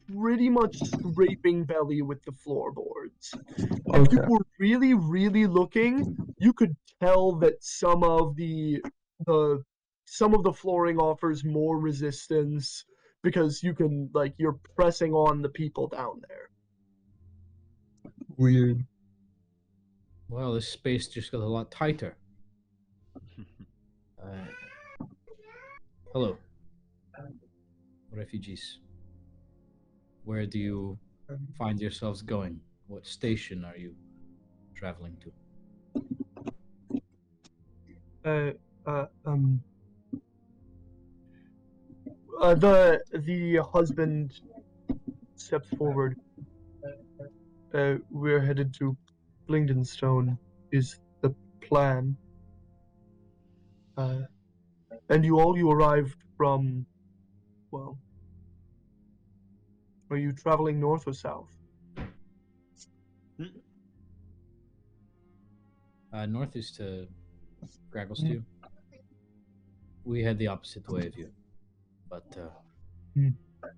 pretty much scraping belly with the floorboards. If you were really, really looking, you could tell that some of the flooring offers more resistance because you can you're pressing on the people down there. Weird. Well, this space just got a lot tighter. Hello, refugees. Where do you find yourselves going? What station are you traveling to? The husband steps forward. We're headed to Blingdenstone is the plan. And you arrived from, well, are you traveling north or south? North is to Gragglestew. We head the opposite way of you. But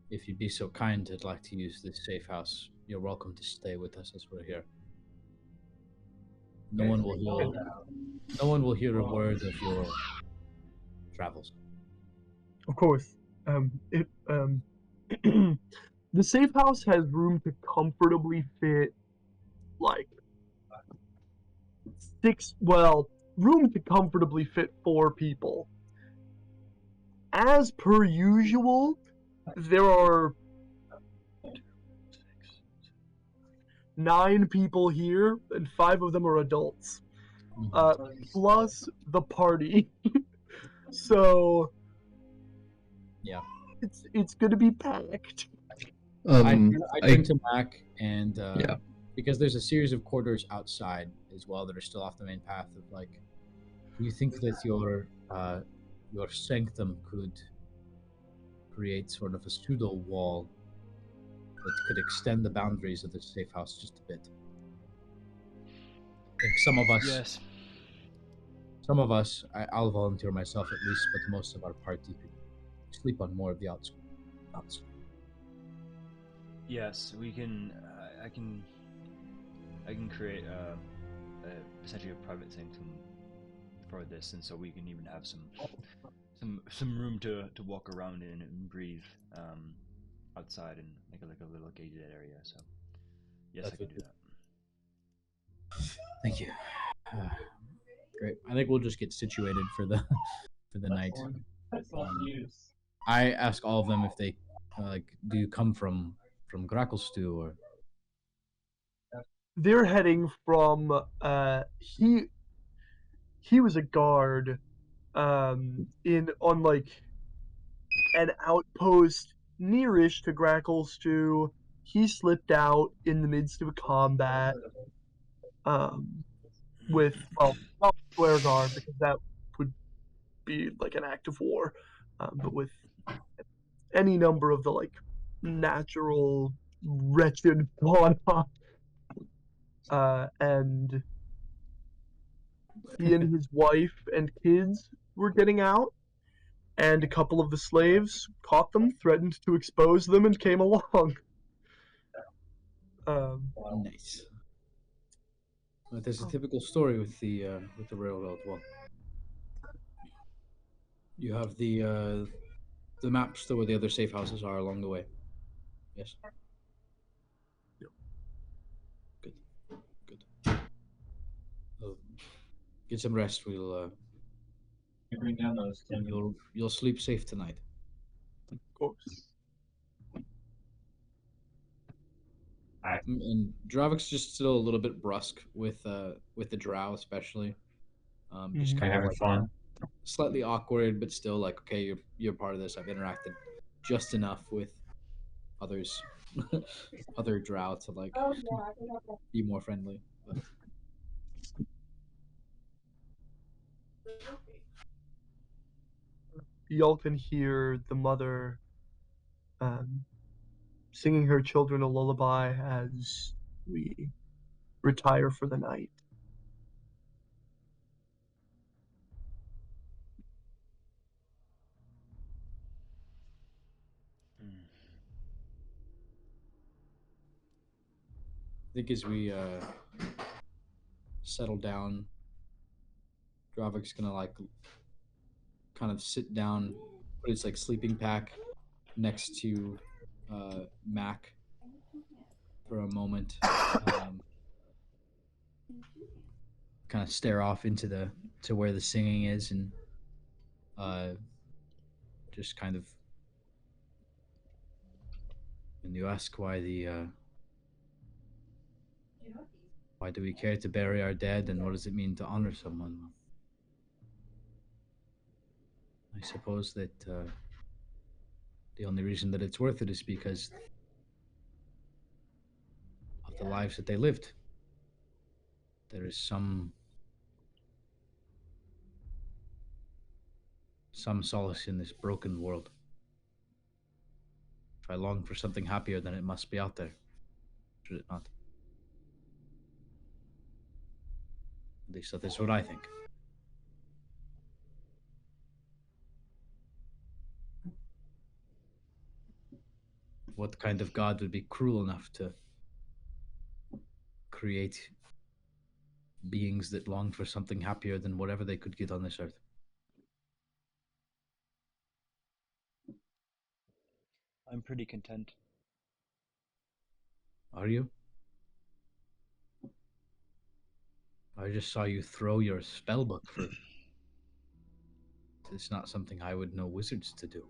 if you'd be so kind, I'd like to use this safe house. You're welcome to stay with us as we're here. No one will hear a word of your travels. Of course. The safe house has room to comfortably fit, room to comfortably fit 4 people. As per usual, there are 9 people here, and 5 of them are adults. Plus the party. So Yeah. it's gonna be packed. I I turn to Mac and Yeah. because there's a series of corridors outside as well that are still off the main path of like, do you think that your sanctum could create sort of a pseudo wall that could extend the boundaries of the safe house just a bit? If some of us, I'll volunteer myself at least, but most of our party could sleep on more of the outskirts. Yes, we can. I can create essentially a private sanctum for this, and so we can even have some room to walk around in and breathe outside and make it like a little gated area. So yes, I can do that. Thank you. Great. I think we'll just get situated for the night. I ask all of them if they do you come from Gracklestew or They're heading from he was a guard on like an outpost nearish to Gracklestew. He slipped out in the midst of a combat with not Square Guard, because that would be like an act of war, but with any number of the like natural wretched fauna, and he and his wife and kids were getting out, and a couple of the slaves caught them, threatened to expose them, and came along. Nice. But there's a typical story with the railroad. Well, you have the maps to where the other safe houses are along the way. Yes. Good. Get some rest. We'll bring down those. You'll sleep safe tonight. Of course. And Dravik's just still a little bit brusque with the drow, especially. Just kind of having like fun. slightly awkward, but still like, okay, you're part of this. I've interacted just enough with others, other drow to like be more friendly. But y'all can hear the mother singing her children a lullaby as we retire for the night. I think as we settle down, Dravik's gonna like kind of sit down, put his like sleeping pack next to Mac for a moment, kind of stare off into to where the singing is, and just kind of. And you ask why why do we care to bury our dead, and what does it mean to honor someone? I suppose that the only reason that it's worth it is because of the lives that they lived. There is some solace in this broken world. If I long for something happier, then it must be out there, should it not? At least that is what I think. What kind of god would be cruel enough to create beings that long for something happier than whatever they could get on this earth? I'm pretty content. Are you? I just saw you throw your spellbook for. It's not something I would know wizards to do.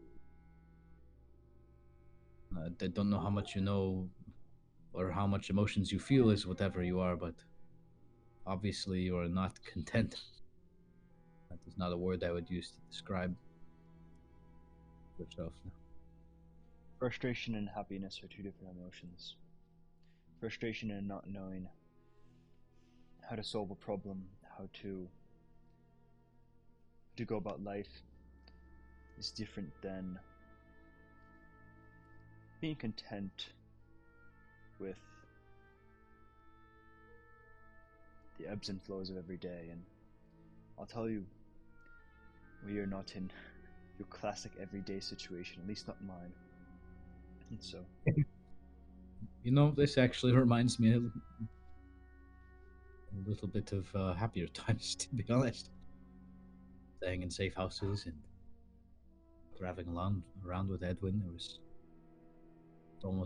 I don't know how much you know or how much emotions you feel is whatever you are, but obviously you are not content. That is not a word I would use to describe yourself. Frustration and happiness are two different emotions. Frustration in not knowing how to solve a problem, how to go about life is different than being content with the ebbs and flows of every day. And I'll tell you, we are not in your classic everyday situation, at least not mine. And so, You know, this actually reminds me a little bit of happier times, to be honest. Staying in safe houses and traveling around with Edwin, it was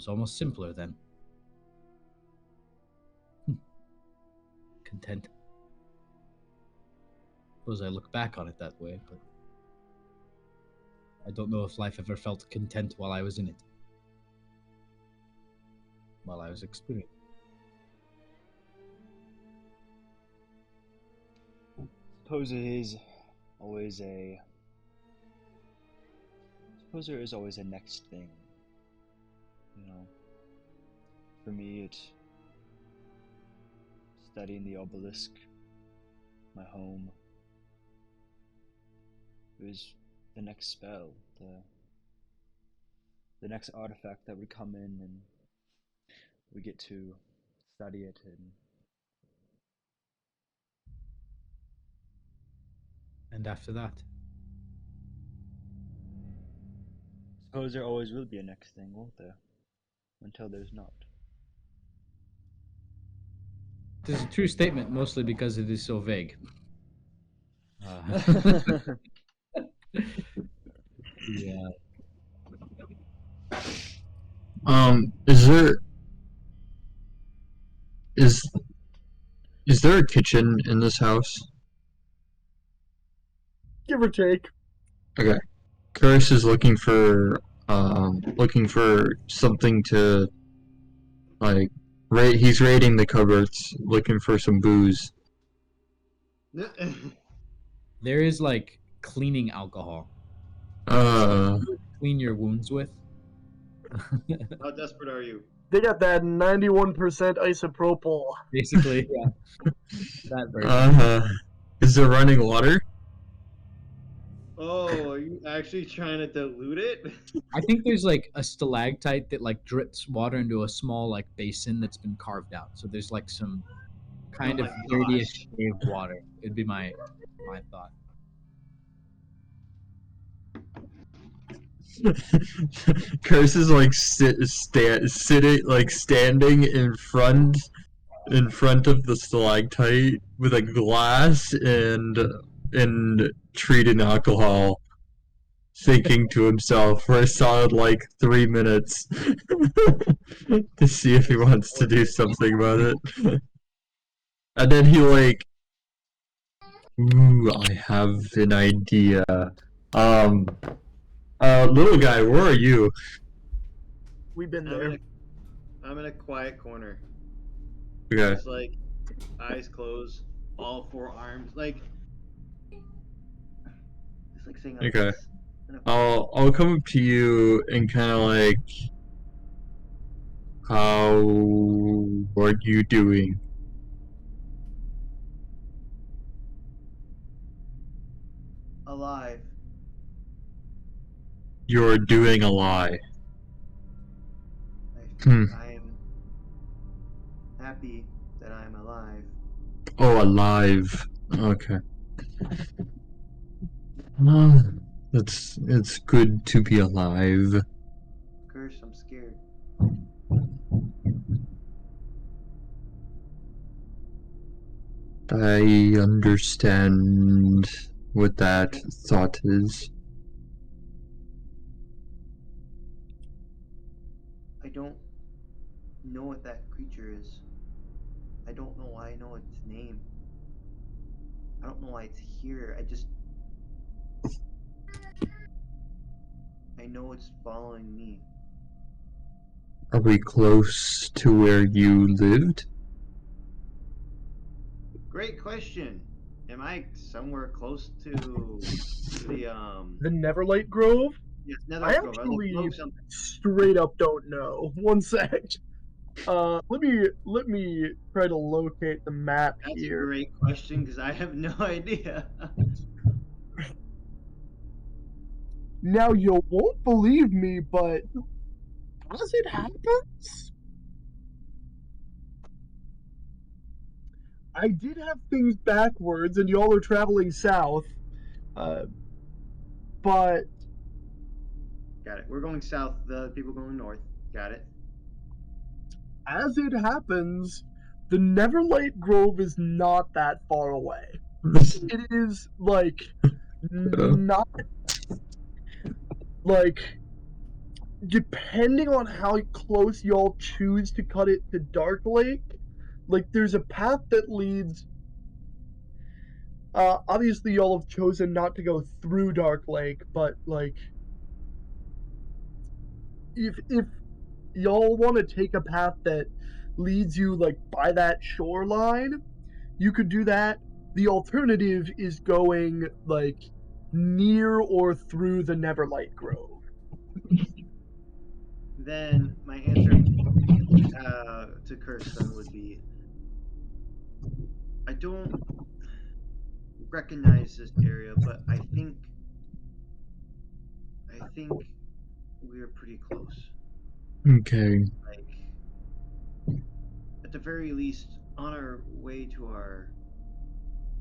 almost simpler then. Content. Suppose I look back on it that way, but I don't know if life ever felt content while I was in it. While I was experiencing. suppose there is always a next thing. You know, for me, it's studying the obelisk, my home. It was the next spell, the next artifact that would come in, and we get to study it. And after that, Suppose there always will be a next thing, won't there? Until there's not. it is a true statement, mostly because it is so vague. Yeah. Is there a kitchen in this house? Give or take. Okay. Curtis is looking for something to like he's raiding the cupboards looking for some booze. There is like cleaning alcohol. Clean your wounds with. How desperate are you? They got that 91% isopropyl. Basically, yeah. That version. Is there running water? Oh, are you actually trying to dilute it? I think there's like a stalactite that like drips water into a small like basin that's been carved out. So there's like some kind Oh of my dirtyish shaved water. It'd be my thought. Curse is like sitting like standing in front of the stalactite with a glass and treating alcohol, thinking to himself for a solid like 3 minutes to see if he wants to do something about it. And then he like, ooh, I have an idea. Little guy, where are you? We've been there. I'm in a quiet corner. Okay. Just like eyes closed, all four arms, like just like saying like Okay. this. I'll come up to you and kind of like, how are you doing? Alive. You're doing a lie. I am happy that I'm alive. Oh, alive. Okay. It's good to be alive. Curse, I'm scared. I understand what that thought is. I don't know what that creature is. I don't know why I know its name. I don't know why it's here. I know it's following me. Are we close to where you lived? Great question. Am I somewhere close to the The Neverlight Grove? yes, I Netherite Grove? actually Something. straight up don't know. One sec. Let me try to locate the map That's a here. great question because I have no idea. Now you won't believe me, but as it happens, I did have things backwards, and y'all are traveling south. But Got it. We're going south. The other people going north. Got it. as it happens, the Neverlight Grove is not that far away. It is like not like depending on how close y'all choose to cut it to Dark Lake, like there's a path that leads. Obviously y'all have chosen not to go through Dark Lake, but like if y'all want to take a path that leads you like by that shoreline, you could do that. The alternative is going like near or through the Neverlight Grove. Then my answer to Kirsten would be I don't recognize this area, but I think we're pretty close. Okay. Like at the very least, on our way to our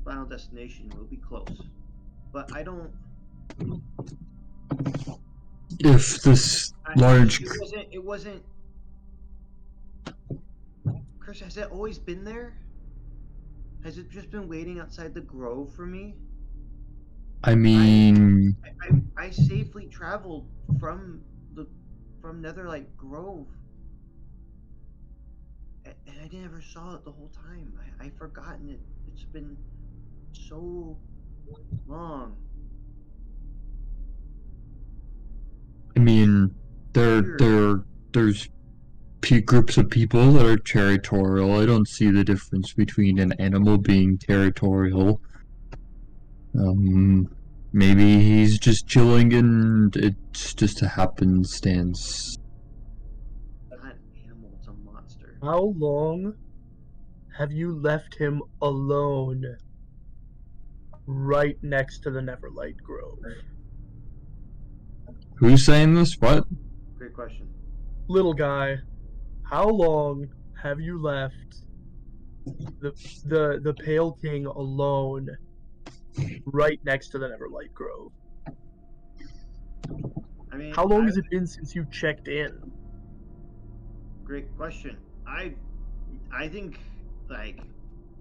final destination, we'll be close. But I don't. If this large. It wasn't. Chris, has it always been there? Has it just been waiting outside the grove for me? I mean. I safely traveled from Netherlight Grove, and I never saw it the whole time. I've forgotten it. It's been so long. I mean, there's groups of people that are territorial. I don't see the difference between an animal being territorial. Maybe he's just chilling and it's just a happenstance. Not an animal, it's a monster. How long have you left him alone right next to the Neverlight Grove? Who's saying this? What? Great question. Little guy, how long have you left the Pale King alone right next to the Neverlight Grove? I mean, how long has it been since you checked in? Great question. I think like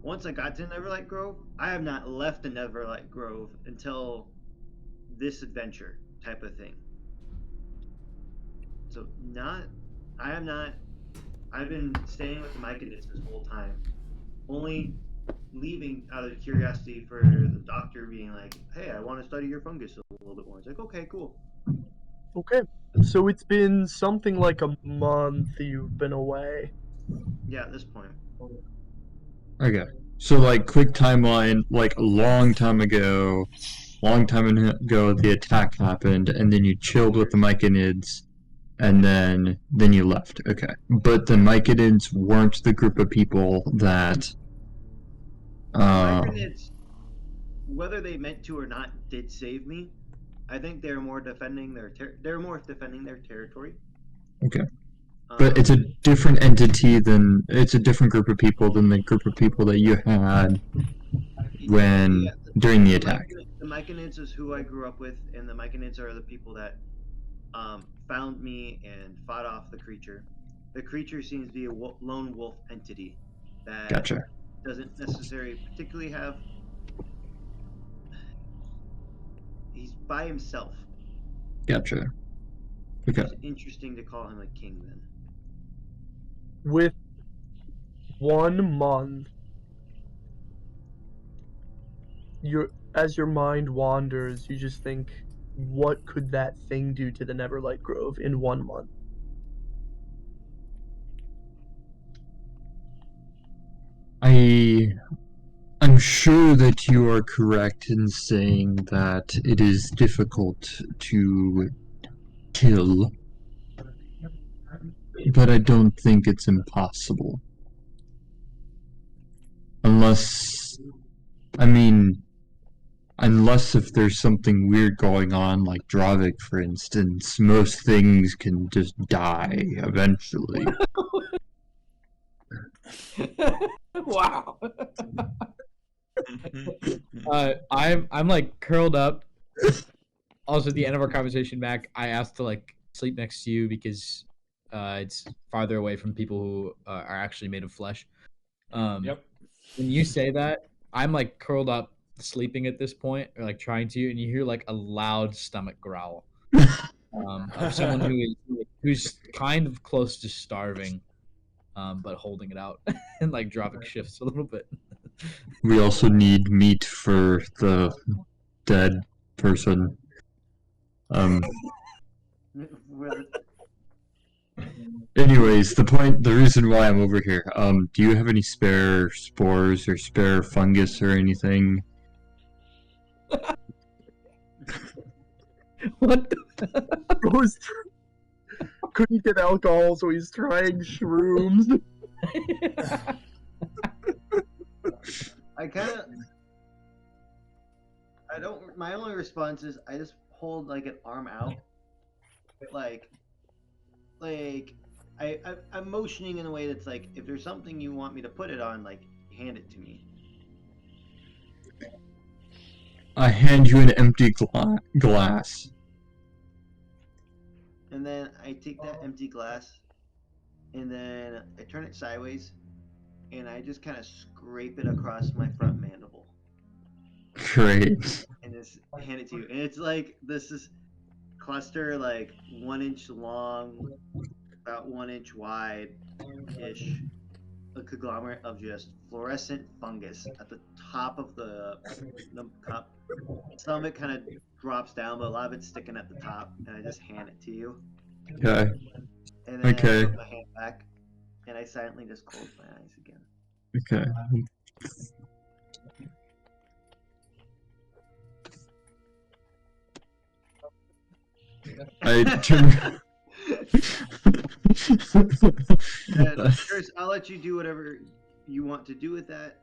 once I got to Neverlight Grove, I have not left the Neverlight Grove until this adventure type of thing. So I've been staying with the Myconids this whole time. Only leaving out of curiosity for the doctor being like, hey, I want to study your fungus a little bit more. It's like, okay, cool. Okay. So it's been something like a month you've been away. Yeah, at this point. Okay. So, like, quick timeline, like, a long time ago, the attack happened, and then you chilled with the Myconids, and then you left. Okay. But the Myconids weren't the group of people that... Myconids, whether they meant to or not, did save me. I think they're more defending their territory. Okay. But it's a different entity it's a different group of people than the group of people that you had during the attack. The Myconids is who I grew up with, and the Myconids are the people that found me and fought off the creature. The creature seems to be a lone wolf entity that Gotcha. doesn't necessarily particularly have... He's by himself. Gotcha. Okay. It's interesting to call him a king then. With 1 month, as your mind wanders, you just think, what could that thing do to the Neverlight Grove in 1 month? I'm sure that you are correct in saying that it is difficult to kill, but I don't think it's impossible. Unless if there's something weird going on, like Dravik, for instance, most things can just die eventually. Wow. I'm like curled up. Also, at the end of our conversation, Mac, I asked to like sleep next to you because it's farther away from people who are actually made of flesh. Yep. When you say that, I'm like curled up, sleeping at this point, or like trying to, and you hear like a loud stomach growl of someone who's kind of close to starving, but holding it out, and like Dravik shifts a little bit. We also need meat for the dead person. Anyways, the reason why I'm over here, do you have any spare spores or spare fungus or anything? What? Couldn't get alcohol, so he's trying shrooms. My only response is I just hold like an arm out, I'm motioning in a way that's like, if there's something you want me to put it on, like, hand it to me. I hand you an empty glass. And then I take that empty glass, and then I turn it sideways, and I just kind of scrape it across my front mandible. Great. And just hand it to you. And it's like, this is cluster, like 1 inch long, about 1 inch wide-ish, a conglomerate of just fluorescent fungus at the top of the cup. Some of it kind of drops down, but a lot of it's sticking at the top, and I just hand it to you. Okay. And then Okay. I put my hand back, and I silently just close my eyes again. Okay. I turn. Chris, I'll let you do whatever you want to do with that.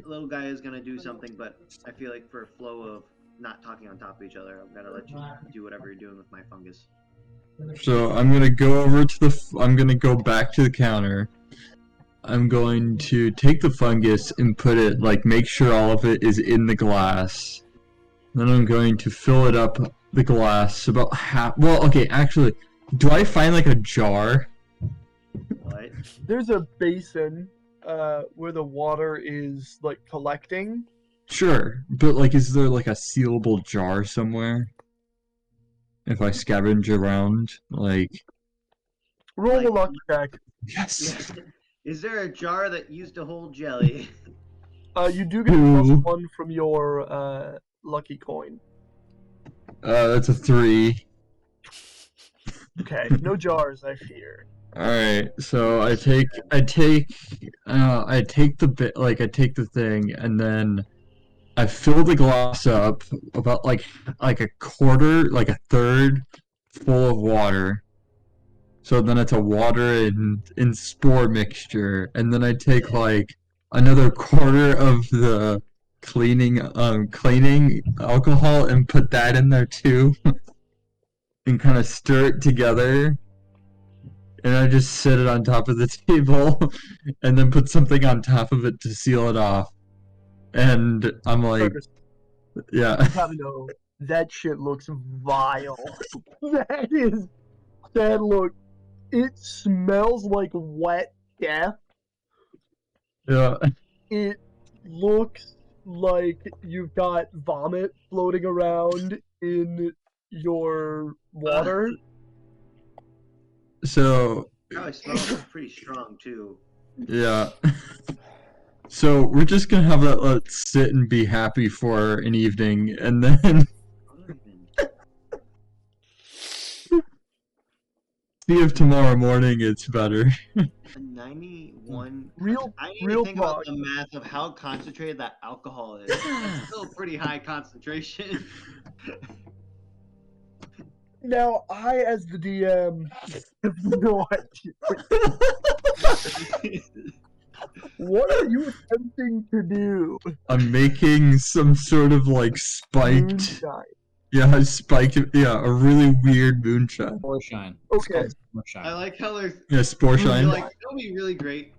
Little guy is gonna do something, but I feel like for a flow of not talking on top of each other, I'm gonna let you do whatever you're doing with my fungus. So I'm gonna go over to the. I'm gonna go back to the counter. I'm going to take the fungus and put it, like, make sure all of it is in the glass. Then I'm going to fill it up the glass about half. Well, okay, actually, do I find like a jar? What? There's a basin where the water is like collecting. Sure, but like, is there like a sealable jar somewhere? If I scavenge around, like. Roll a luck check. Yes. Is there a jar that used to hold jelly? You do get a +1 from your lucky coin. That's a 3. Okay, no jars, I fear. Alright, so I take the thing, and then I fill the glass up about like a quarter, like a third full of water. So then it's a water and spore mixture, and then I take like another quarter of the cleaning alcohol and put that in there too, and kind of stir it together. And I just set it on top of the table, and then put something on top of it to seal it off. And I'm like, yeah. You gotta know, that shit looks vile. It smells like wet death. Yeah. It looks like you've got vomit floating around in your water. So. Probably smells pretty strong too. Yeah. So we're just gonna have that let's sit and be happy for an evening, and then See if tomorrow morning it's better. A 91. Real- I need real to think about talk. the math of how concentrated that alcohol is. That's still a pretty high concentration. Now, I, as the DM, have no idea. What are you attempting to do? I'm making some sort of like spiked, Moonshine. yeah, spiked, yeah, a really weird moonshine. Or shine. Okay. Or shine. I like how there's. Yeah, spore You're shine. like, it'll be really great.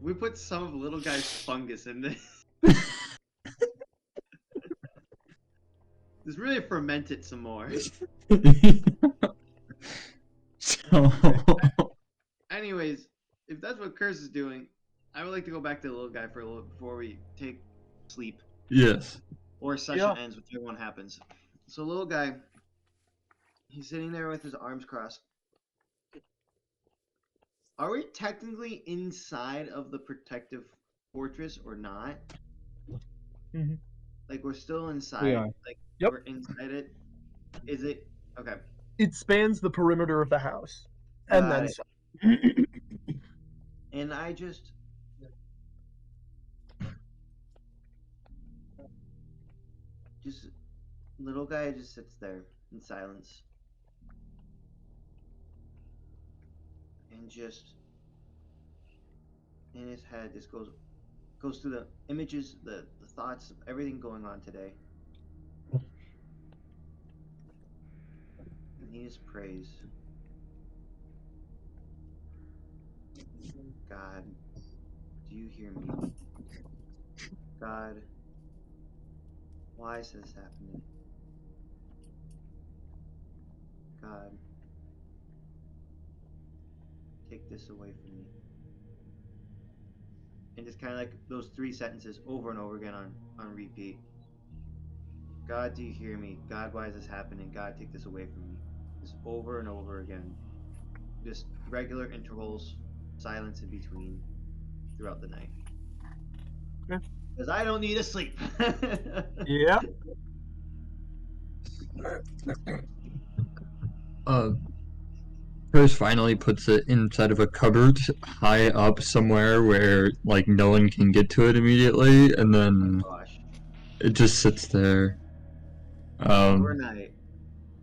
We put some of little guy's fungus in this. Just really ferment it some more. So, Anyways, if that's what Curse is doing, I would like to go back to the little guy for a little before we take sleep yes. or session Yeah. ends, whichever one happens. So little guy, he's sitting there with his arms crossed. Are we technically inside of the protective fortress or not? Mhm. Like we're still inside. We are. Like Yep. we're inside it. Is it okay? It spans the perimeter of the house. And Got then it. some. And I just little guy just sits there in silence. And just in his head just goes through the images, the thoughts of everything going on today. And he just prays. God, do you hear me? God, why is this happening? God, take this away from me. And just kind of like those 3 sentences over and over again on repeat. God, do you hear me? God, why is this happening? God, take this away from me. Just over and over again. Just regular intervals, silence in between throughout the night. Okay. Because I don't need to sleep. Yeah. Chris finally puts it inside of a cupboard high up somewhere where like no one can get to it immediately, and then Gosh. it just sits there. Overnight.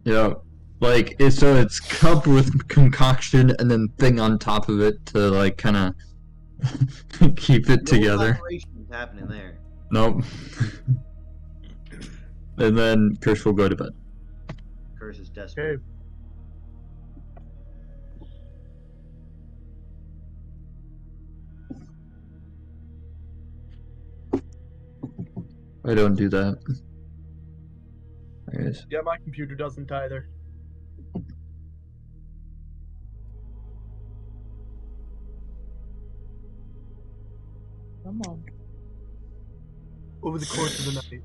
Yeah, like it's cup with concoction and then thing on top of it to like kind of keep it No together. collaboration happening there. Nope. And then Chris will go to bed. Curse is desperate. Okay. I don't do that. I guess. Yeah, my computer doesn't either. Come on. Over the course of the night,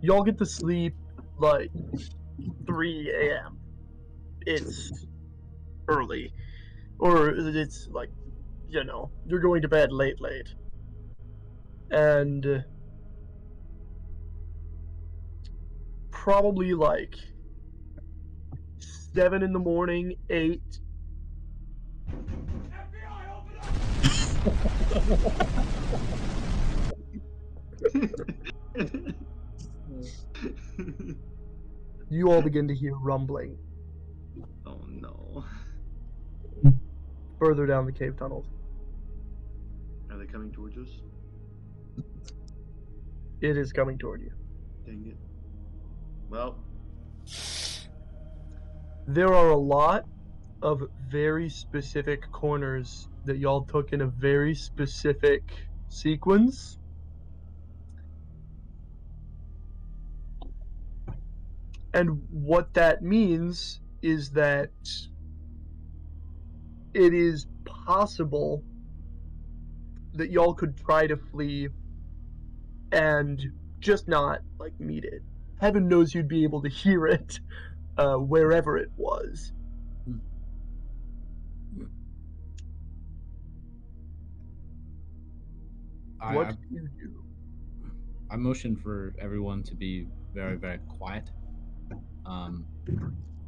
y'all get to sleep like 3 a.m. It's early. Or it's like, you know, you're going to bed late. And probably like 7 in the morning, 8. You all begin to hear rumbling Oh no. further down the cave tunnels. Are they coming towards us? It is coming toward you. Dang it. Well, There are a lot of very specific corners that y'all took in a very specific sequence. And what that means is that it is possible that y'all could try to flee and just not like meet it. Heaven knows you'd be able to hear it wherever it was. What do you do? I motion for everyone to be very, very quiet.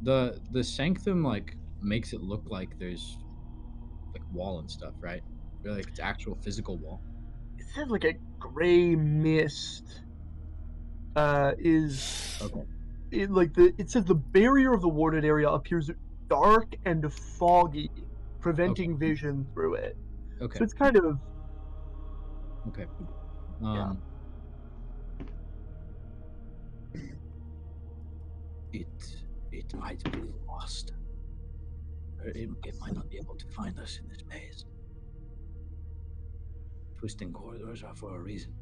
The sanctum like makes it look like there's like wall and stuff, right? Feel like it's actual physical wall. It says like a gray mist. Is Okay. it says the barrier of the warded area appears dark and foggy, preventing vision through it. Okay. So it's kind of Okay. Yeah. It might be lost. Or it might not be able to find us in this maze. Twisting corridors are for a reason.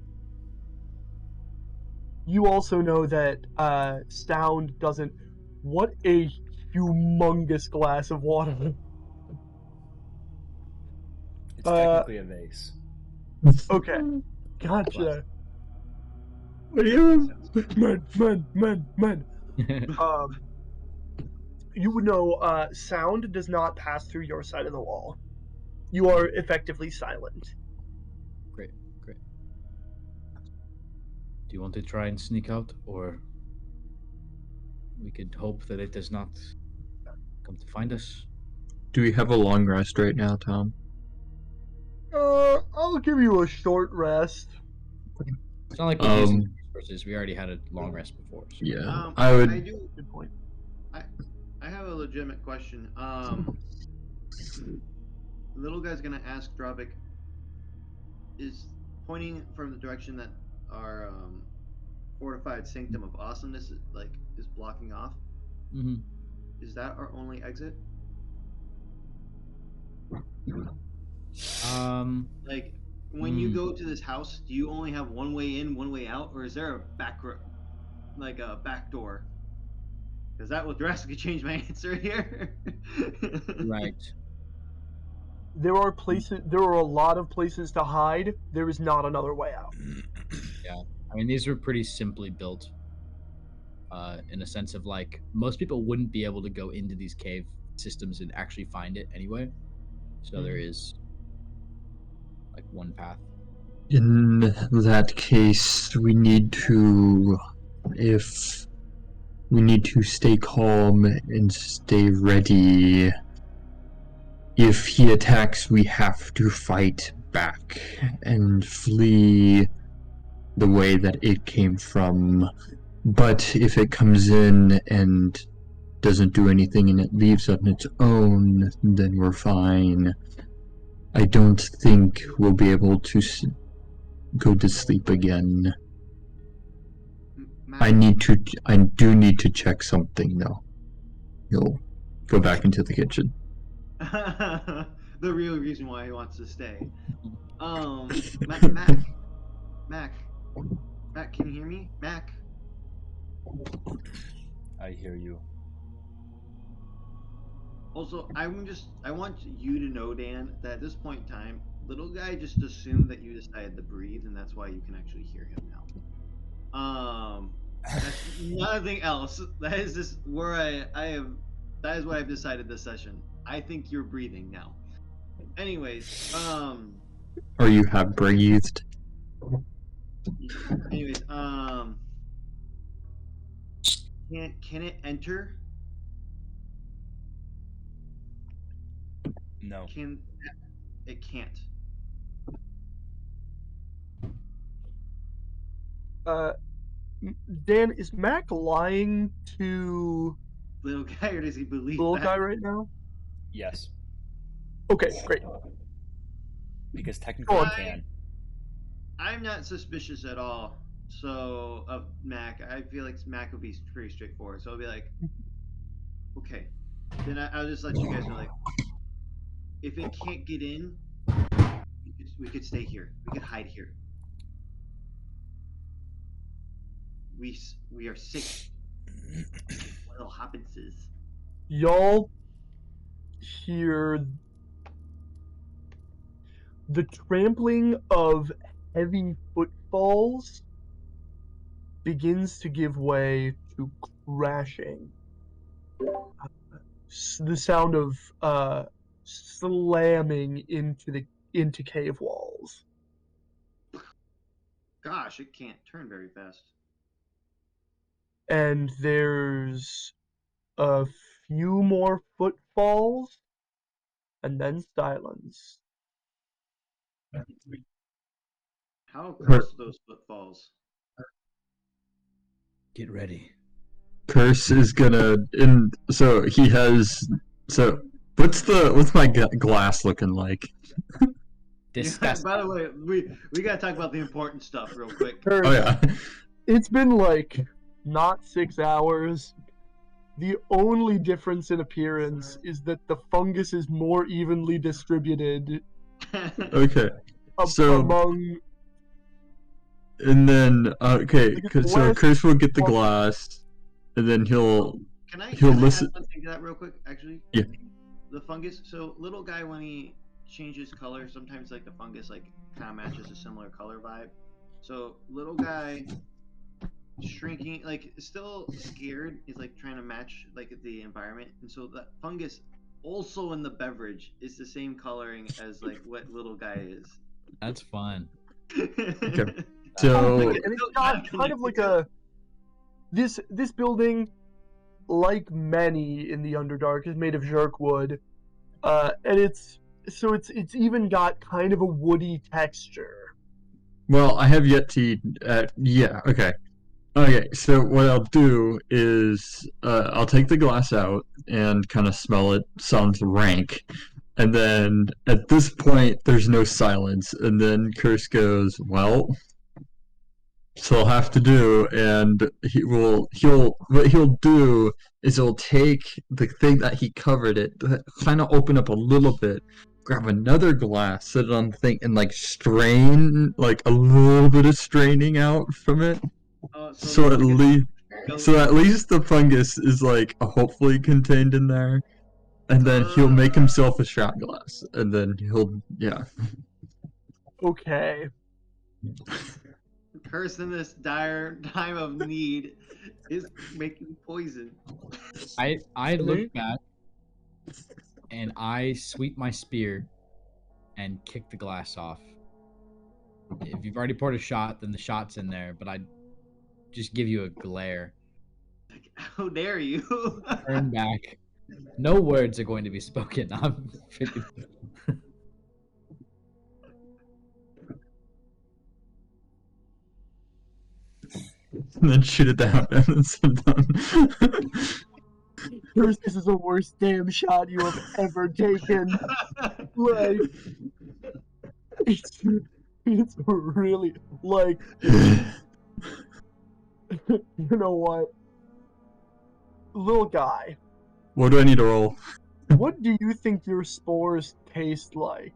You also know that sound doesn't. What a humongous glass of water! It's technically a vase. Okay, gotcha. Man. You would know sound does not pass through your side of the wall. You are effectively silent. Great. Do you want to try and sneak out, or we could hope that it does not come to find us? Do we have a long rest right now, Tom? I'll give you a short rest. It's not like we're using resources. We already had a long rest before. So. Yeah, I would. do. Good point. I have a legitimate question. The little guy's gonna ask Dravik, is pointing from the direction that our fortified sanctum of awesomeness is blocking off. Mm-hmm. Is that our only exit? Like when you go to this house, do you only have one way in, one way out, or is there a back door? Because that will drastically change my answer here. Right. There are a lot of places to hide. There is not another way out. Yeah. I mean, these were pretty simply built. In a sense of like, most people wouldn't be able to go into these cave systems and actually find it anyway. So there is like one path. In that case, we need to stay calm and stay ready. If he attacks, we have to fight back and flee the way that it came from. But if it comes in and doesn't do anything and it leaves on its own, then we're fine. I don't think we'll be able to go to sleep again. I do need to check something though. He'll go back into the kitchen. The real reason why he wants to stay. Mac, can you hear me? Mac. I hear you. Also, I want you to know, Dan, that at this point in time, little guy just assumed that you decided to breathe, and that's why you can actually hear him now. That's nothing else. That is just where I have. That is what I've decided this session. I think you're breathing now. Anyways, Or you have breathed. Anyways, can it enter? No. It can't. Dan, is Mac lying to Little guy, or does he believe little that? guy right now? Yes. Okay, great. Because technically it can. I'm not suspicious at all. So of Mac, I feel like Mac would be pretty straightforward. So I'll be like, okay, then I'll just let you guys know, like, if it can't get in, we could stay here. We could hide here. We are safe. Little Hoppinses. Y'all hear the trampling of heavy footfalls begins to give way to crashing. The sound of slamming into cave walls. Gosh, it can't turn very fast. And there's a few more footfalls, and then silence. How close are those footfalls? Get ready. Curse is gonna so he has so what's my glass looking like? Disgusting. By the way, we gotta talk about the important stuff real quick. Oh yeah. It's been like not 6 hours. The only difference in appearance is that the fungus is more evenly distributed Okay. So among. and then okay, Because so last- Curse will get the glass, and then he'll Can I listen. add something to that real quick? Actually, Yeah. The fungus. So little guy, when he changes color, sometimes like the fungus like kind of matches a similar color vibe. So little guy shrinking, like still scared, is like trying to match like the environment, and so the fungus also in the beverage is the same coloring as like what little guy is. That's fun. Okay. So And it's got kind of like a this building, like many in the Underdark, is made of jerk wood, and it's even got kind of a woody texture. well, I have yet to. Yeah. Okay. Okay. So what I'll do is I'll take the glass out and kind of smell it. Sounds rank. And then at this point, there's no silence. And then Curse goes, "Well, so I'll have to do." And what he'll do is he'll take the thing that he covered it, kind of open up a little bit, grab another glass, sit it on the thing, and like strain, like a little bit of straining out from it. So at least the fungus is like hopefully contained in there. And then he'll make himself a shot glass, and then yeah. Okay. Curse in this dire time of need is making poison. I look back and I sweep my spear and kick the glass off. If you've already poured a shot, then the shot's in there, but I just give you a glare. How dare you? Turn back. No words are going to be spoken. I'm freaking... And then shoot it down, and then sit down. Curse, this is the worst damn shot you have ever taken. Like, it's really like. You know what, little guy? What do I need to roll? What do you think your spores taste like?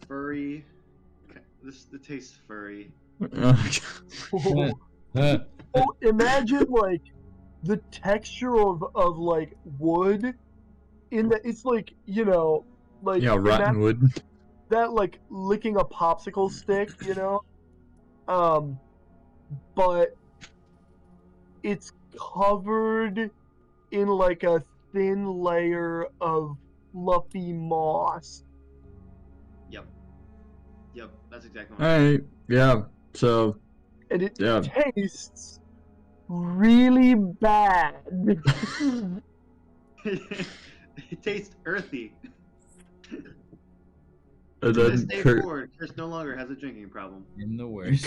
Furry. It tastes furry. Oh, imagine like the texture of like wood in that it's like, you know, like Yeah, rotten wood. that like licking a popsicle stick, you know, but it's covered in like a thin layer of fluffy moss. Yep, that's exactly what Alright, yeah. So And it yeah. tastes really bad. It tastes earthy. And To this then day Curse forward, Curse no longer has a drinking problem. In the worst.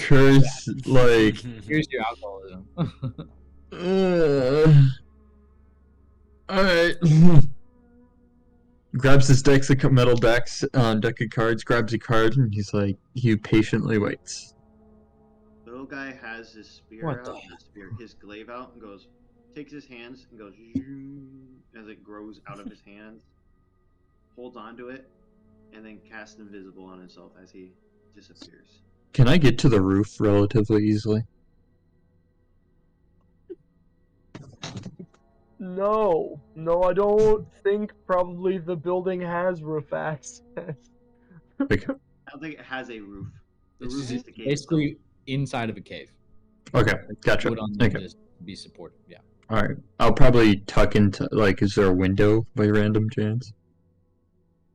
like Here's your alcoholism. Alright. Grabs his deck of metal deck of cards, grabs a card, and he's like, he patiently waits. Little guy has his spear What out, the- his glaive out, and goes, takes his hands and goes zoom, as it grows out of his hands, holds onto it, and then casts invisible on himself as he disappears. Can I get to the roof relatively easily? No, I don't think probably the building has roof access. Okay. I don't think it has a roof. The It's roof just is the cave. basically inside of a cave. Okay, gotcha. Wood on the Okay. edges to be supported. Yeah. Alright. I'll probably tuck into, like, is there a window by random chance?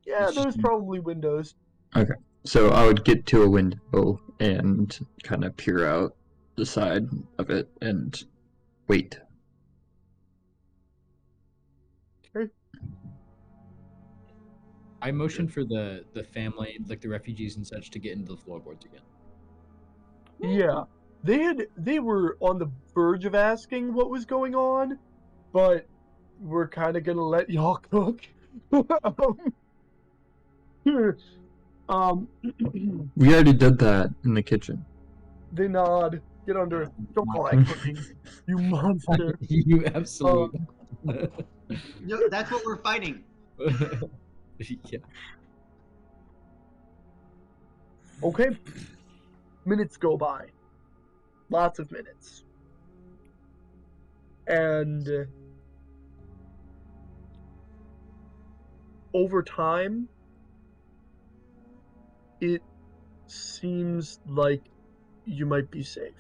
Yeah, there's probably windows. So I would get to a window and kind of peer out the side of it and wait. I motion for the family, like the refugees and such, to get into the floorboards again. Yeah, they were on the verge of asking what was going on, but we're kind of gonna let y'all cook. We already did that in the kitchen. They nod. Get under. Don't call that cooking, you monster. You absolute. No, that's what we're fighting. Yeah. Okay. Minutes go by. Lots of minutes. And over time, it seems like you might be safe.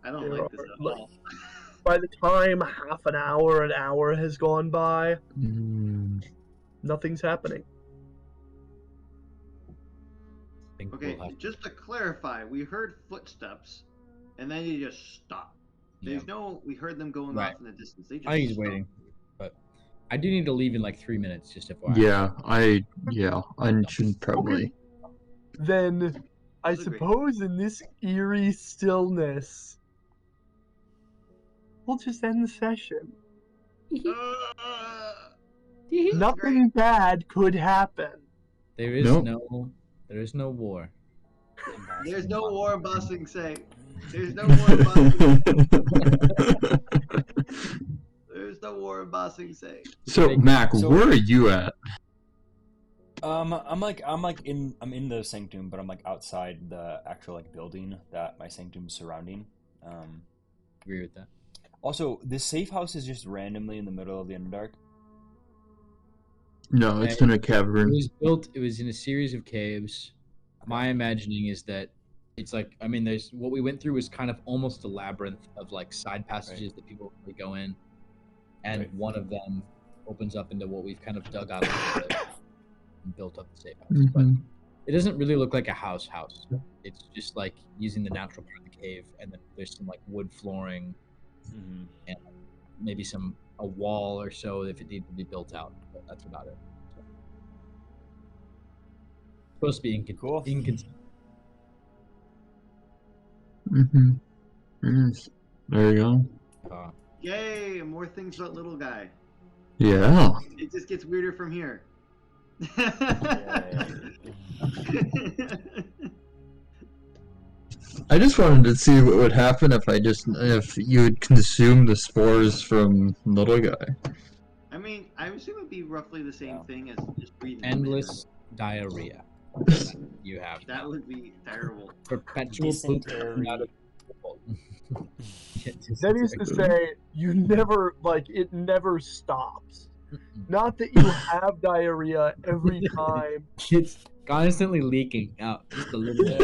I don't There like this are, at like, all. By the time half an hour has gone by, nothing's happening. Okay, just to clarify, we heard footsteps, and then you just stopped. There's no, we heard them going Right. off in the distance. They just I think he's stopped. waiting, but I do need to leave in like 3 minutes. Just FYI. Yeah, I should probably. Then I Disagree. suppose in this eerie stillness, we'll just end the session. Nothing bad could happen. There is Nope. there is no war. There's no war in Bossing Say. There's no war in Bossing. There's no war in Bossing Say. So Mac, where are you at? I'm in the sanctum, but I'm like outside the actual like building that my sanctum's surrounding. Agree with that. Also, this safe house is just randomly in the middle of the Underdark. No, it's in a cavern. It was in a series of caves. My imagining is that it's like, I mean, there's what we went through was kind of almost a labyrinth of like side passages that people really go in, and one of them opens up into what we've kind of dug out of the and built up the safe house. But it doesn't really look like a house. It's just like using the natural part of the cave, and then there's some like wood flooring, and maybe a wall or so if it needed to be built out. But that's about it. So. Supposed to be inconsistent. There you go. Yay! More things about little guy. Yeah. It just gets weirder from here. I just wanted to see what would happen if you would consume the spores from little guy. I mean, I assume it'd be roughly the same thing as just breathing. Endless diarrhea. You have. That would be terrible. Perpetual poop. That is to say, it never stops. Not that you have diarrhea every time. It's constantly leaking out just a little bit.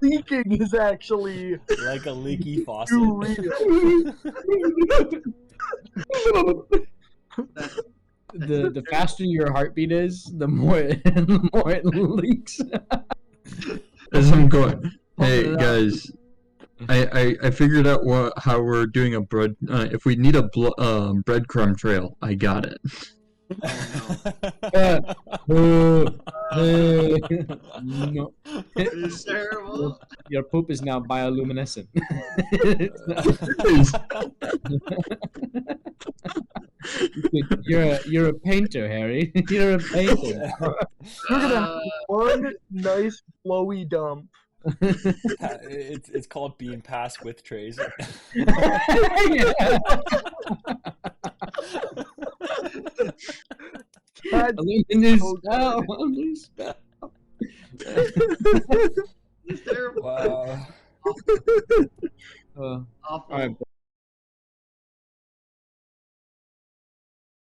Leaking is actually like a leaky faucet. too real. The faster your heartbeat is, the more it leaks. As I'm going, hey guys, I figured out how we're doing a bread. If we need a breadcrumb trail, I got it. No. It's terrible. Your poop is now bioluminescent. You're a painter, Harry. You're a painter. You're gonna have one nice flowy dump. It's called being passed with trays. It's terrible. Wow. Awful. All right.